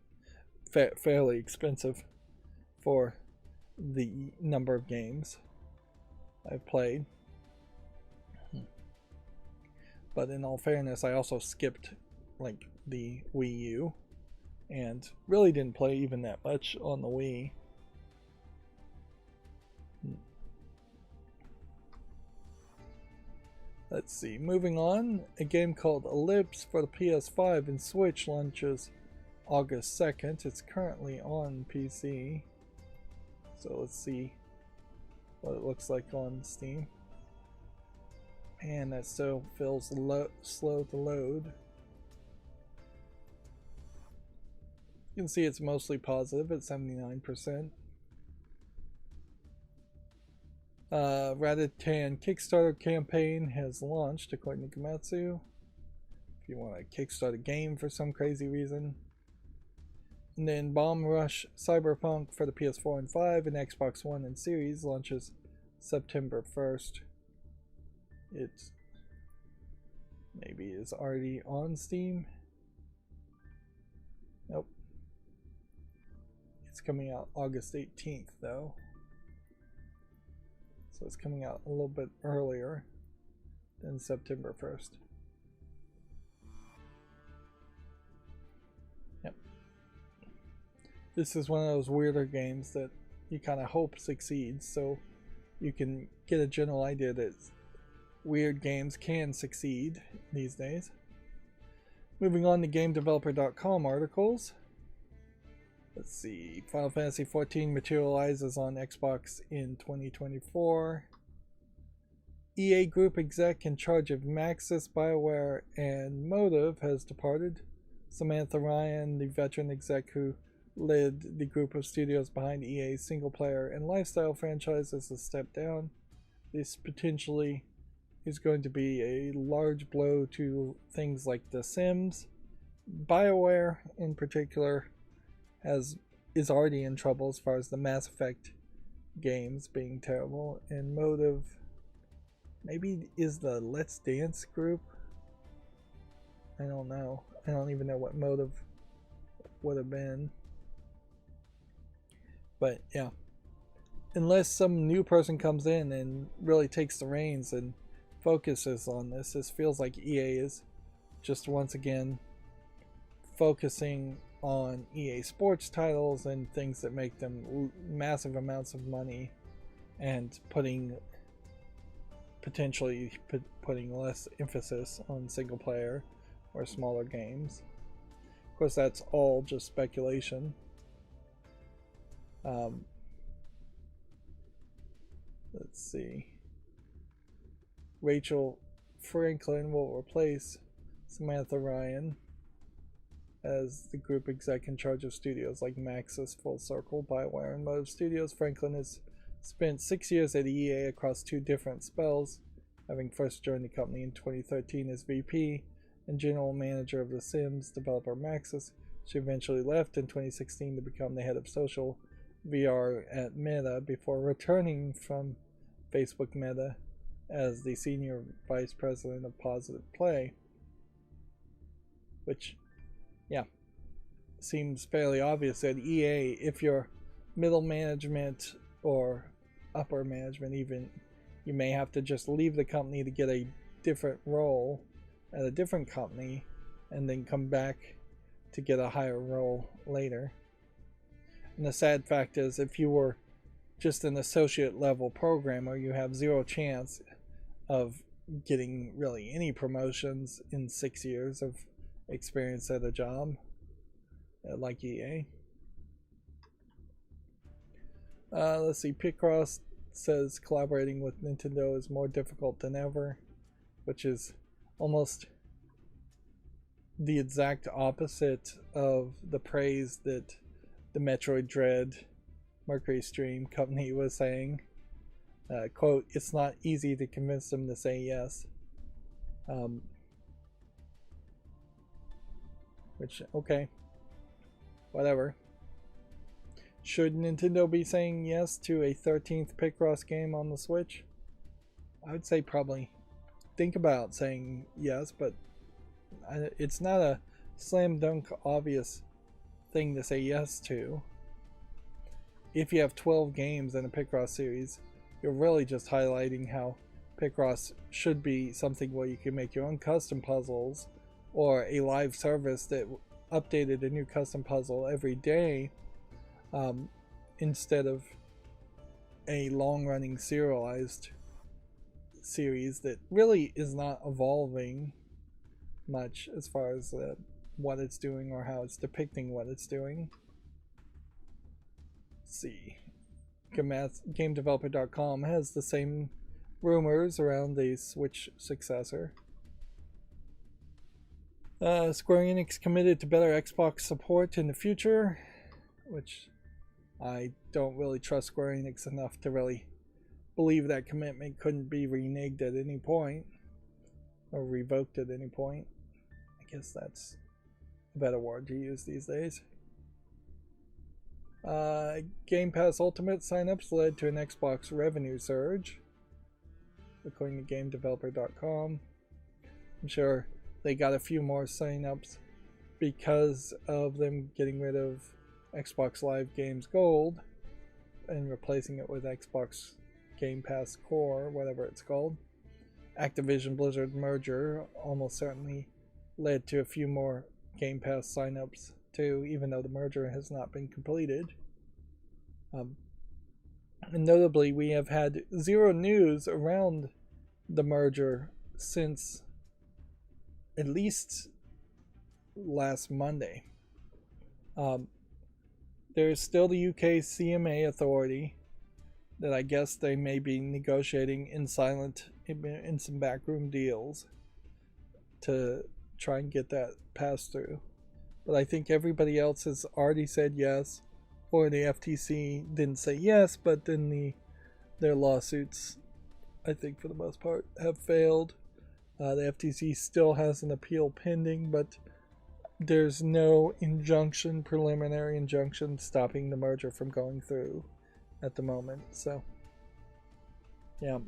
fairly expensive for the number of games I've played. But in all fairness, I also skipped like the Wii U and really didn't play even that much on the Wii. Let's see, moving on, a game called Ellipse for the PS5 and Switch launches August 2nd. It's currently on PC. So let's see what it looks like on Steam. And that still feels slow to load. You can see it's mostly positive at 79%. Ratatan Kickstarter campaign has launched, according to Komatsu. If you want to kickstart a game for some crazy reason. And then Bomb Rush Cyberpunk for the PS4 and 5 and Xbox One and Series launches September 1st. It maybe is already on Steam. Nope. It's coming out August 18th though. So it's coming out a little bit earlier than September 1st. Yep. This is one of those weirder games that you kind of hope succeeds, so you can get a general idea that weird games can succeed these days. Moving on to GameDeveloper.com articles. Let's see, Final Fantasy XIV materializes on Xbox in 2024. EA Group exec in charge of Maxis, BioWare, and Motive has departed. Samantha Ryan, the veteran exec who led the group of studios behind EA's single-player and lifestyle franchises, has stepped down. This potentially is going to be a large blow to things like The Sims. BioWare, in particular, is already in trouble as far as the Mass Effect games being terrible, and Motive maybe is the Let's Dance group. I don't know. I don't even know what Motive would have been. But yeah, unless some new person comes in and really takes the reins and focuses on this feels like EA is just once again focusing on EA Sports titles and things that make them massive amounts of money, and potentially putting less emphasis on single player or smaller games. Of course, that's all just speculation. Let's see. Rachel Franklin will replace Samantha Ryan as the group exec in charge of studios like Maxis, Full Circle, BioWare, and Motive Studios. Franklin has spent 6 years at EA across 2 different spells, having first joined the company in 2013 as VP and general manager of The Sims developer Maxis. She eventually left in 2016 to become the head of social VR at Meta before returning from Facebook Meta as the senior vice president of Positive Play, which, yeah, seems fairly obvious that EA, if you're middle management or upper management. Even you may have to just leave the company to get a different role at a different company and then come back to get a higher role later. And the sad fact is, if you were just an associate level programmer, you have zero chance of getting really any promotions in 6 years of experience at a job like EA. Let's see, Picross says collaborating with Nintendo is more difficult than ever, which is almost the exact opposite of the praise that the Metroid Dread Mercury Stream company was saying. Quote, it's not easy to convince them to say yes. Which, okay, whatever. Should Nintendo be saying yes to a 13th Picross game on the Switch? I would say probably think about saying yes, but it's not a slam dunk obvious thing to say yes to. If you have 12 games in a Picross series, you're really just highlighting how Picross should be something where you can make your own custom puzzles, or a live service that updated a new custom puzzle every day, instead of a long-running serialized series that really is not evolving much as far as what it's doing or how it's depicting what it's doing. Let's see. GameDeveloper.com has the same rumors around the Switch successor. Square Enix committed to better Xbox support in the future, which I don't really trust Square Enix enough to really believe that commitment couldn't be reneged at any point or revoked at any point. I guess that's a better word to use these days. Game Pass Ultimate signups led to an Xbox revenue surge, according to GameDeveloper.com. I'm sure they got a few more signups because of them getting rid of Xbox Live Games Gold and replacing it with Xbox Game Pass Core, whatever it's called. Activision Blizzard merger almost certainly led to a few more Game Pass signups too, even though the merger has not been completed. And notably, we have had zero news around the merger since at least last Monday. There's still the UK CMA authority that I guess they may be negotiating in some backroom deals to try and get that passed through. But I think everybody else has already said yes, or the FTC didn't say yes, but then their lawsuits, I think for the most part, have failed. The FTC still has an appeal pending, but there's no preliminary injunction stopping the merger from going through at the moment. So, yeah.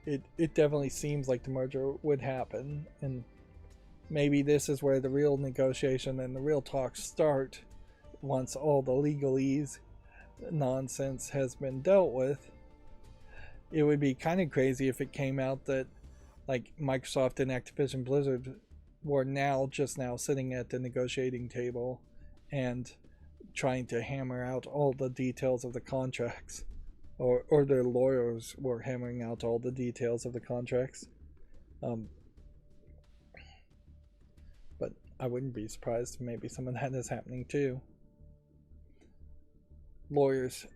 It definitely seems like the merger would happen, and maybe this is where the real negotiation and the real talks start once all the legalese nonsense has been dealt with. It would be kind of crazy if it came out that like Microsoft and Activision Blizzard were just now sitting at the negotiating table and trying to hammer out all the details of the contracts, or their lawyers were hammering out all the details of the contracts. But I wouldn't be surprised if maybe some of that is happening too. Lawyers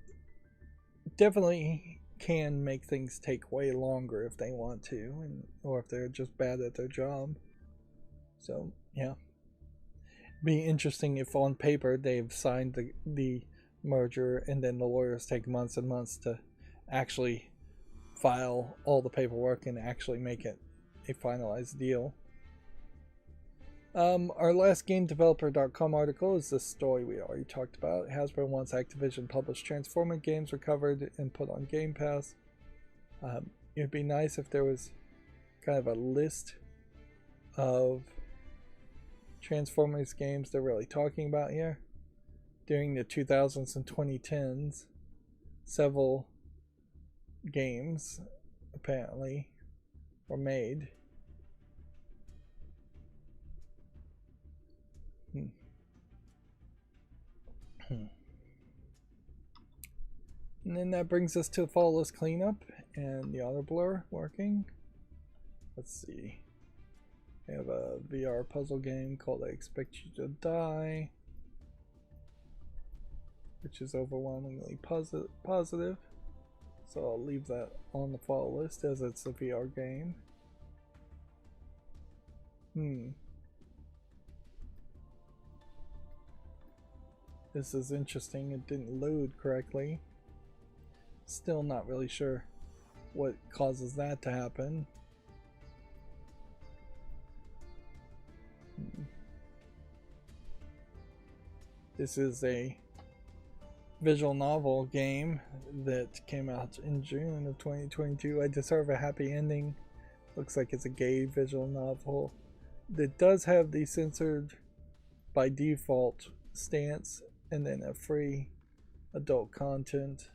definitely can make things take way longer if they want to, or if they're just bad at their job. So, yeah. Be interesting if on paper they've signed the merger and then the lawyers take months and months to actually file all the paperwork and actually make it a finalized deal. Our last GameDeveloper.com article is the story we already talked about. Hasbro wants Activision published Transformer games recovered and put on Game Pass. It'd be nice if there was kind of a list of Transformers games they're really talking about here during the 2000s and 2010s. several games apparently were made. Hmm. And then that brings us to the flawless cleanup and the auto blur working. Let's see. We have a VR puzzle game called I Expect You to Die, which is overwhelmingly positive. So I'll leave that on the fall list as it's a VR game. This is interesting. It didn't load correctly. Still not really sure what causes that to happen. This is a visual novel game that came out in June of 2022. I Deserve a Happy Ending. Looks like it's a gay visual novel that does have the censored by default stance and then a free adult content.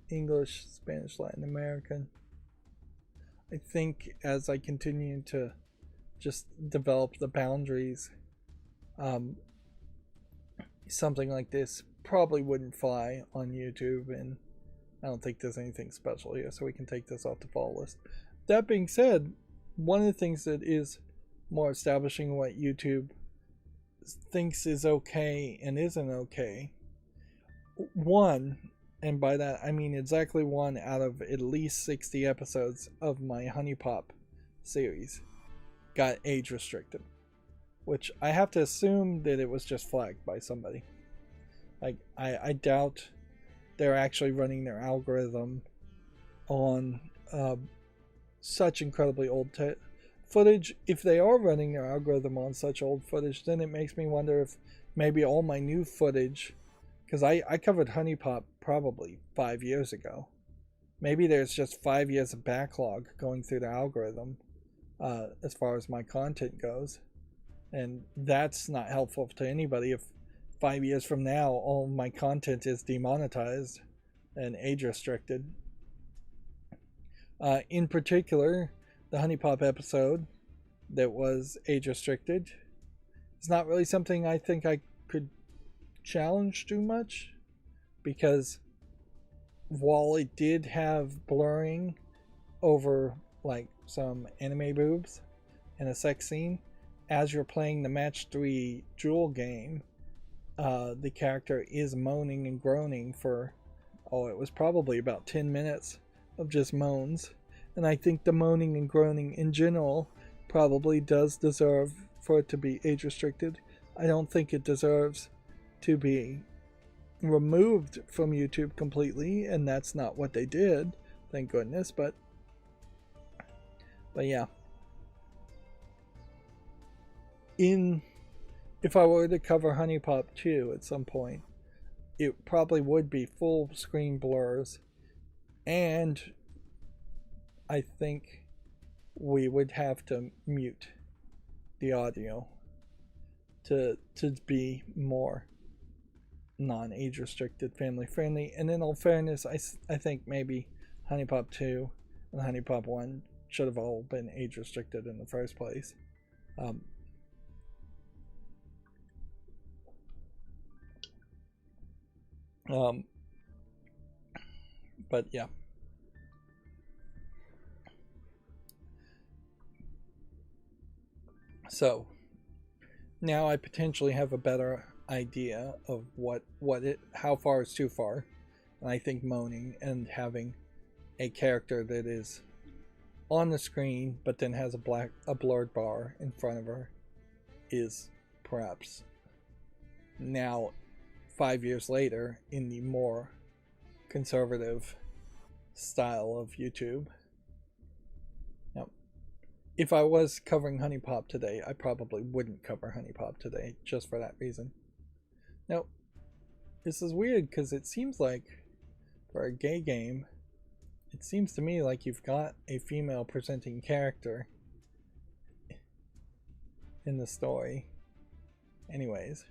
English, Spanish, Latin American. I think as I continue to just develop the boundaries, something like this probably wouldn't fly on YouTube, and I don't think there's anything special here, so we can take this off the fall list. That being said, one of the things that is more establishing what YouTube thinks is okay and isn't okay, one, and by that I mean exactly one out of at least 60 episodes of my Honey Pop series got age restricted, which I have to assume that it was just flagged by somebody. Like, I doubt they're actually running their algorithm on such incredibly old footage. If they are running their algorithm on such old footage, then it makes me wonder if maybe all my new footage, because I covered Honey Pop probably 5 years ago. Maybe there's just 5 years of backlog going through the algorithm as far as my content goes. And that's not helpful to anybody if 5 years from now all my content is demonetized and age restricted. In particular, the Honey Pop episode that was age restricted is not really something I think I could challenge too much, because while it did have blurring over like some anime boobs and a sex scene, as you're playing the match 3 Duel game, the character is moaning and groaning for, it was probably about 10 minutes of just moans. And I think the moaning and groaning in general probably does deserve for it to be age restricted. I don't think it deserves to be removed from YouTube completely, and that's not what they did, thank goodness. But yeah. If I were to cover Honey Pop 2 at some point, it probably would be full screen blurs, and I think we would have to mute the audio to be more non-age restricted, family friendly. And in all fairness, I think maybe Honey Pop 2 and Honey Pop 1 should have all been age restricted in the first place. But yeah. So now I potentially have a better idea of how far is too far. And I think moaning and having a character that is on the screen but then has a blurred bar in front of her is perhaps now 5 years later in the more conservative style of YouTube. Now, if I was covering Honey Pop today, I probably wouldn't cover Honey Pop today just for that reason. Now, this is weird because it seems like for a gay game, it seems to me like you've got a female presenting character in the story. Anyways.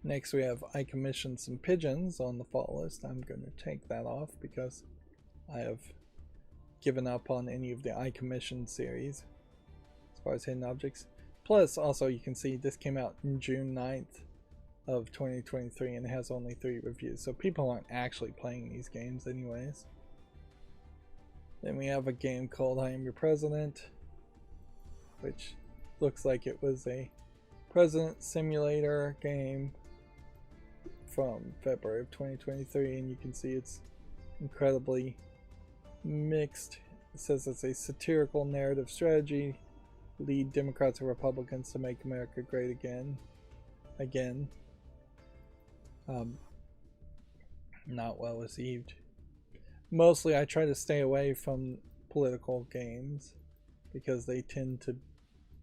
Next we have I commissioned some pigeons on the fall list. I'm going to take that off because I have given up on any of the I commissioned series as far as hidden objects. Plus, also you can see this came out in June 9th of 2023 and it has only 3 reviews, so people aren't actually playing these games anyways. Then we have a game called I Am Your President, which looks like it was a president simulator game from February of 2023, and you can see it's incredibly mixed. It says it's a satirical narrative strategy, lead Democrats and Republicans to make America great again. Not well received. Mostly I try to stay away from political games because they tend to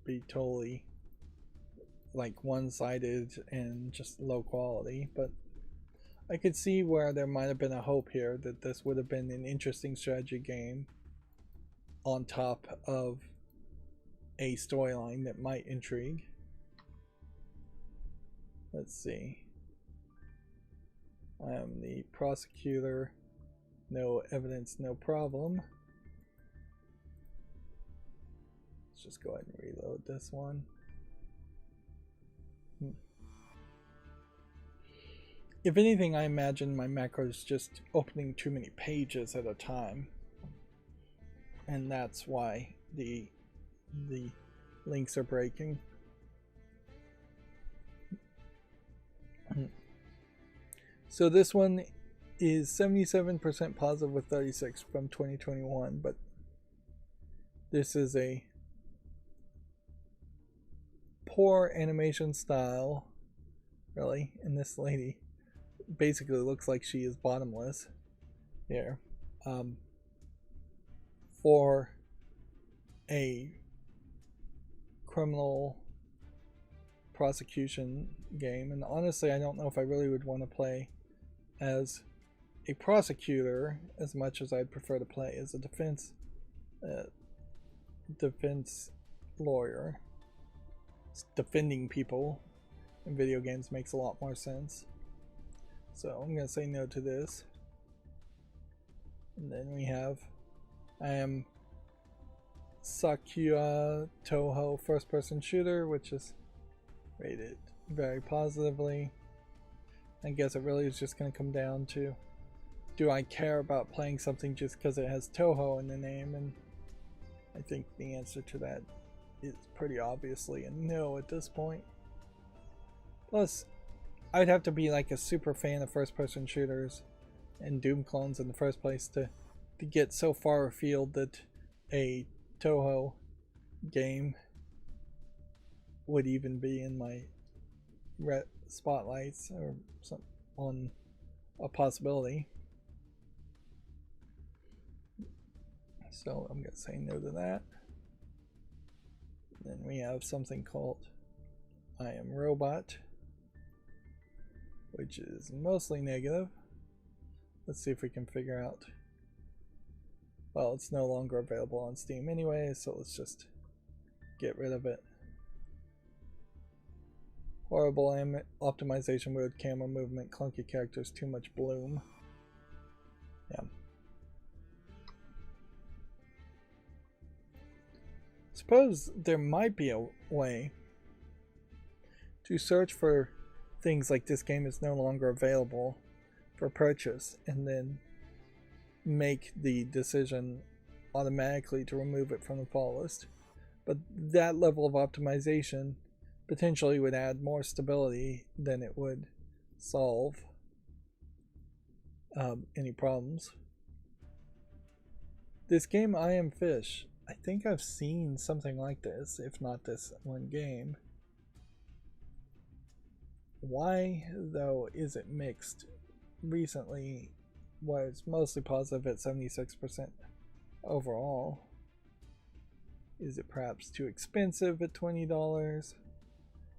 be totally like one-sided and just low quality, but I could see where there might have been a hope here that this would have been an interesting strategy game on top of a storyline that might intrigue. Let's see. I am the prosecutor. No evidence, no problem. Let's just go ahead and reload this one. If anything, I imagine my macro is just opening too many pages at a time, and that's why the links are breaking. So this one is 77% positive with 36 from 2021, but this is a poor animation style, really, and this lady basically looks like she is bottomless here. For a criminal prosecution game, and honestly I don't know if I really would want to play as a prosecutor as much as I'd prefer to play as a defense lawyer. Defending people in video games makes a lot more sense. So I'm going to say no to this. And then we have I Am Sakuya Toho first person shooter, which is rated very positively. I guess it really is just going to come down to, do I care about playing something just because it has Toho in the name? And I think the answer to that is pretty obviously a no at this point. Plus, I'd have to be like a super fan of first person shooters and Doom clones in the first place to get so far afield that a Toho game would even be in my spotlights or some on a possibility. So I'm going to say no to that. Then we have something called I Am Robot, which is mostly negative. Let's see if we can figure out. Well, it's no longer available on Steam anyway, so let's just get rid of it. Horrible optimization, weird camera movement, clunky characters, too much bloom. Yeah. Suppose there might be a way to search for things like this game is no longer available for purchase and then make the decision automatically to remove it from the fall list. But that level of optimization potentially would add more stability than it would solve any problems. This game, I Am Fish, I think I've seen something like this, if not this one game. Why, though, is it mixed? Recently was mostly positive at 76% overall. Is it perhaps too expensive at $20?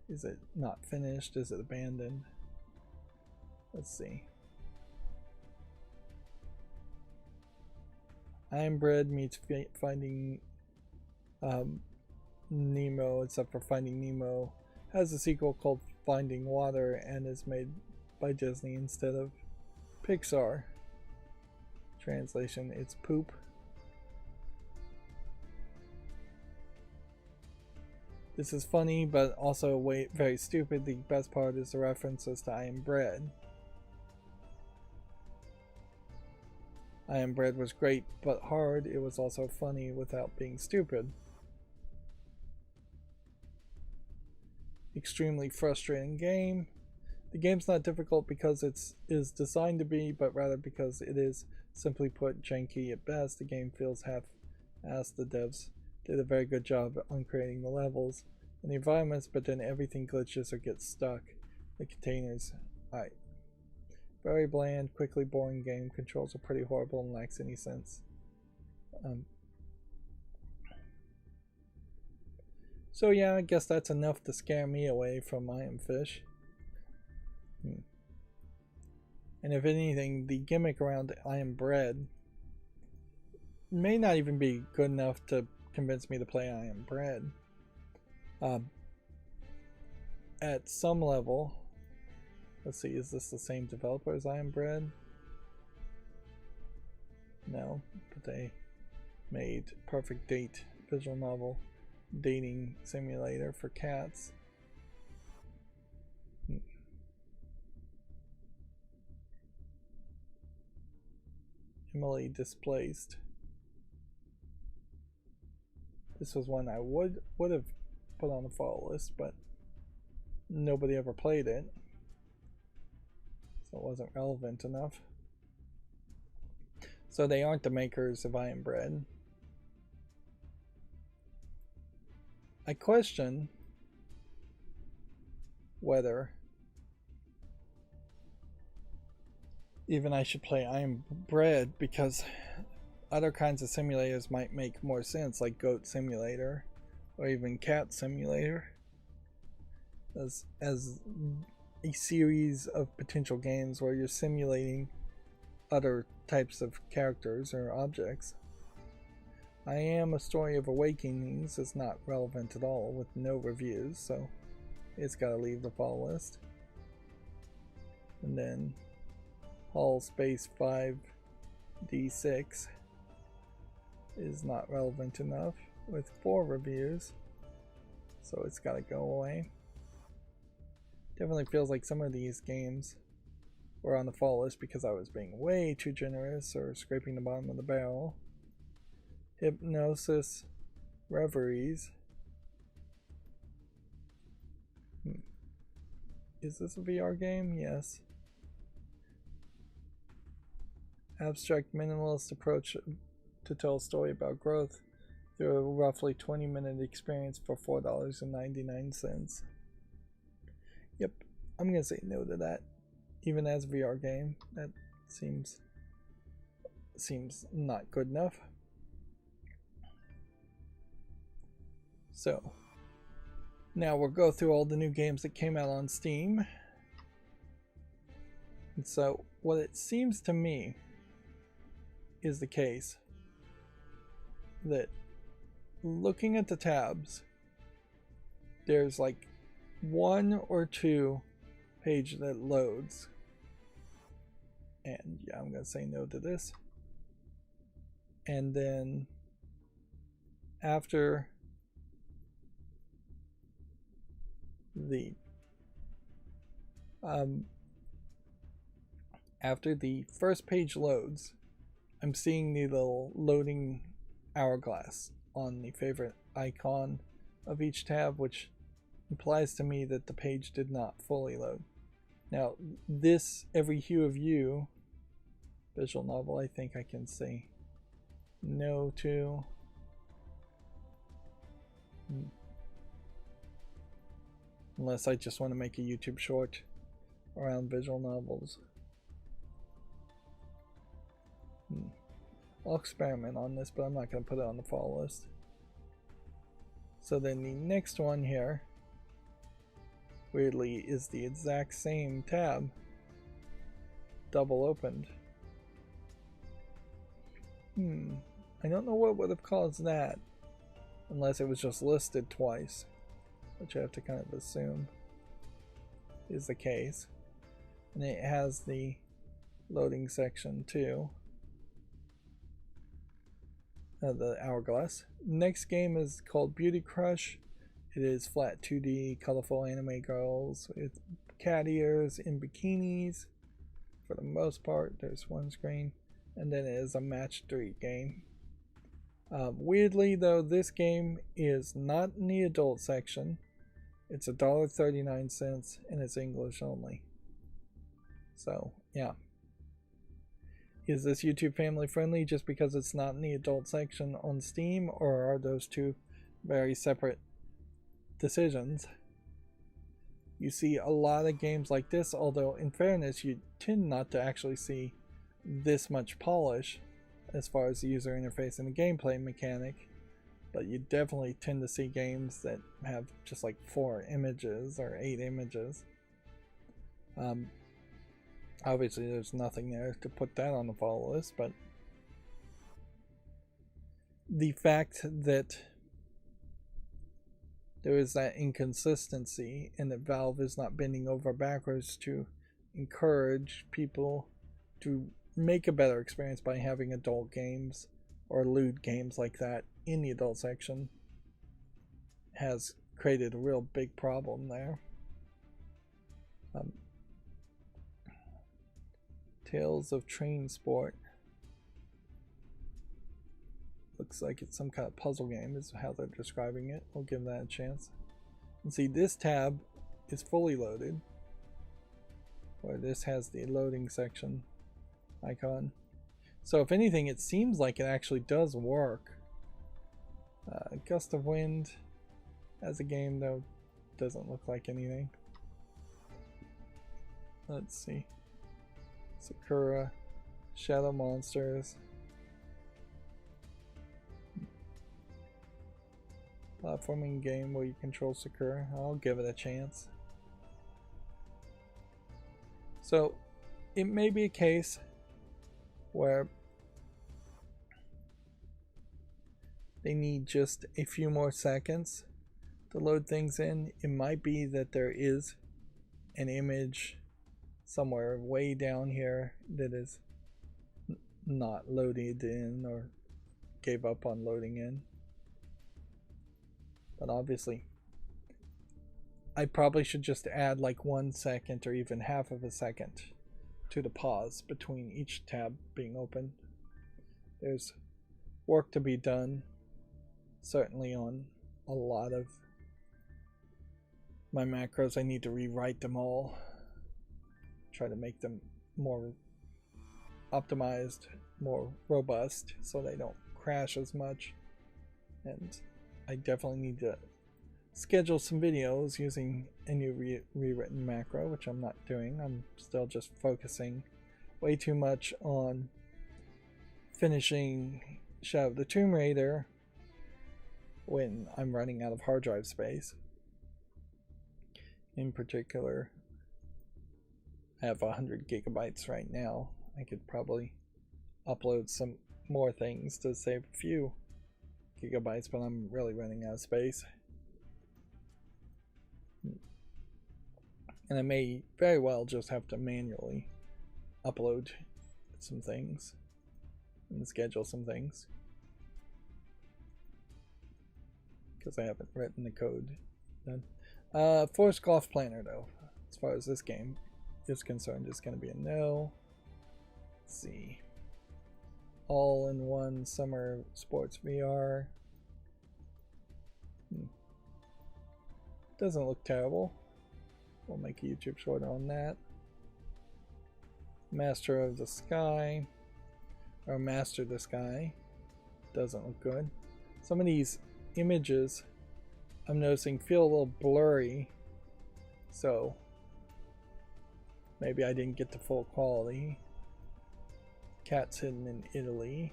Is it not finished? Is it abandoned? Let's see. I Am Bread meets Finding Nemo, except for Finding Nemo has a sequel called Finding Water and is made by Disney instead of Pixar. Translation, it's poop. This is funny, but also very stupid. The best part is the references to I Am Bread. I Am Bread was great, but hard. It was also funny without being stupid. Extremely frustrating game. The game's not difficult because it is designed to be, but rather because it is, simply put, janky at best. The game feels half-assed. The devs did a very good job on creating the levels and the environments, but then everything glitches or gets stuck. The containers, very bland, quickly boring game. Controls are pretty horrible and lacks any sense. So yeah, I guess that's enough to scare me away from I Am Fish. And if anything, the gimmick around I Am Bread may not even be good enough to convince me to play I Am Bread. At some level, let's see, is this the same developer as I Am Bread? No, but they made Perfect Date, visual novel dating simulator for cats. Emily Displaced. This was one I would have put on the follow list, but nobody ever played it, so it wasn't relevant enough. So they aren't the makers of I Am Bread. I question whether even I should play I Am Bread, because other kinds of simulators might make more sense, like Goat Simulator or even Cat Simulator, as a series of potential games where you're simulating other types of characters or objects. I Am A Story of Awakenings is not relevant at all with no reviews, so it's got to leave the follow list. And then Hall Space 5D6 is not relevant enough with 4 reviews, so it's got to go away. Definitely feels like some of these games were on the follow list because I was being way too generous or scraping the bottom of the barrel. Hypnosis Reveries. Is this a VR game? Yes. Abstract minimalist approach to tell a story about growth through a roughly 20-minute experience for $4.99. Yep, I'm gonna say no to that. Even as a VR game, that seems not good enough. So now we'll go through all the new games that came out on Steam. And so what it seems to me is the case that looking at the tabs, there's like 1 or 2 page that loads, and yeah, I'm gonna say no to this. And then after the first page loads, I'm seeing the little loading hourglass on the favorite icon of each tab, which implies to me that the page did not fully load. Now, this Every Hue of You visual novel, I think I can say no to. Unless I just want to make a YouTube short around visual novels. I'll experiment on this, but I'm not going to put it on the follow list. So then the next one here, weirdly, is the exact same tab, double opened. I don't know what would have caused that, unless it was just listed twice, which I have to kind of assume. is the case. And it has the loading section too. The hourglass. Next game is called Beauty Crush. It is flat 2D, colorful anime girls with cat ears in bikinis. For the most part, there's one screen. And then it is a match 3 game. Weirdly though, this game is not in the adult section. It's $1.39 and it's English only. So, yeah. Is this YouTube family friendly just because it's not in the adult section on Steam, or are those two very separate decisions? You see a lot of games like this, although in fairness you tend not to actually see this much polish as far as the user interface and the gameplay mechanic, but you definitely tend to see games that have just like 4 images or 8 images. Obviously there's nothing there to put that on the follow list, but the fact that there is that inconsistency and that Valve is not bending over backwards to encourage people to make a better experience by having adult games or lewd games like that in the adult section has created a real big problem there. Tales of Train Sport. Looks like it's some kind of puzzle game is how they're describing it. We'll give that a chance. And see, this tab is fully loaded, where this has the loading section icon. So if anything, it seems like it actually does work. Gust of Wind as a game though doesn't look like anything. Let's see. Sakura, Shadow Monsters, platforming game where you control Sakura. I'll give it a chance. So it may be a case where they need just a few more seconds to load things in. It might be that there is an image somewhere way down here that is not loaded in or gave up on loading in. But obviously I probably should just add like 1 second or even half of a second to the pause between each tab being open. There's work to be done, certainly on a lot of my macros. I need to rewrite them all, try to make them more optimized, more robust, so they don't crash as much. And I definitely need to schedule some videos using a new rewritten macro, which I'm not doing. I'm still just focusing way too much on finishing Shadow of the Tomb Raider when I'm running out of hard drive space. In particular, I have 100 gigabytes right now. I could probably upload some more things to save a few gigabytes, but I'm really running out of space. And I may very well just have to manually upload some things and schedule some things, because I haven't written the code done. Forest Golf Planner, though, as far as this game is concerned, is going to be a no. Let's see. All-in-one summer sports VR. Doesn't look terrible. We'll make a YouTube short on that. Master of the Sky, or Master the Sky, doesn't look good. Some of these images I'm noticing feel a little blurry, so maybe I didn't get the full quality. Cats Hidden in Italy.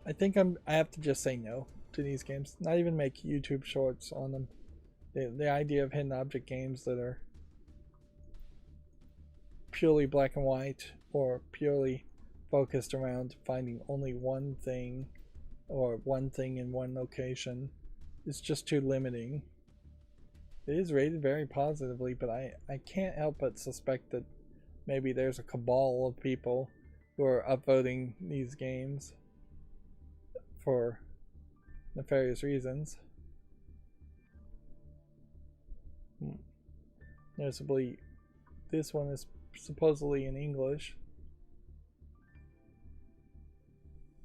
I think I have to just say no to these games. Not even make YouTube shorts on them. The idea of hidden object games that are purely black and white or purely focused around finding only one thing or one thing in one location is just too limiting. It is rated very positively, but I can't help but suspect that maybe there's a cabal of people who are upvoting these games for nefarious reasons. Noticeably, this one is supposedly in English.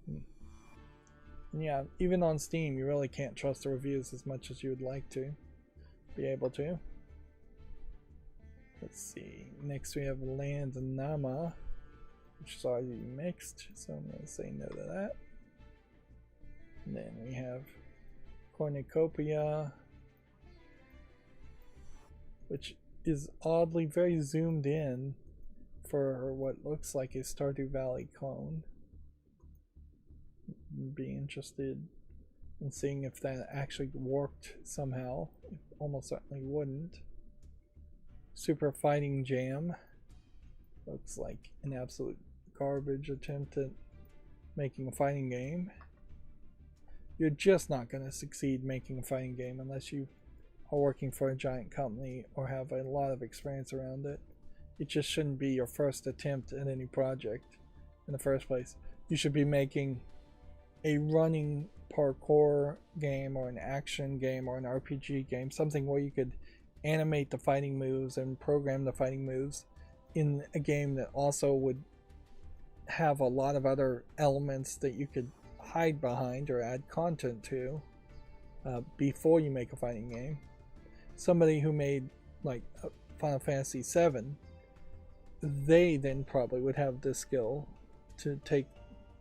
And yeah, even on Steam, you really can't trust the reviews as much as you would like to be able to. Let's see. Next, we have Land Nama, which is already mixed, so I'm going to say no to that. And then we have Cornucopia, which is oddly very zoomed in for what looks like a Stardew Valley clone. Be interested in seeing if that actually worked somehow. It almost certainly wouldn't. Super Fighting Jam looks like an absolute garbage attempt at making a fighting game. You're just not going to succeed making a fighting game unless you are working for a giant company or have a lot of experience around it. It just shouldn't be your first attempt at any project in the first place. You should be making a running parkour game or an action game or an RPG game, something where you could animate the fighting moves and program the fighting moves in a game that also would have a lot of other elements that you could hide behind or add content to before you make a fighting game. Somebody who made like Final Fantasy VII, they then probably would have the skill to take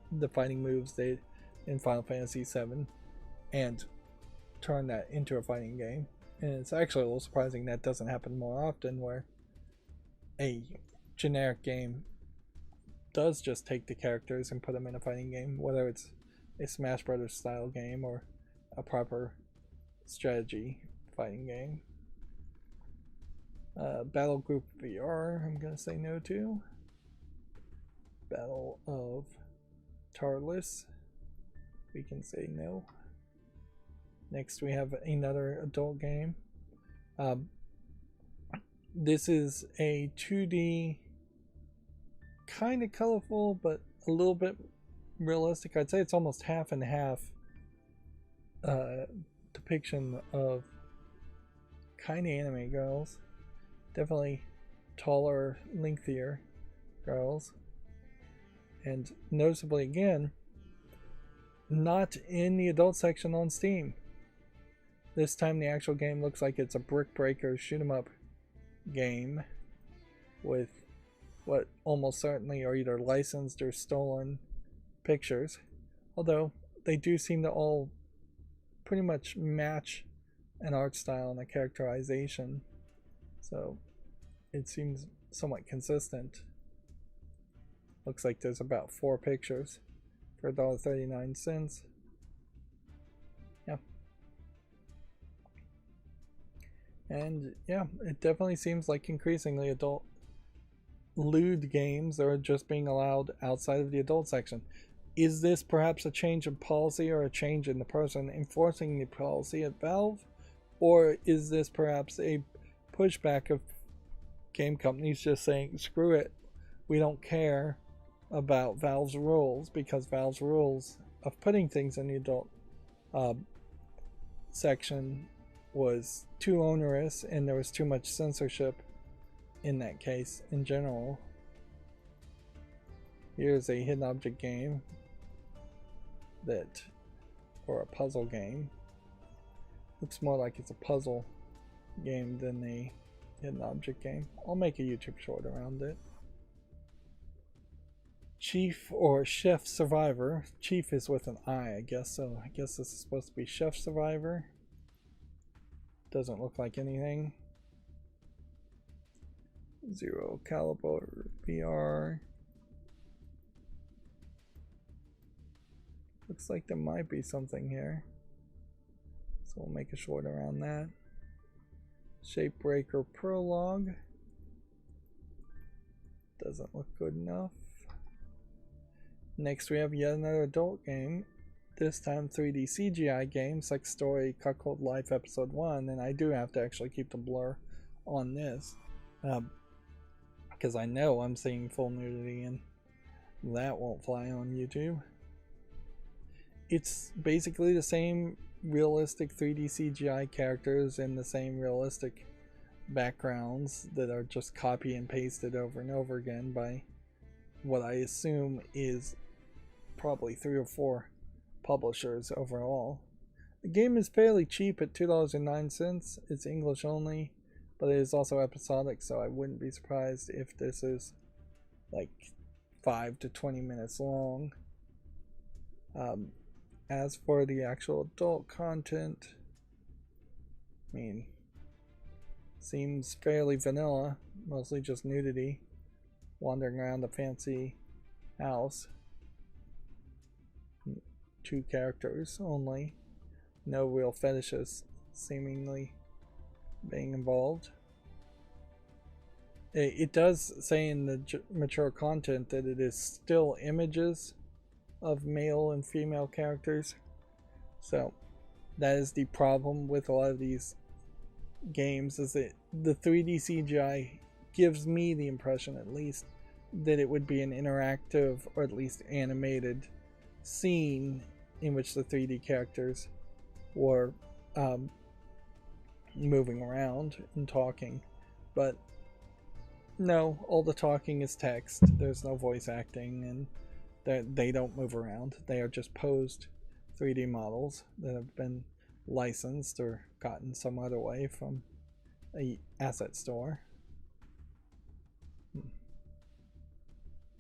the fighting moves they in Final Fantasy VII and turn that into a fighting game. And it's actually a little surprising that doesn't happen more often, where a generic game does just take the characters and put them in a fighting game, whether it's a Smash Brothers style game or a proper strategy fighting game. Battle Group VR, I'm going to say no to. Battle of Tarlis, we can say no. Next we have another adult game. This is a 2D, kind of colorful but a little bit realistic. I'd say it's almost half and half depiction of kind of anime girls. Definitely taller, lengthier girls. And noticeably again, not in the adult section on Steam. This time the actual game looks like it's a brick breaker shoot 'em up game with what almost certainly are either licensed or stolen pictures. Although they do seem to all pretty much match an art style and a characterization. So it seems somewhat consistent. Looks like there's about 4 pictures for $1.39. Yeah. And yeah, it definitely seems like increasingly adult lewd games are just being allowed outside of the adult section. Is this perhaps a change in policy or a change in the person enforcing the policy at Valve? Or is this perhaps a pushback of game companies just saying, screw it, we don't care about Valve's rules, because Valve's rules of putting things in the adult section was too onerous and there was too much censorship in that case in general. Here's a hidden object game that, or a puzzle game. Looks more like it's a puzzle game than a hidden object game. I'll make a YouTube short around it. Chief or Chef Survivor. Chief is with an I guess, so I guess this is supposed to be Chef Survivor. Doesn't look like anything. Zero Caliber VR. Looks like there might be something here, so we'll make a short around that. Shapebreaker Prologue. Doesn't look good enough. Next we have yet another adult game this time 3D CGI game, Sex Story Cuckold Life Episode 1, and I do have to actually keep the blur on this. Because I know I'm seeing full nudity and that won't fly on YouTube. It's basically the same realistic 3D CGI characters and the same realistic backgrounds that are just copy and pasted over and over again by what I assume is probably 3 or 4 publishers overall. The game is fairly cheap at $2.09. It's English only, but it is also episodic, so I wouldn't be surprised if this is like 5 to 20 minutes long. As for the actual adult content, I mean, seems fairly vanilla, mostly just nudity, wandering around a fancy house. 2 characters only, no real fetishes seemingly being involved. It does say in the mature content that it is still images of male and female characters, so that is the problem with a lot of these games, is that the 3D CGI gives me the impression, at least, that it would be an interactive or at least animated scene in which the 3D characters were moving around and talking, but no, all the talking is text. There's no voice acting, and they don't move around. They are just posed 3D models that have been licensed or gotten some other way from a asset store.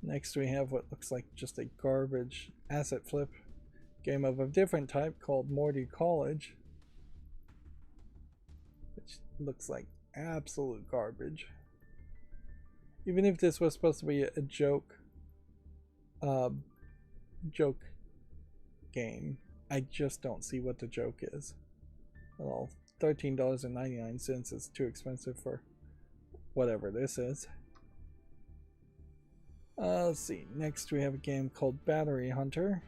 Next we have what looks like just a garbage asset flip game of a different type called Morty College, which looks like absolute garbage. Even if this was supposed to be a joke game, I just don't see what the joke is. Well, $13.99 is too expensive for whatever this is. Let's see. Next we have a game called Battery Hunter,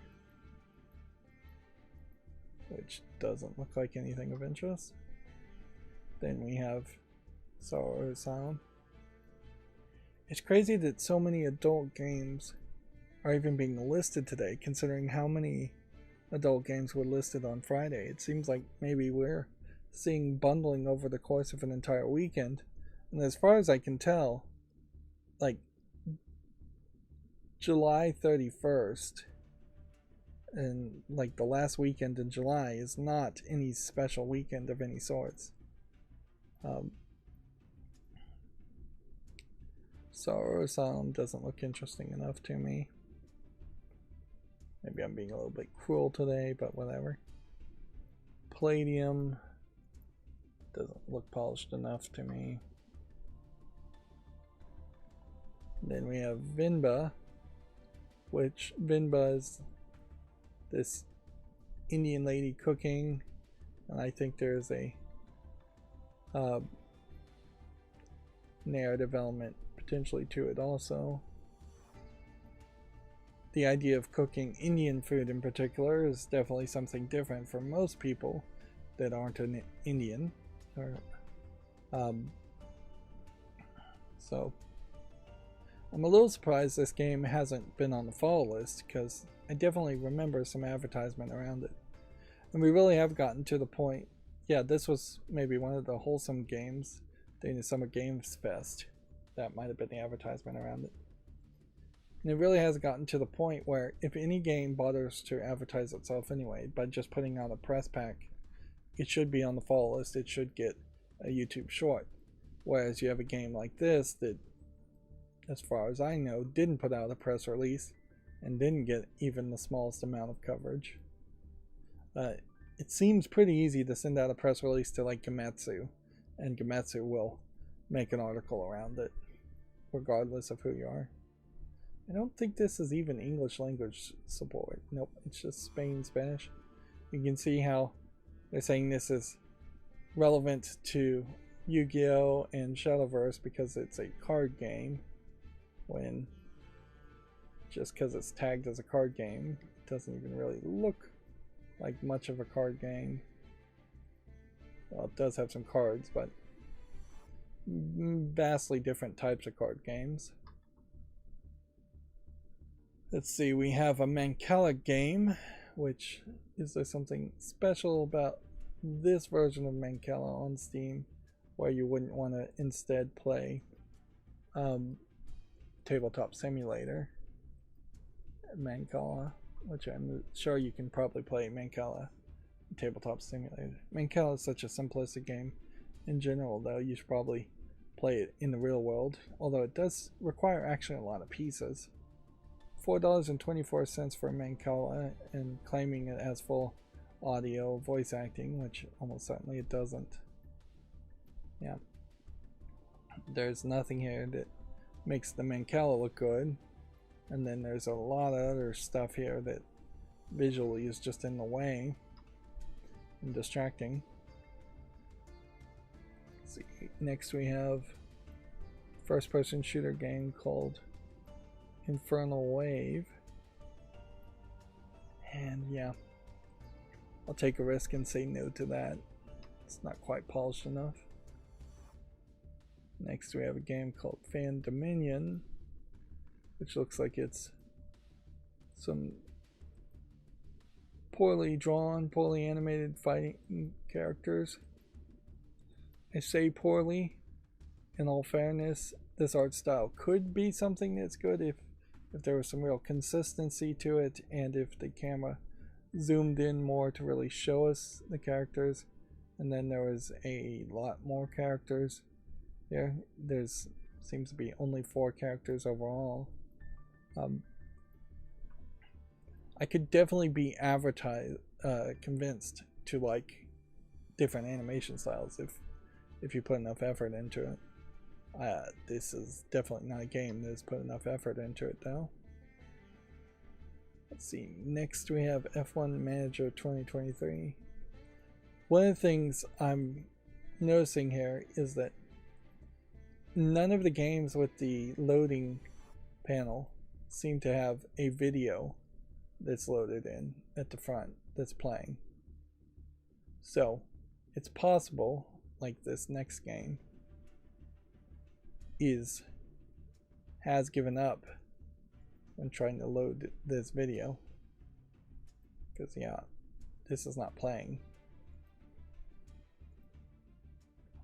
which doesn't look like anything of interest. Then we have Sorrow Asylum. It's crazy that so many adult games are even being listed today, considering how many adult games were listed on Friday. It seems like maybe we're seeing bundling over the course of an entire weekend, and as far as I can tell, like July 31st and like the last weekend in July is not any special weekend of any sorts. Sorrow Asylum doesn't look interesting enough to me. Maybe I'm being a little bit cruel today, but whatever. Palladium doesn't look polished enough to me. Then we have Vinba, which Vinba is this Indian lady cooking, and I think there's a narrative element potentially to it also. The idea of cooking Indian food in particular is definitely something different for most people that aren't an Indian. So I'm a little surprised this game hasn't been on the fall list, because I definitely remember some advertisement around it. And we really have gotten to the point, yeah, this was maybe one of the wholesome games during the Summer Games Fest. That might have been the advertisement around it. And it really has gotten to the point where if any game bothers to advertise itself anyway by just putting out a press pack, it should be on the fall list. It should get a YouTube short. Whereas you have a game like this that, as far as I know, didn't put out a press release and didn't get even the smallest amount of coverage. It seems pretty easy to send out a press release to like Gamatsu, and Gamatsu will make an article around it, regardless of who you are. I don't think this is even English language support. Nope, it's just Spanish. You can see how they're saying this is relevant to Yu-Gi-Oh! And Shadowverse because it's a card game, when just because it's tagged as a card game, it doesn't even really look like much of a card game. Well, it does have some cards, but vastly different types of card games. Let's see, we have a Mancala game, which is there something special about this version of Mancala on Steam where you wouldn't want to instead play Tabletop Simulator Mancala, which I'm sure you can probably play Mancala Tabletop Simulator. Mancala is such a simplistic game in general, though. You should probably play it in the real world, although it does require actually a lot of pieces. $4.24 for Mancala, and claiming it has full audio voice acting, which almost certainly it doesn't. Yeah, there's nothing here that makes the Mancala look good, and then there's a lot of other stuff here that visually is just in the way and distracting. Let's see, next we have first-person shooter game called Infernal Wave, and yeah, I'll take a risk and say no to that. It's not quite polished enough. Next we have a game called Fan Dominion, which looks like it's some poorly drawn, poorly animated fighting characters. I say poorly. In all fairness, this art style could be something that's good if there was some real consistency to it, and if the camera zoomed in more to really show us the characters, and then there was a lot more characters. There's seems to be only 4 characters overall. I could definitely be convinced to like different animation styles if you put enough effort into it. This is definitely not a game that's put enough effort into it, though. Let's see. Next we have F1 Manager 2023. One of the things I'm noticing here is that none of the games with the loading panel seem to have a video that's loaded in at the front that's playing. So it's possible, like this next game has given up when trying to load this video, because yeah, this is not playing,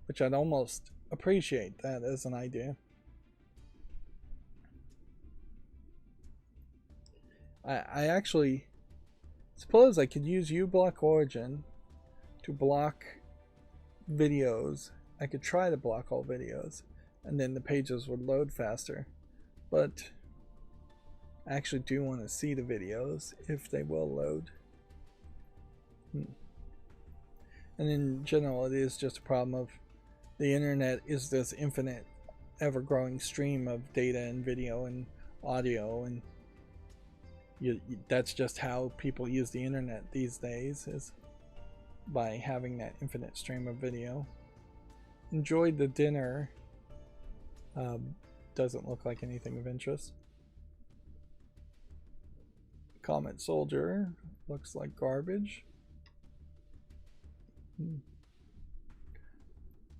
which I'd almost appreciate that as an idea. I actually suppose I could use uBlock Origin to block videos. I could try to block all videos, and then the pages would load faster. But I actually do want to see the videos if they will load. And in general, it is just a problem of the internet is this infinite, ever-growing stream of data and video and audio, and that's just how people use the internet these days, is by having that infinite stream of video. Enjoyed the dinner. Doesn't look like anything of interest. Comet Soldier looks like garbage.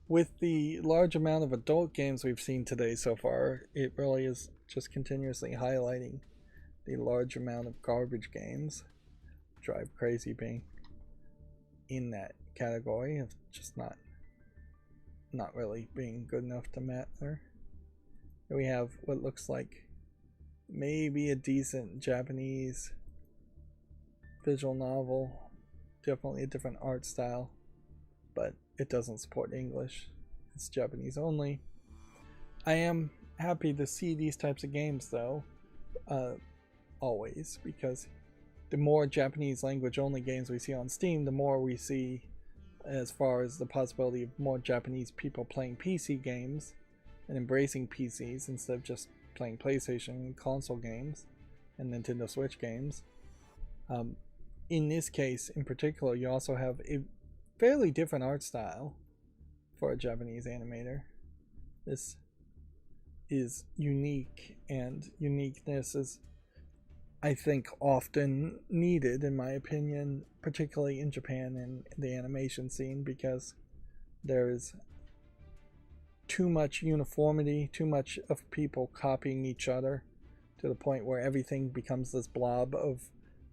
With the large amount of adult games we've seen today so far, it really is just continuously highlighting the large amount of garbage games. Drive crazy being in that category of just not really being good enough to matter. We have what looks like maybe a decent Japanese visual novel, definitely a different art style, but it doesn't support English. It's Japanese only. I am happy to see these types of games, though, always, because the more Japanese language only games we see on Steam, the more we see as far as the possibility of more Japanese people playing PC games and embracing PCs instead of just playing PlayStation console games and Nintendo Switch games. In this case in particular, you also have a fairly different art style for a Japanese animator. This is unique, and uniqueness is I think often needed, in my opinion, particularly in Japan and the animation scene, because there is too much uniformity, too much of people copying each other to the point where everything becomes this blob of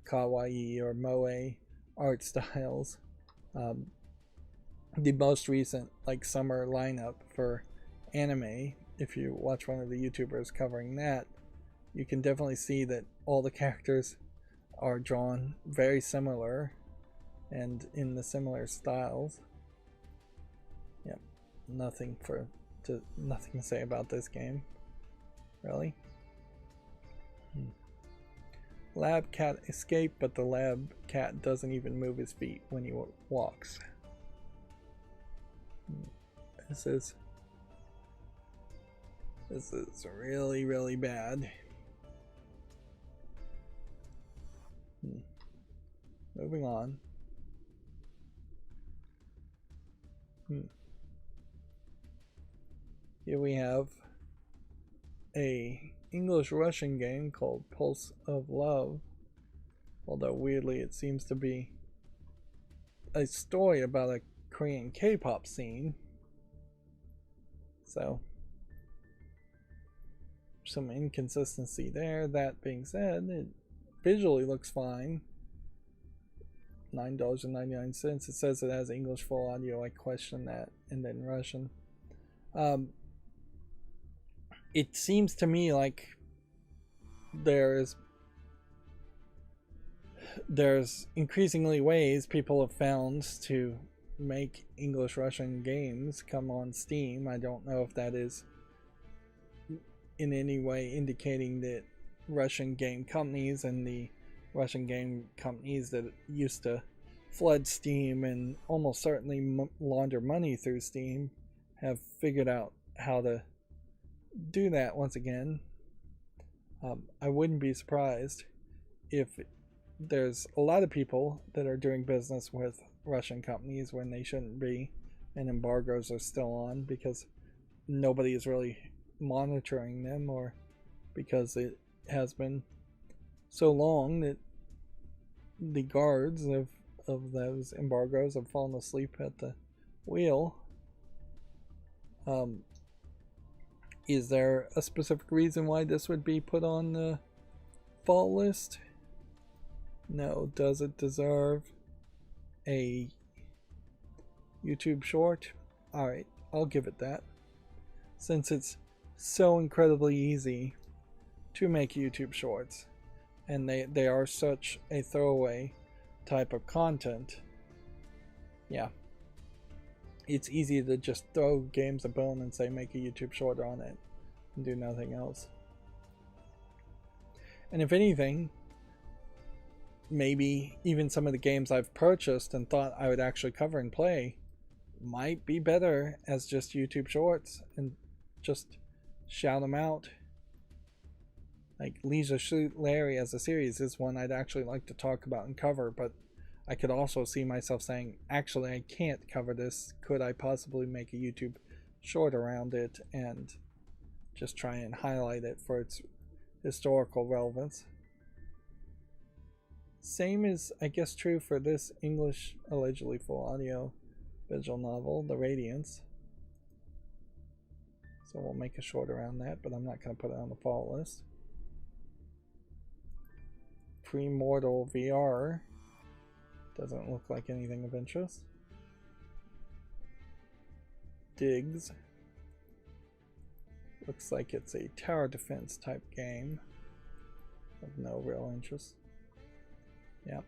kawaii or moe art styles. Um, the most recent like summer lineup for anime, if you watch one of the YouTubers covering that, you can definitely see that all the characters are drawn very similar and in the similar styles. Yep, nothing to say about this game, really. Lab cat escaped, but the lab cat doesn't even move his feet when he walks. This is really, really bad. Moving on. Here we have a English-Russian game called Pulse of Love. Although weirdly it seems to be a story about a Korean K-pop scene. So some inconsistency there. That being said, it visually looks fine. $9.99. It says it has English full audio. I question that. And then Russian. It seems to me like there's increasingly ways people have found to make English-Russian games come on Steam. I don't know if that is in any way indicating that Russian game companies and the Russian game companies that used to flood Steam and almost certainly launder money through Steam have figured out how to do that once again. I wouldn't be surprised if there's a lot of people that are doing business with Russian companies when they shouldn't be, and embargoes are still on because nobody is really monitoring them, or because it has been so long that the guards of those embargoes have fallen asleep at the wheel. Is there a specific reason why this would be put on the fall list? No. Does it deserve a YouTube short? Alright, I'll give it that. Since it's so incredibly easy to make YouTube shorts, and they are such a throwaway type of content, yeah, it's easy to just throw games a bone and say make a YouTube short on it and do nothing else. And if anything, maybe even some of the games I've purchased and thought I would actually cover and play might be better as just YouTube shorts and just shout them out. Like Leisure Suit Larry as a series is one I'd actually like to talk about and cover, but I could also see myself saying, actually I can't cover this. Could I possibly make a YouTube short around it and just try and highlight it for its historical relevance? Same is, I guess, true for this English allegedly full audio visual novel, The Radiance. So we'll make a short around that, but I'm not going to put it on the fall list. Premortal VR doesn't look like anything of interest. Digs looks like it's a tower defense type game of no real interest. Yep.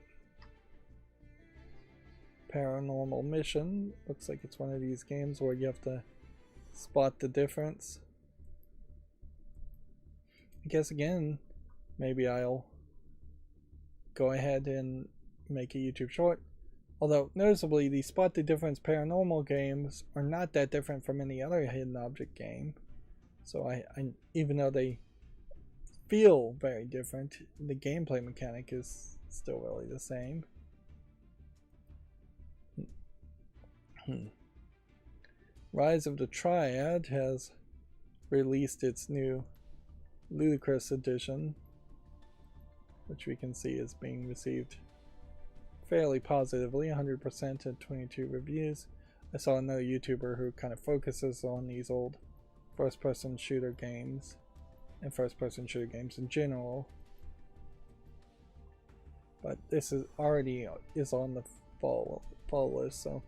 Paranormal Mission looks like it's one of these games where you have to spot the difference. I guess again, maybe I'll go ahead and make a YouTube short. Although noticeably the spot the difference paranormal games are not that different from any other hidden object game. So I even though they feel very different, the gameplay mechanic is still really the same. Rise of the Triad has released its new Ludicrous edition. which we can see is being received fairly positively, 100% and 22 reviews. I saw another YouTuber who kind of focuses on these old first-person shooter games and first-person shooter games in general. But this is already on the fall list, so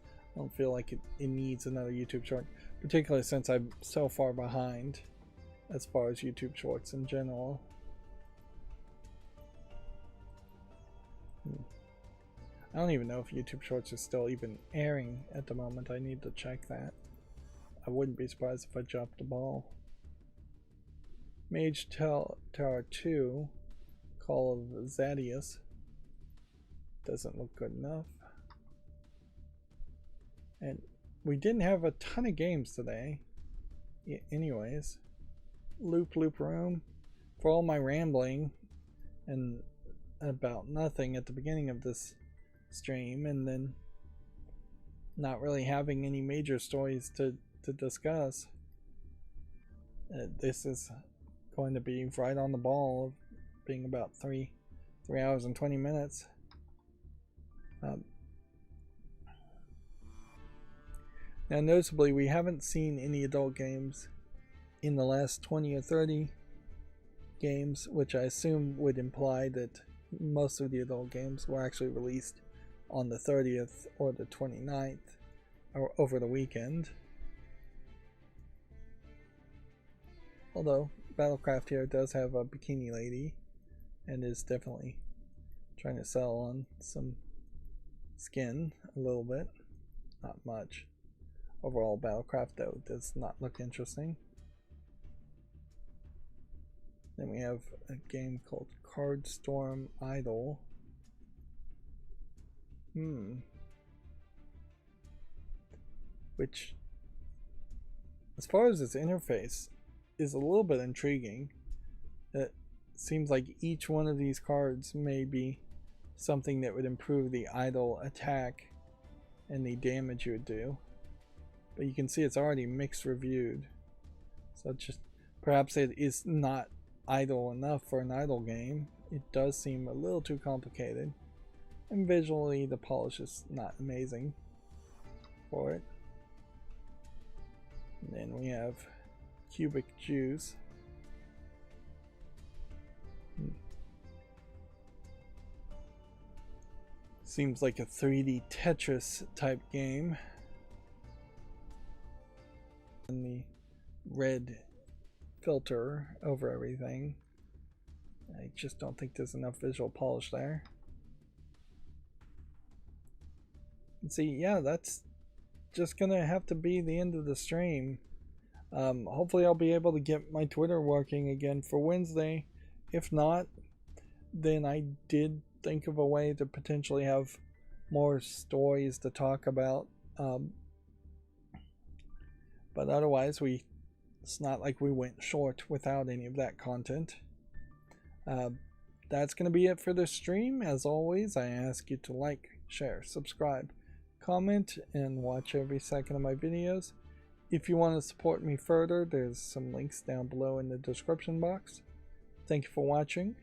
I don't feel like it needs another YouTube short, particularly since I'm so far behind as far as YouTube shorts in general. I don't even know if YouTube shorts are still even airing at the moment. I need to check that. I wouldn't be surprised if I dropped the ball. Mage Tower 2, Call of Zadius. Doesn't look good enough. And we didn't have a ton of games today. Anyways. Loop Room. For all my rambling and about nothing at the beginning of this stream, and then not really having any major stories to discuss, this is going to be right on the ball of being about 3 hours and 20 minutes. Now noticeably, we haven't seen any adult games in the last 20 or 30 games, which I assume would imply that most of the adult games were actually released on the 30th or the 29th or over the weekend. Although Battlecraft here does have a bikini lady and is definitely trying to sell on some skin a little bit. Not much. Overall, Battlecraft though does not look interesting. Then we have a game called Card Storm Idol. Which, as far as its interface, is a little bit intriguing. It seems like each one of these cards may be something that would improve the idol attack and the damage you would do. But you can see it's already mixed reviewed. So just perhaps it is not idle enough for an idle game. It does seem a little too complicated. And visually the polish is not amazing for it. And then we have Cubic Juice. Seems like a 3D Tetris type game. And the red filter over everything. I just don't think there's enough visual polish there. And see, yeah, that's just gonna have to be the end of the stream. Hopefully I'll be able to get my Twitter working again for Wednesday. If not, then I did think of a way to potentially have more stories to talk about. But otherwise, it's not like we went short without any of that content. That's going to be it for the stream. As always, I ask you to like, share, subscribe, comment, and watch every second of my videos. If you want to support me further, there's some links down below in the description box. Thank you for watching.